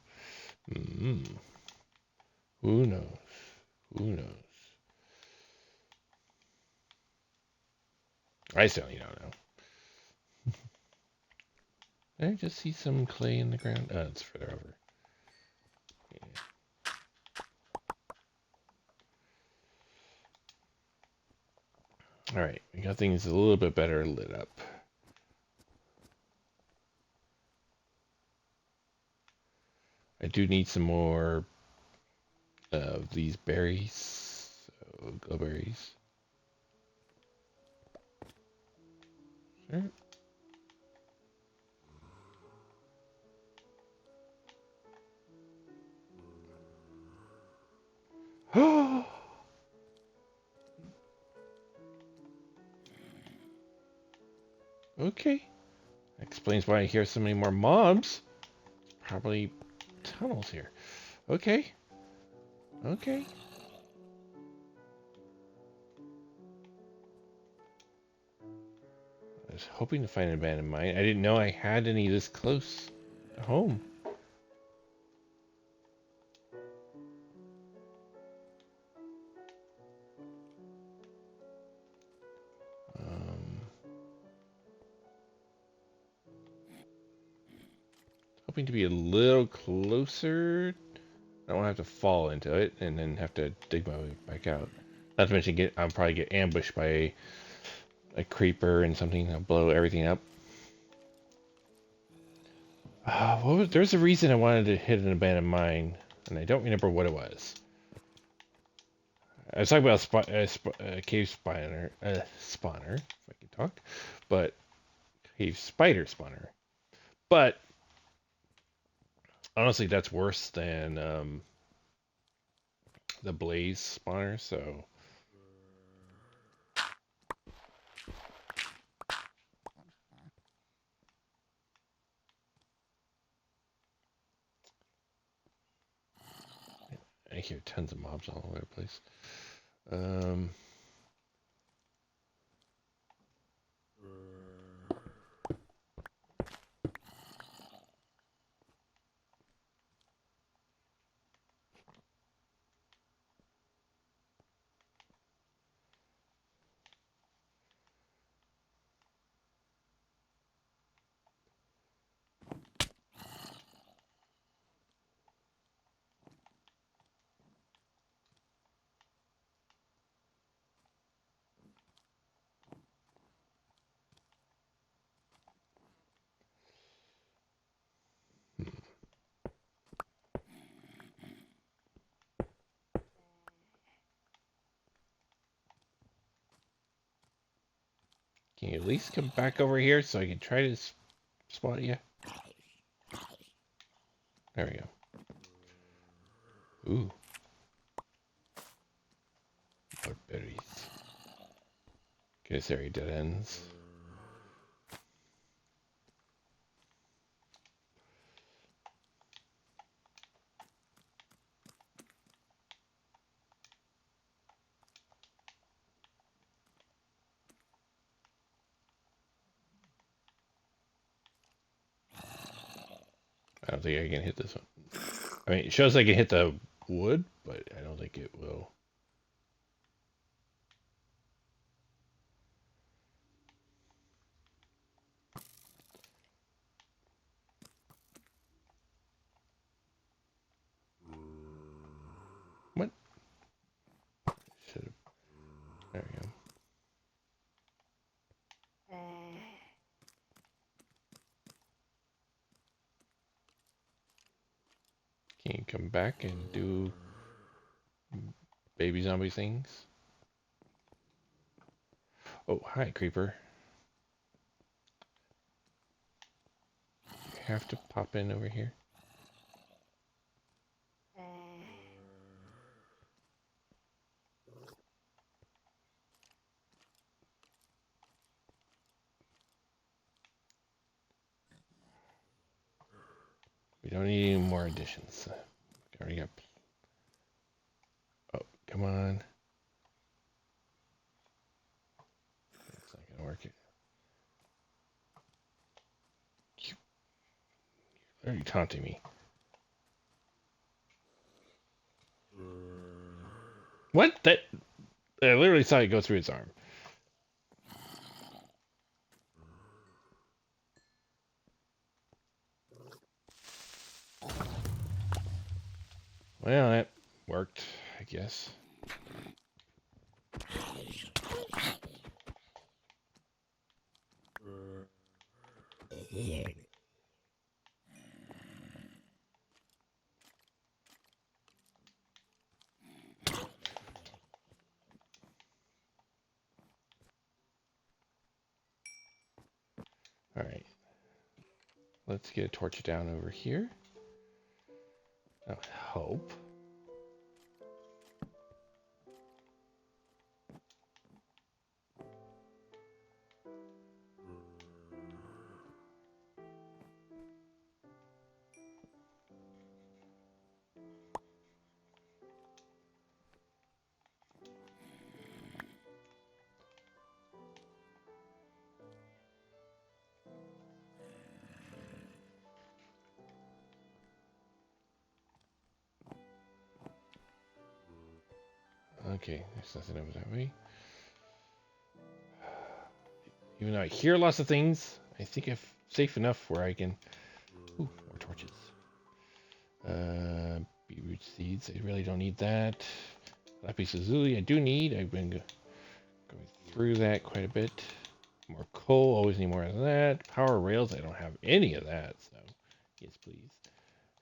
A: Who knows? Who knows? I certainly don't know. I just see some clay in the ground. Oh, it's further over. Yeah. Alright, we got things a little bit better lit up. I do need some more of these berries. So, glowberries. Sure. Okay. Explains why I hear so many more mobs. Probably tunnels here. Okay. Okay. I was hoping to find an abandoned mine. I didn't know I had any this close to home. Um, hoping to be a little closer. I don't have to fall into it and then have to dig my way back out. Not to mention I'll probably get ambushed by a creeper and something that'll blow everything up. There's a reason I wanted to hit an abandoned mine, and I don't remember what it was. I was talking about cave spawner, if I can talk, but cave spider spawner. But honestly, that's worse than the blaze spawner. So I hear tons of mobs all over the place. Um, can you at least come back over here so I can try to spot you? There we go. Ooh, more berries. Okay, this area dead ends. I don't think I can hit this one. I mean, it shows I can hit the wood, but I don't think it will. What? Should have. There we go. Can you come back and do baby zombie things? Oh, hi, creeper. You have to pop in over here. We don't need any more additions. I already got. Oh, come on. It's not gonna work. Are you taunting me? What? That? I literally saw it go through its arm. Well, that worked, I guess. All right. Let's get a torch down over here. That'll help. Okay, there's nothing over that way. Even though I hear lots of things, I think I'm safe enough where I can... Ooh, more torches. Beetroot seeds, I really don't need that. Lapis lazuli, I do need. I've been going through that quite a bit. More coal, always need more of that. Power rails, I don't have any of that, so yes, please.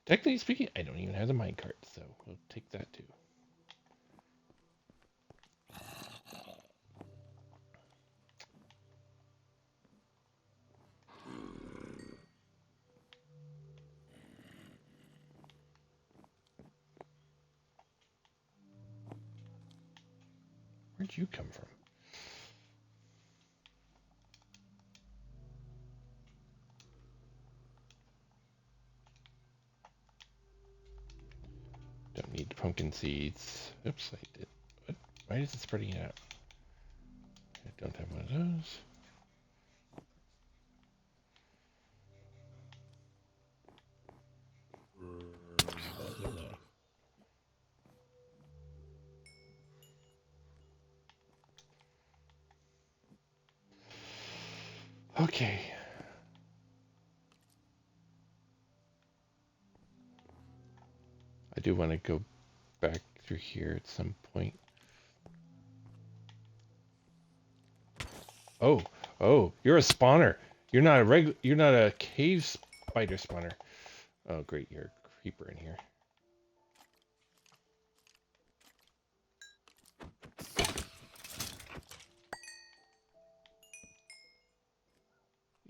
A: Technically speaking, I don't even have the minecart, so we'll take that too. Where'd you come from? Don't need pumpkin seeds. Oops, I did. What? Why is it spreading it out? I don't have one of those. Okay. I do want to go back through here at some point. Oh, oh, you're a spawner. You're not a cave spider spawner. Oh, great, you're a creeper in here.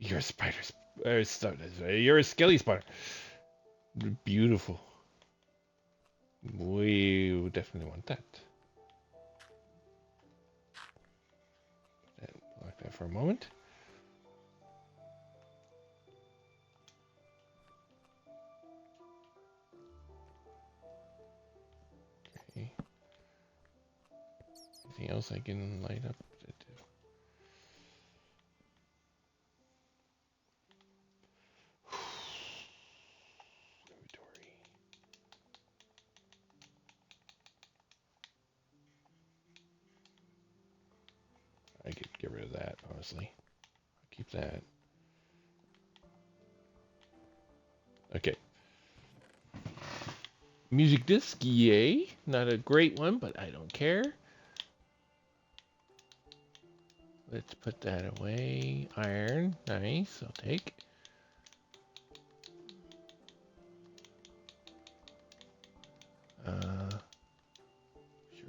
A: You're a spider. You're a skelly spawner. Beautiful. We definitely want that. Block that for a moment. Okay. Anything else I can light up? Inventory. I could get rid of that, honestly. I'll keep that. Okay. Music disc, yay. Not a great one, but I don't care. Let's put that away. Iron, nice, I'll take.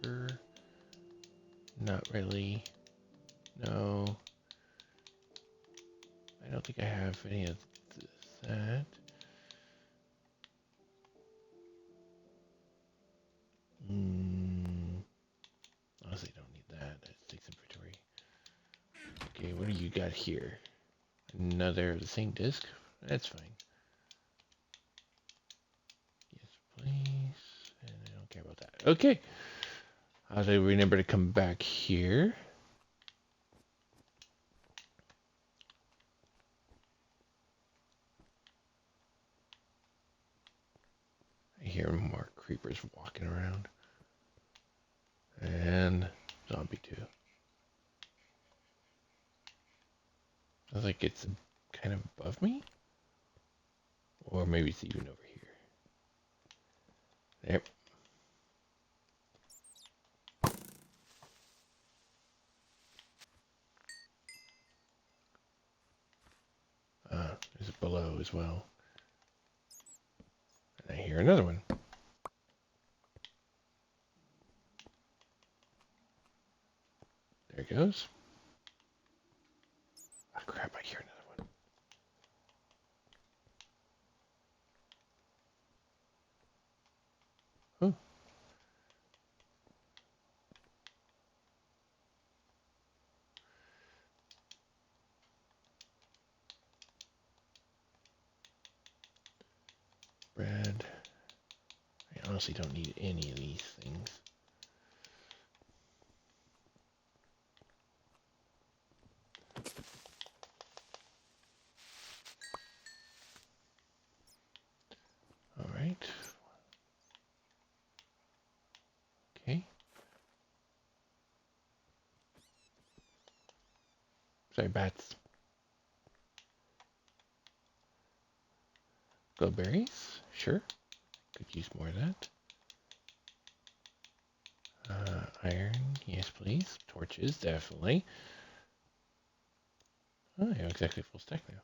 A: Sure. Not really. No. I don't think I have any of that. Honestly, don't need that. That takes inventory. Okay, what do you got here? Another of the same disc? That's fine. Yes, please. And I don't care about that. Okay. How do I remember to come back here? I hear more creepers walking around. And zombie too. Sounds like it's kind of above me. Or maybe it's even over here. There. There's below as well. And I hear another one. There it goes. Oh crap, I hear another one. Oh. Bread. I honestly don't need any of these things. Alright. Okay. Sorry, bats. Glowberries? Sure. Could use more of that. Iron, yes please. Torches, definitely. Oh, I have exactly full stack now.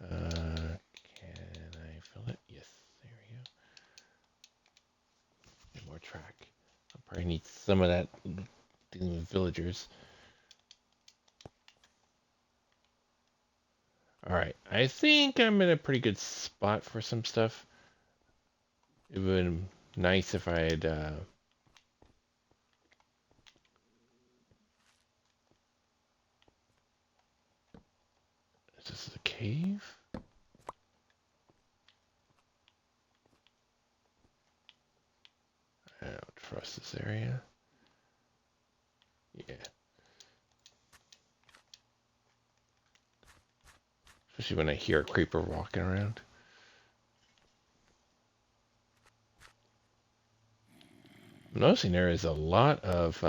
A: Can I fill it? Yes, there we go. And more track. I'll probably need some of that dealing with villagers. Alright, I think I'm in a pretty good spot for some stuff. It would have been nice if I had... Is this a cave? I don't trust this area. Yeah. Especially when I hear a creeper walking around. I'm noticing there is a lot of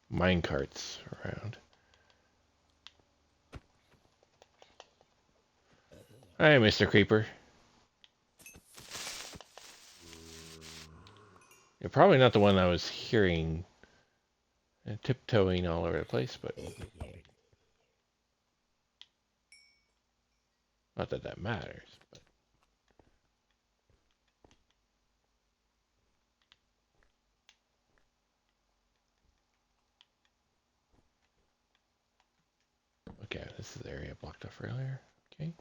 A: mine carts around. Hi, Mr. Creeper. You're probably not the one I was hearing tiptoeing all over the place, but not that that matters. But okay, this is the area blocked off earlier. Okay.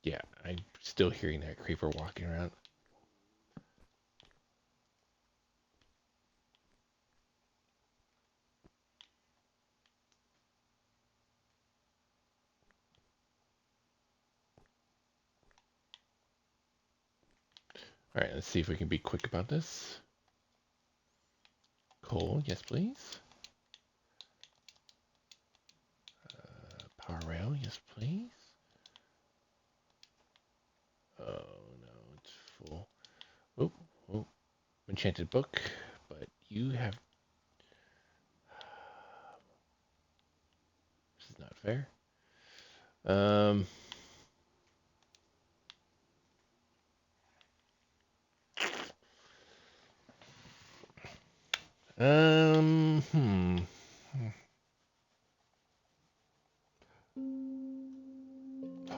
A: Yeah, I'm still hearing that creeper walking around. All right, let's see if we can be quick about this. Coal, yes, please. Power rail, yes, please. Oh no, it's full. Oh, oh, enchanted book, but you have. This is not fair. Um. Hmm.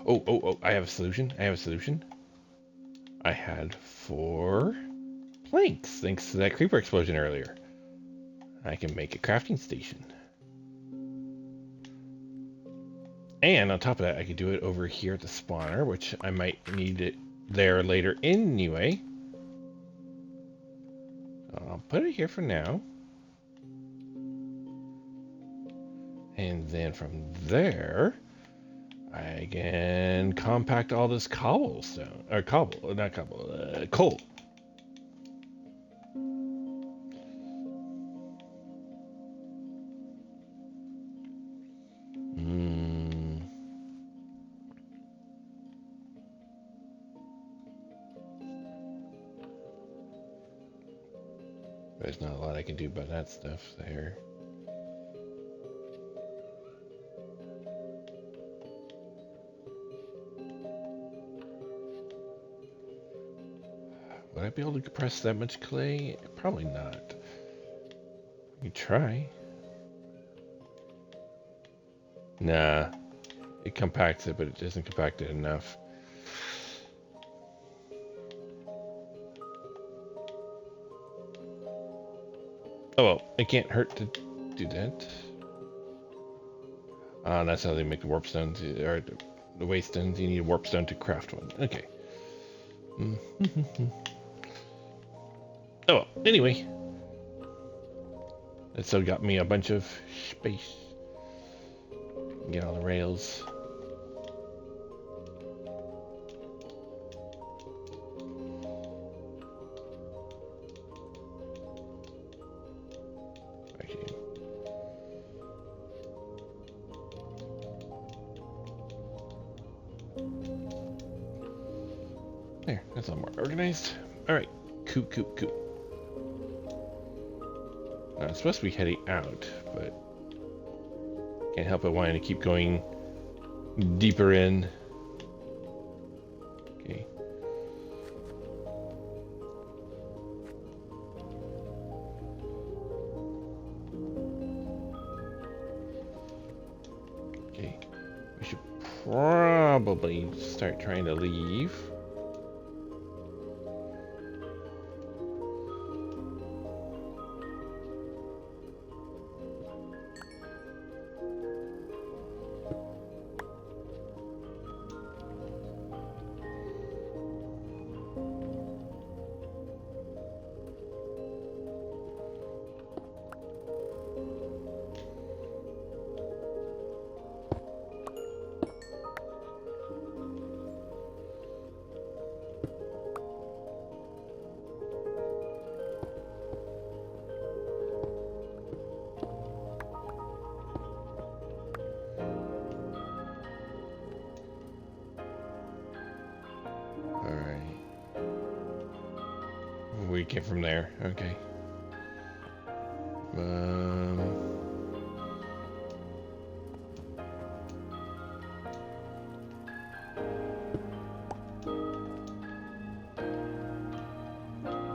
A: Oh, I have a solution. I have a solution. I had 4 planks thanks to that creeper explosion earlier. I can make a crafting station. And on top of that, I could do it over here at the spawner, which I might need it there later anyway. I'll put it here for now. And then from there, I can compact all this cobblestone. Or cobble, not cobble, coal. There's not a lot I can do about that stuff there. Would I be able to compress that much clay? Probably not. You try. Nah. It compacts it, but it doesn't compact it enough. Oh well, it can't hurt to do that. That's how they make the warp stones, or the waste stones. You need a warp stone to craft one. Okay. Oh well, anyway. It still got me a bunch of space. Get all the rails. a little more organized. Alright, coop. Now, I'm supposed to be heading out, but can't help but wanting to keep going deeper in. Okay. Okay. We should probably start trying to leave. We came from there. Okay.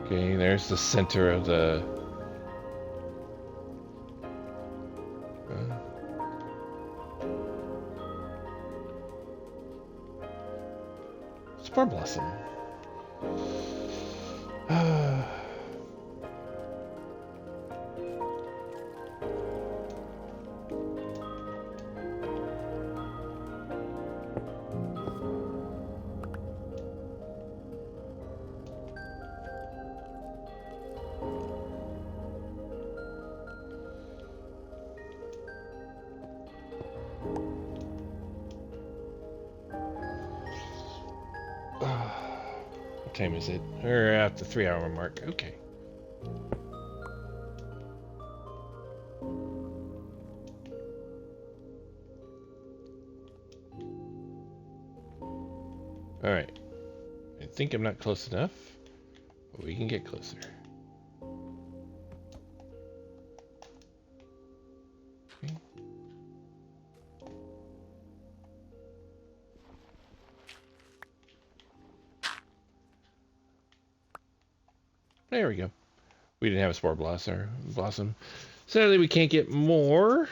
A: Okay, there's the center of the... Spore Blossom. What time is it? We're at the 3-hour mark. Okay. Alright. I think I'm not close enough, but we can get closer. Okay. There we go. We didn't have a Spore Blossom. Sadly, we can't get more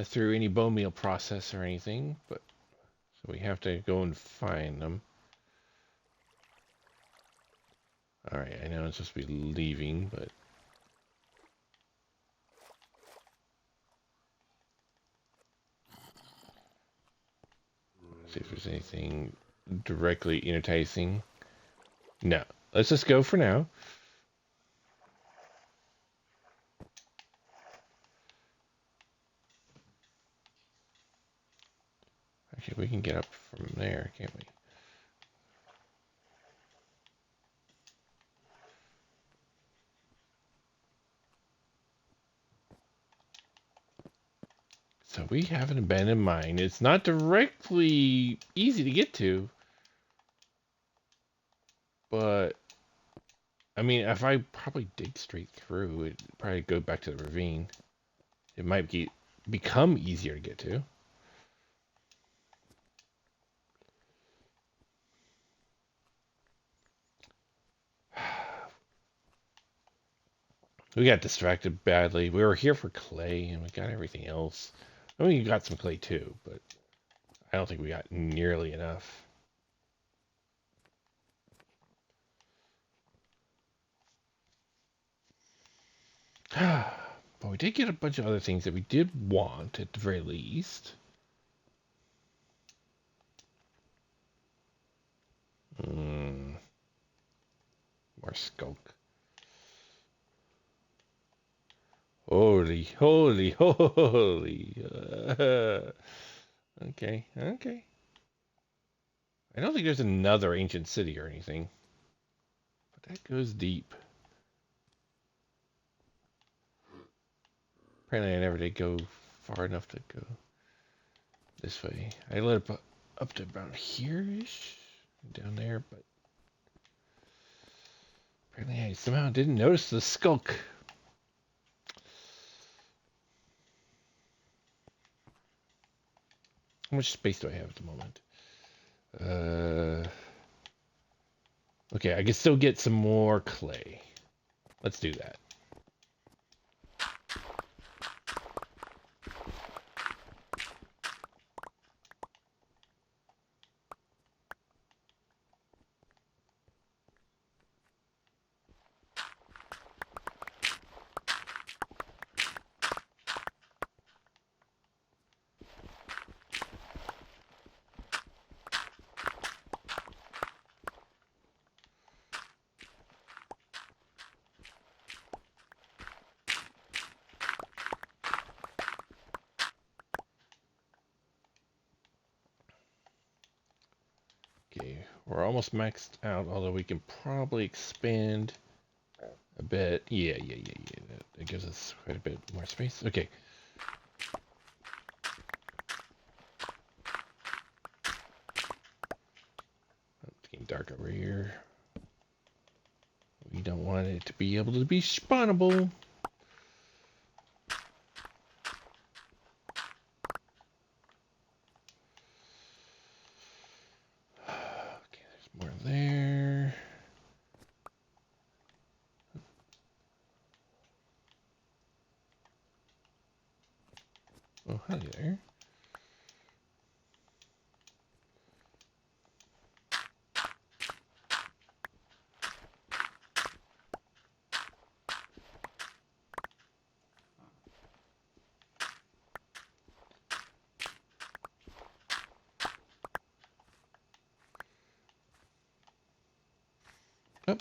A: through any bone meal process or anything, but so we have to go and find them. Alright, I know I'm supposed to be leaving, but... Let's see if there's anything directly enticing. No. Let's just go for now. Actually, we can get up from there, can't we? So we have an abandoned mine. It's not directly easy to get to. But, I mean, if I probably dig straight through, it'd probably go back to the ravine. It might become easier to get to. We got distracted badly. We were here for clay, and we got everything else. I mean, we got some clay too, but I don't think we got nearly enough. But we did get a bunch of other things that we did want, at the very least. More skulk. Holy. Okay. I don't think there's another ancient city or anything. But that goes deep. Apparently I never did go far enough to go this way. I let it up to about here-ish. Down there, but Apparently I somehow didn't notice the skulk. How much space do I have at the moment? Okay, I can still get some more clay. Let's do that. Okay, we're almost maxed out, although we can probably expand a bit. Yeah. That gives us quite a bit more space. Okay. It's getting dark over here. We don't want it to be able to be spawnable. Okay, there's more there. Oh, hi there. Oh,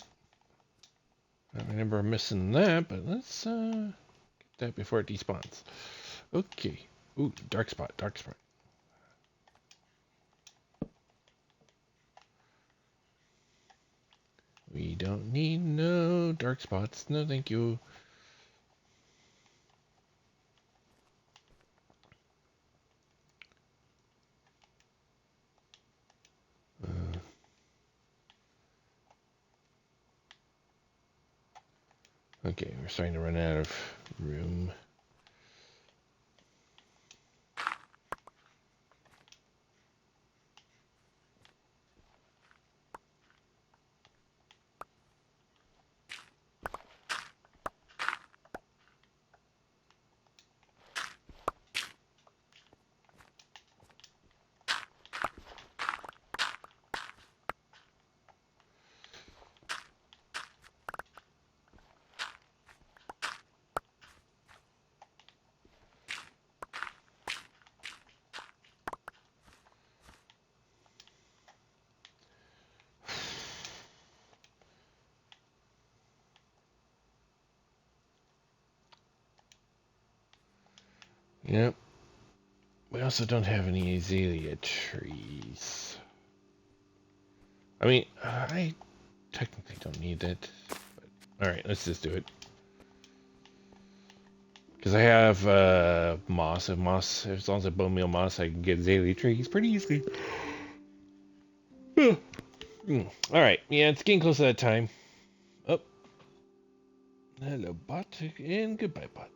A: I remember missing that, but let's get that before it despawns. Okay. Ooh, dark spot, dark spot. We don't need no dark spots. No, thank you. Okay, we're starting to run out of room. Yep. We also don't have any azalea trees. I mean, I technically don't need that. But, all right, let's just do it. Because I have moss. As long as I bone meal moss, I can get azalea trees pretty easily. All right, yeah, it's getting close to that time. Oh, hello, bot, and goodbye, bot.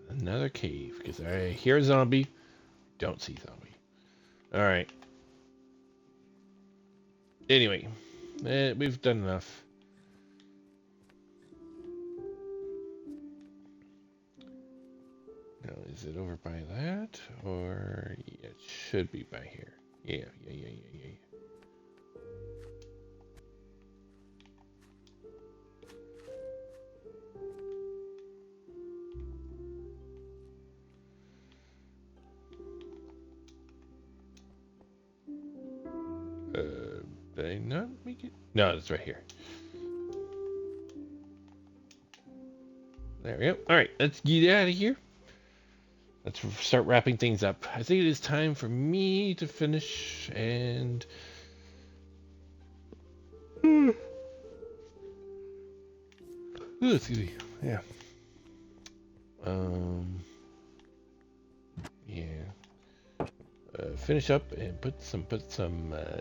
A: Another cave, because I hear a zombie, don't see zombie. All right. Anyway, we've done enough. Now, is it over by that? Or yeah, it should be by here. Yeah. Did I not make it? No, it's right here. There we go. All right, let's get out of here. Let's start wrapping things up. I think it is time for me to finish and. Ooh, excuse me. Yeah. Um. Yeah. finish up and put some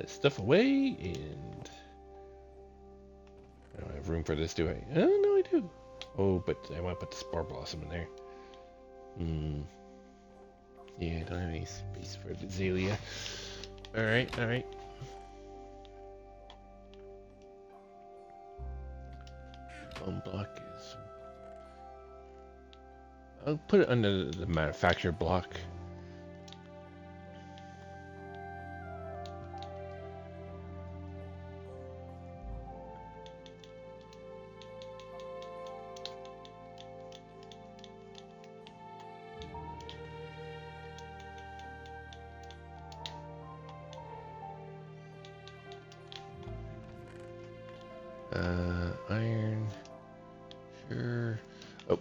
A: stuff away. And I don't have room for this, do I? Oh no, I do. Oh, but I want to put the spore blossom in there. Yeah, I don't have any space for the azalea. All right. Bone block is. I'll put it under the manufactured block. Iron. Sure. Oh.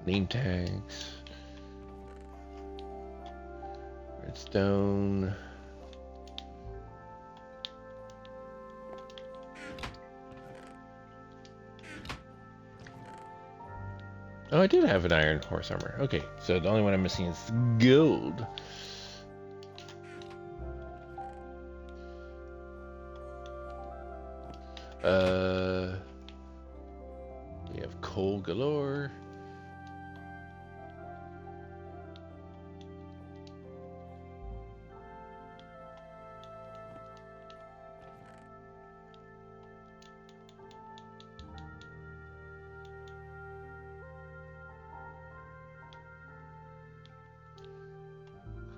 A: Name tags. Redstone. Oh, I did have an iron horse armor. Okay, so the only one I'm missing is gold. We have coal galore.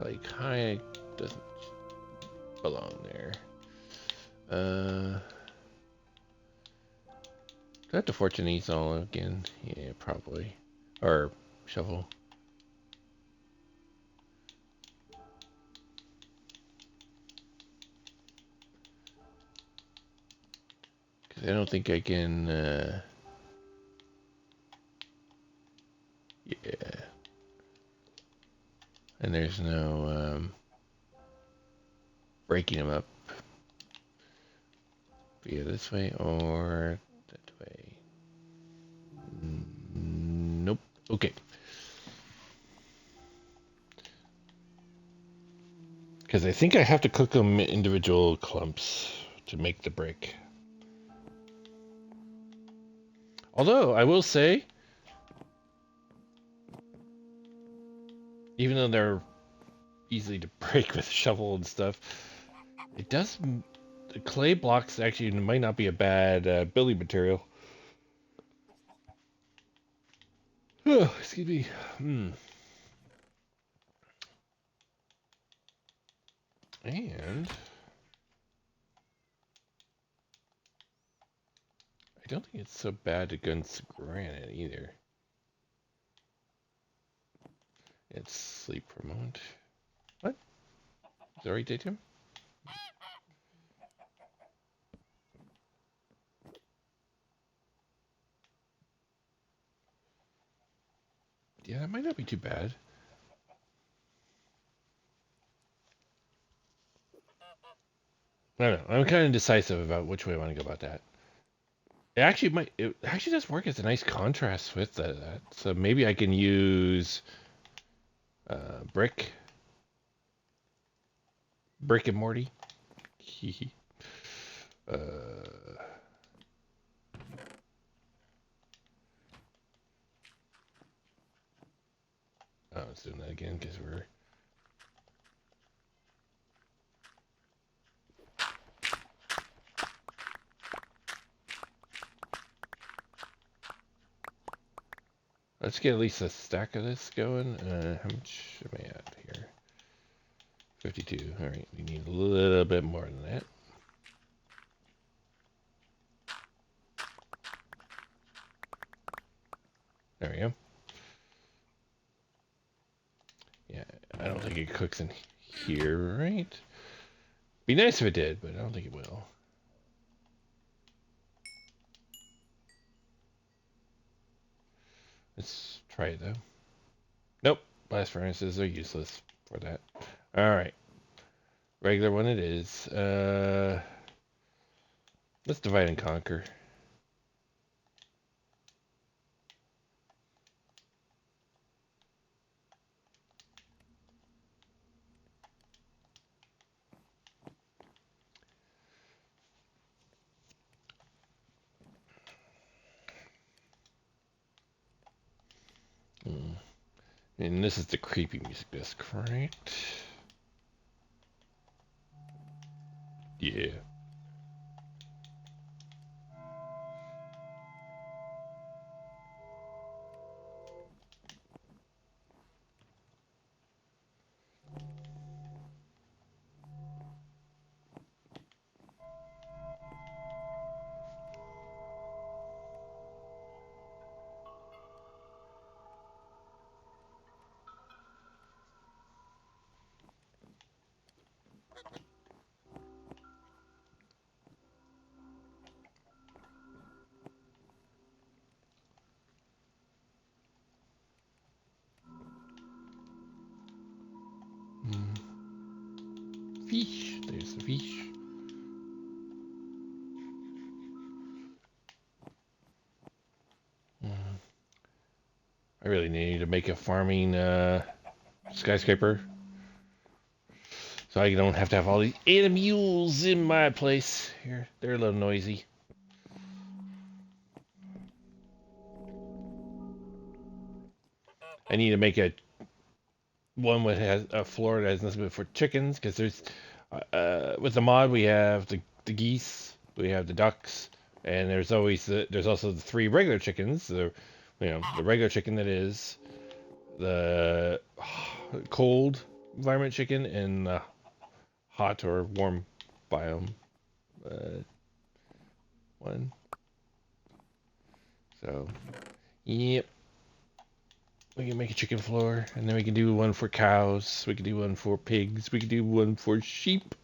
A: Like high doesn't belong there. Do I have to fortune these all again? Yeah, probably. Or shovel. Because I don't think I can. Yeah. And there's no breaking them up via this way or that way. Nope. Okay. Because I think I have to cook them individual clumps to make the brick. Although, I will say, even though they're easy to break with a shovel and stuff, it does. The clay blocks actually might not be a bad building material. Oh, excuse me. And I don't think it's so bad against granite either. It's sleep for a moment. What? Is that right, Daytime? Yeah, that might not be too bad. I don't know. I'm kind of indecisive about which way I want to go about that. It actually does work as a nice contrast with that. So maybe I can use brick and Morty. uh, oh, let's do that again because we're. Let's get at least a stack of this going. How much am I at here? 52. All right, we need a little bit more than that. There we go. Yeah, I don't think it cooks in here, right? Be nice if it did, but I don't think it will. Let's try it though. Nope, blast furnaces are useless for that. All right, regular one it is. Let's divide and conquer. And this is the creepy music disc, right? Yeah. Fish. There's the fish. I really need to make a farming skyscraper so I don't have to have all these animals in my place. Here, they're a little noisy. I need to make a one that has a floor that has nothing but for chickens because there's with the mod we have the geese, we have the ducks, and there's also the three regular chickens. The regular chicken that is the cold environment chicken and the hot or warm biome one. So, yep, we can make a chicken floor, and then we can do one for cows. We can do one for pigs. We can do one for sheep.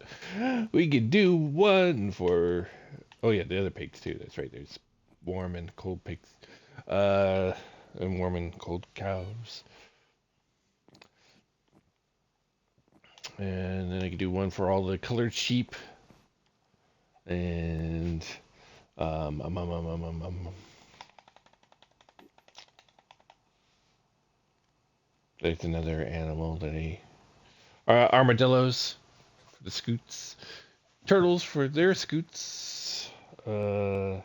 A: We could do one for oh yeah, the other pigs too. That's right. There's warm and cold pigs, uh, and warm and cold cows. And then I could do one for all the colored sheep. And um, um, um, um, um, um, um, there's another animal that armadillos for the scoots, turtles for their scoots. Although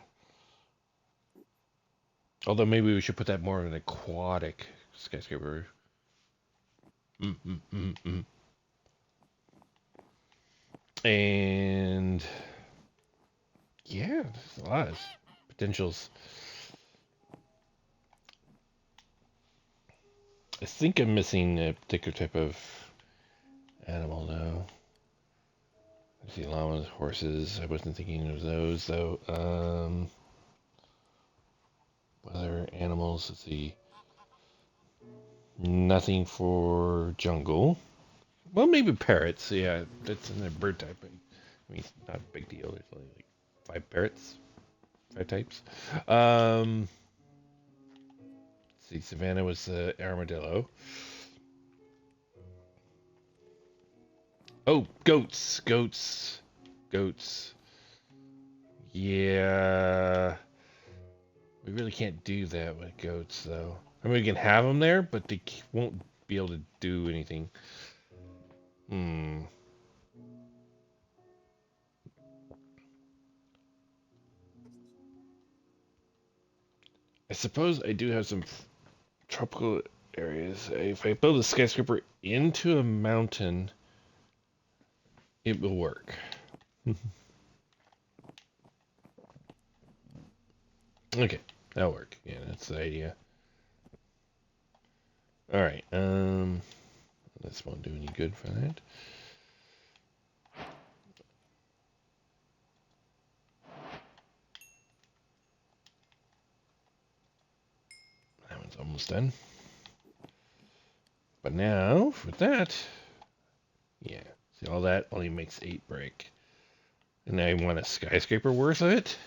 A: maybe we should put that more of an aquatic skyscraper. Mm, mm, mm, mm. And yeah, there's a lot of potentials. I think I'm missing a particular type of animal though. I see llamas, horses. I wasn't thinking of those though. Other animals. Let's see. Nothing for jungle. Well, maybe parrots. Yeah, that's in the bird type. I mean, it's not a big deal. There's only like 5 parrots, 5 types. Um, let's see, Savannah was the armadillo. Oh, goats. Yeah, we really can't do that with goats, though. I mean, we can have them there, but they won't be able to do anything. Hmm. I suppose I do have some tropical areas. If I build a skyscraper into a mountain, it will work. Okay, that'll work. Yeah, that's the idea. All right. This won't do any good for that. That one's almost done. But now, with that, yeah. See, all that only makes 8 brick. And I want a skyscraper worth of it?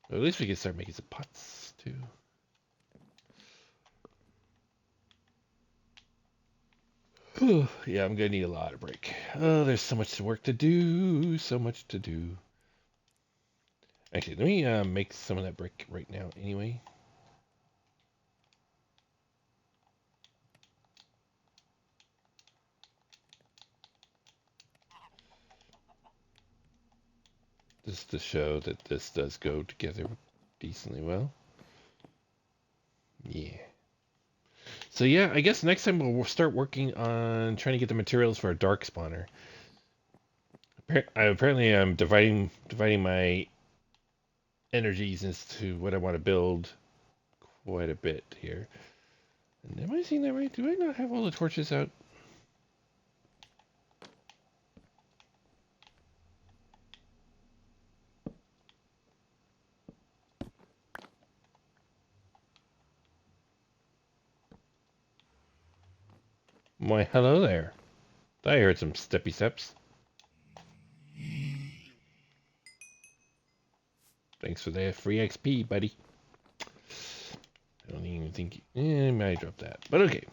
A: Well, at least we can start making some pots, too. Yeah, I'm gonna need a lot of brick. Oh, there's so much work to do. So much to do. Actually, let me make some of that brick right now anyway. Just to show that this does go together decently well. Yeah. So yeah, I guess next time we'll start working on trying to get the materials for a dark spawner. Apparently, I'm dividing my energies into what I want to build quite a bit here. And am I seeing that right? Do I not have all the torches out? Why, hello there. I heard some steppy steps. Thanks for the free XP, buddy. I don't even think... I might drop that. But okay.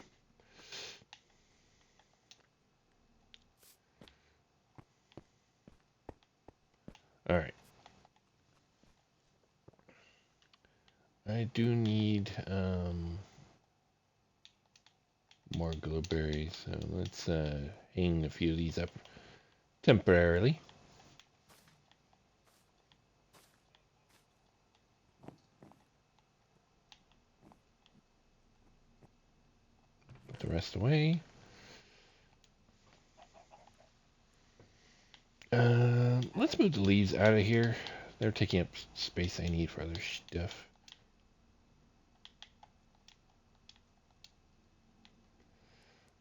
A: Alright. I do need more glowberries. So let's hang a few of these up temporarily. Put the rest away. Let's move the leaves out of here. They're taking up space I need for other stuff.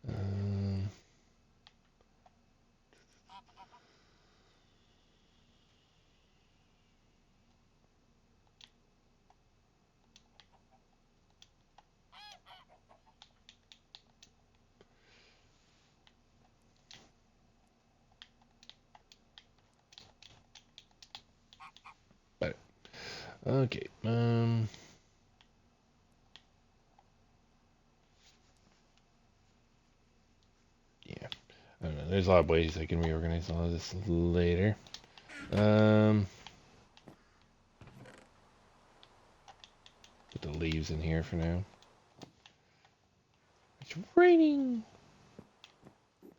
A: Um, but okay. Yeah. I don't know. There's a lot of ways I can reorganize all of this later. Put the leaves in here for now. It's raining.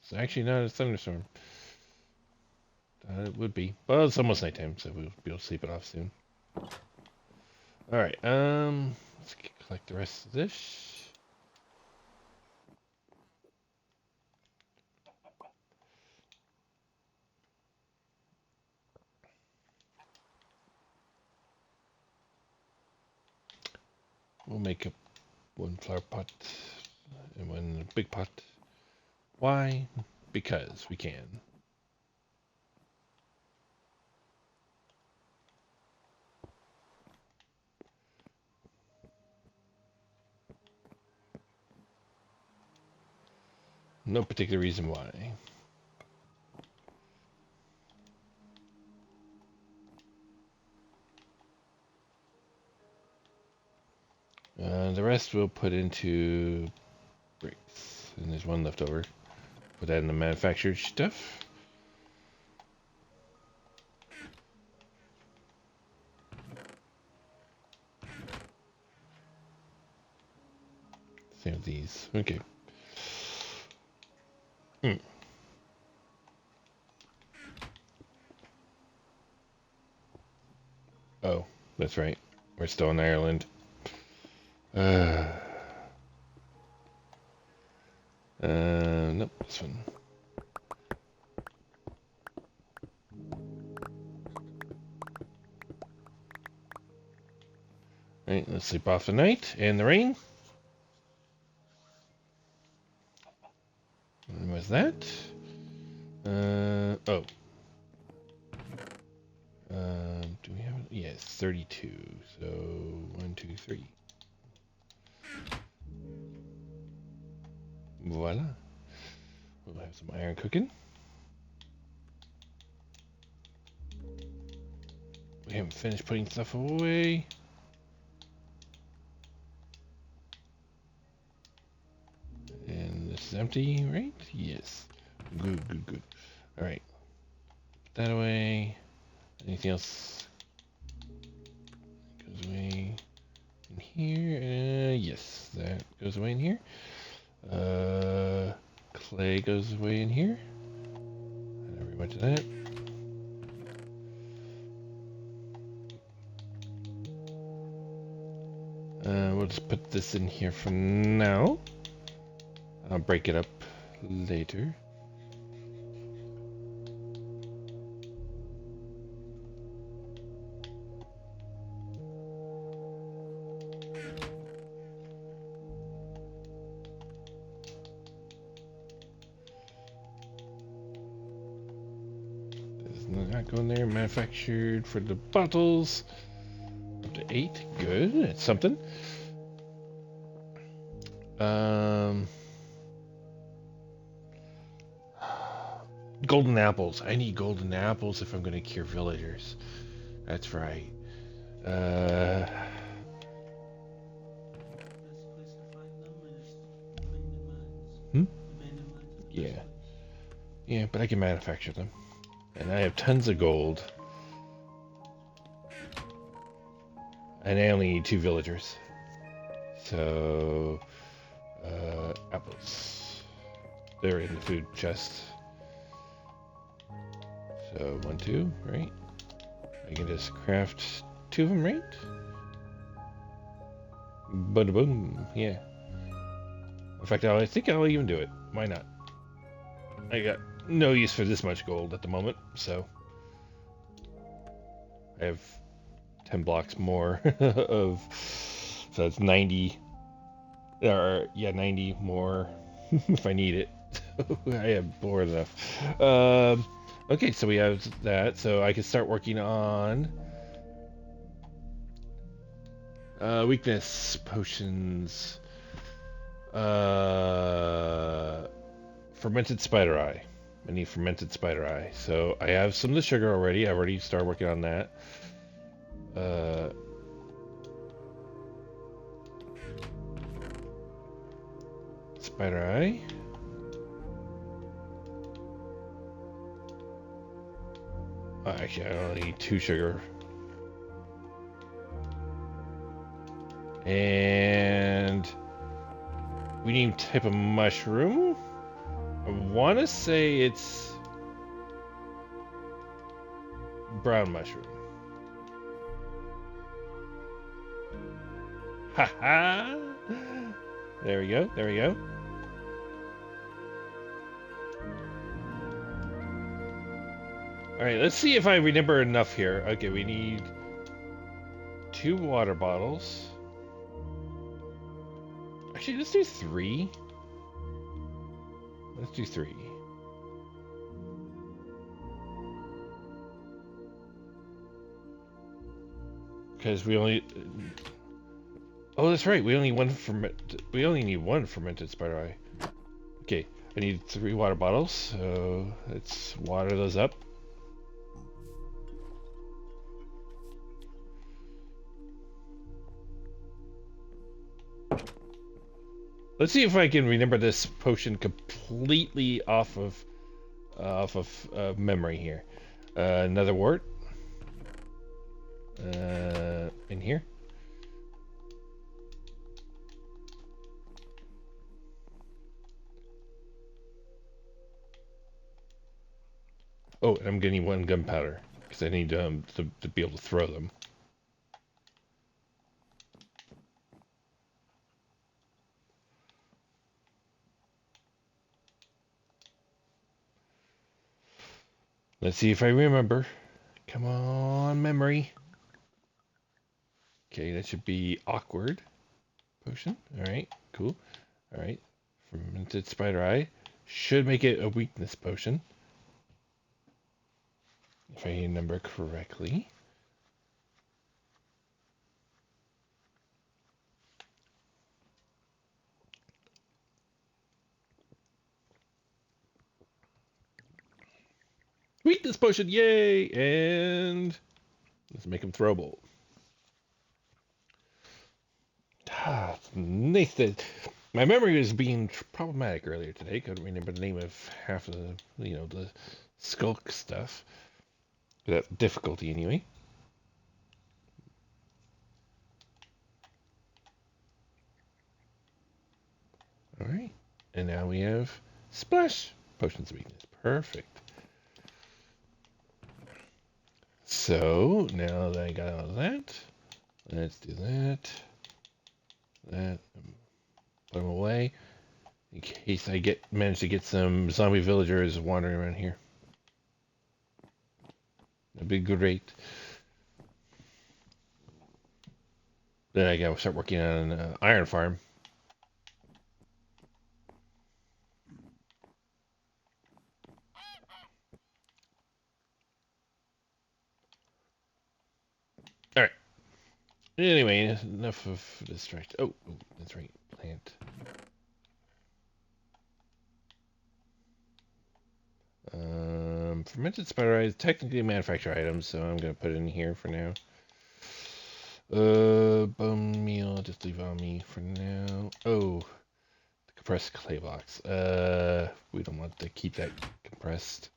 A: It's actually not a thunderstorm. It would be. Well, it's almost nighttime, so we'll be able to sleep it off soon. Alright, let's collect the rest of this. We'll make up one flower pot and one big pot. Why? Because we can. No particular reason why. The rest we'll put into bricks. And there's one left over. Put that in the manufactured stuff. Same with these. Okay. Oh, that's right. We're still in Ireland. Nope, this one. Alright, let's sleep off the night and the rain. When was that? Oh. Do we have it? Yes, 32. So, 1, 2, 3. Voila. We'll have some iron cooking. We haven't finished putting stuff away. And this is empty, right? Yes. Good, good, good. Alright. Put that away. Anything else? Goes away in here. Yes, that goes away in here. Clay goes away in here. Not very much of that. We'll just put this in here for now. I'll break it up later. Does not go in there. Manufactured for the bottles. Up to 8. Good. That's something. Golden apples. I need golden apples if I'm going to cure villagers. That's right.
B: Best place to find them is abandoned mines.
A: Hmm?
B: Abandoned mines is the
A: Yeah.
B: best place.
A: Yeah, but I can manufacture them. And I have tons of gold. And I only need 2 villagers. So, apples. They're in the food chest. So, 1, 2, right? I can just craft 2 of them, right? Bada boom, yeah. In fact, I think I'll even do it. Why not? I got no use for this much gold at the moment, so I have 10 blocks more of, so it's 90, or yeah, 90 more if I need it. I have more than enough. Okay, so we have that, so I can start working on weakness potions. Fermented spider eye. I need fermented spider eye. So I have some of the sugar already. I've already started working on that. Spider eye. Actually, I only need 2 sugar. And we need type of mushroom. I want to say it's brown mushroom. Haha! There we go. There we go. Alright, let's see if I remember enough here. Okay, we need 2 water bottles. Actually, let's do 3. Let's do 3. Because we only... Oh, that's right. We only need 1 fermented spider eye. Okay, I need 3 water bottles, so let's water those up. Let's see if I can remember this potion completely off of memory here. Another wart. In here. Oh, and I'm getting 1 gunpowder because I need to be able to throw them. Let's see if I remember. Come on, memory. Okay, that should be awkward potion. All right, cool. All right, fermented spider eye should make it a weakness potion, if I remember correctly. Weakness potion, yay! And let's make him throwable. Nathan, my memory was being problematic earlier today. Couldn't remember the name of half of the skulk stuff. That difficulty, anyway. All right, and now we have splash potions of weakness. Perfect. So now that I got all of that, let's do that. Put them away. in case I manage to get some zombie villagers wandering around here. That'd be great. Then I gotta start working on an iron farm. All right. Anyway, enough of distract. Oh, that's right. Plant. Fermented spider eyes, technically manufacture items, so I'm gonna put it in here for now. Bone meal, just leave on me for now. Oh, the compressed clay blocks. We don't want to keep that compressed.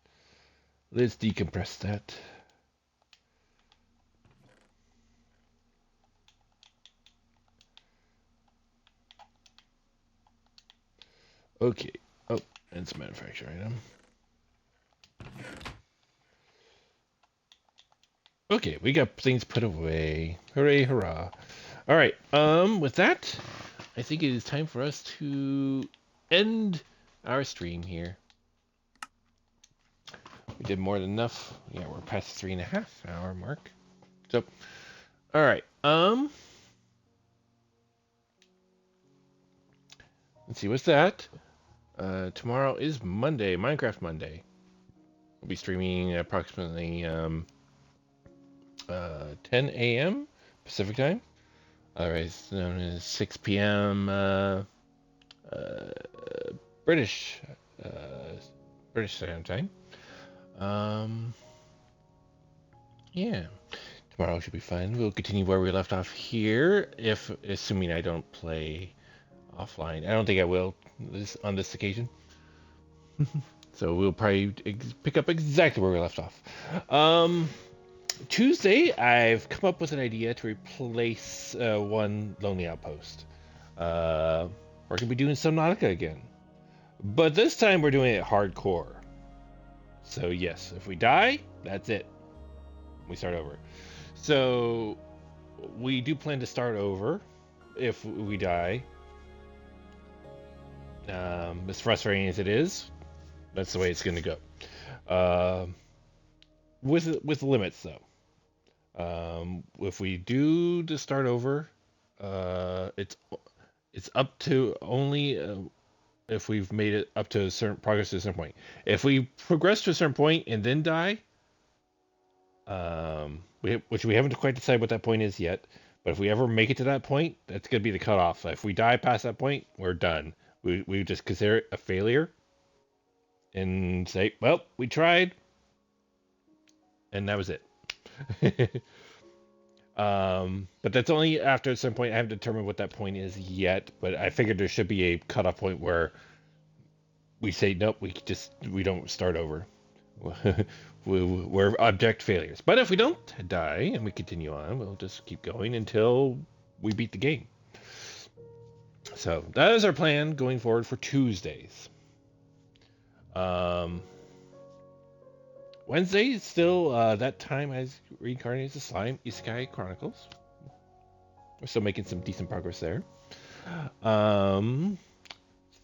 A: Let's decompress that. Okay. Oh, it's a manufacture item. Okay, we got things put away. Hooray, hurrah. All right. With that, I think it is time for us to end our stream here. We did more than enough. Yeah, we're past the 3.5 hour mark. So, all right. Let's see. What's that? Tomorrow is Monday, Minecraft Monday. We'll be streaming approximately 10 a.m. Pacific time. Otherwise known as 6 p.m. British uh, British Standard Time. Yeah. Tomorrow should be fun. We'll continue where we left off here, if assuming I don't play offline. I don't think I will on this occasion. So we'll probably pick up exactly where we left off. Tuesday, I've come up with an idea to replace one Lonely Outpost. We're gonna be doing Subnautica again, but this time we're doing it hardcore. So yes, if we die, that's it. We start over. So we do plan to start over if we die. As frustrating as it is, that's the way it's going to go. With limits though. If we do to start over, it's up to only if we've made it up to a certain progress to a certain point. If we progress to a certain point and then die, which we haven't quite decided what that point is yet. But if we ever make it to that point, that's going to be the cutoff. If we die past that point, we're done. We just consider it a failure and say, well, we tried, and that was it. But that's only after at some point. I haven't determined what that point is yet, but I figured there should be a cutoff point where we say, nope, we don't start over. We're abject failures. But if we don't die and we continue on, we'll just keep going until we beat the game. So that is our plan going forward for Tuesdays. Wednesday is still that time as reincarnated as a slime, Isekai Chronicles. We're still making some decent progress there.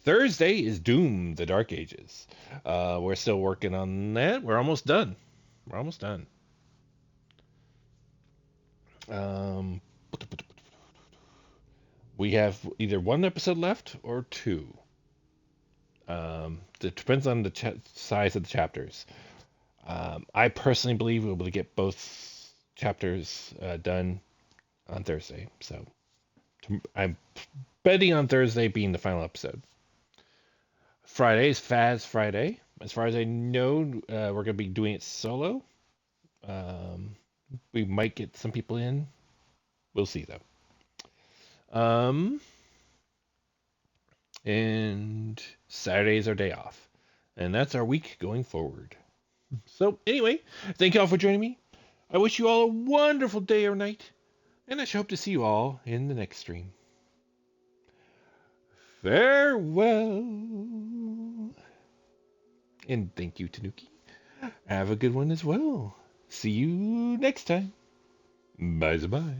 A: Thursday is Doom: The Dark Ages. We're still working on that. We're almost done. We have either one episode left or two. It depends on the size of the chapters. I personally believe we'll be able to get both chapters done on Thursday. So I'm betting on Thursday being the final episode. Friday is Faz Friday. As far as I know, we're going to be doing it solo. We might get some people in. We'll see, though. And Saturday is our day off. And that's our week going forward. So, anyway, thank you all for joining me. I wish you all a wonderful day or night. And I shall hope to see you all in the next stream. Farewell. And thank you, Tanuki. Have a good one as well. See you next time. Bye-bye.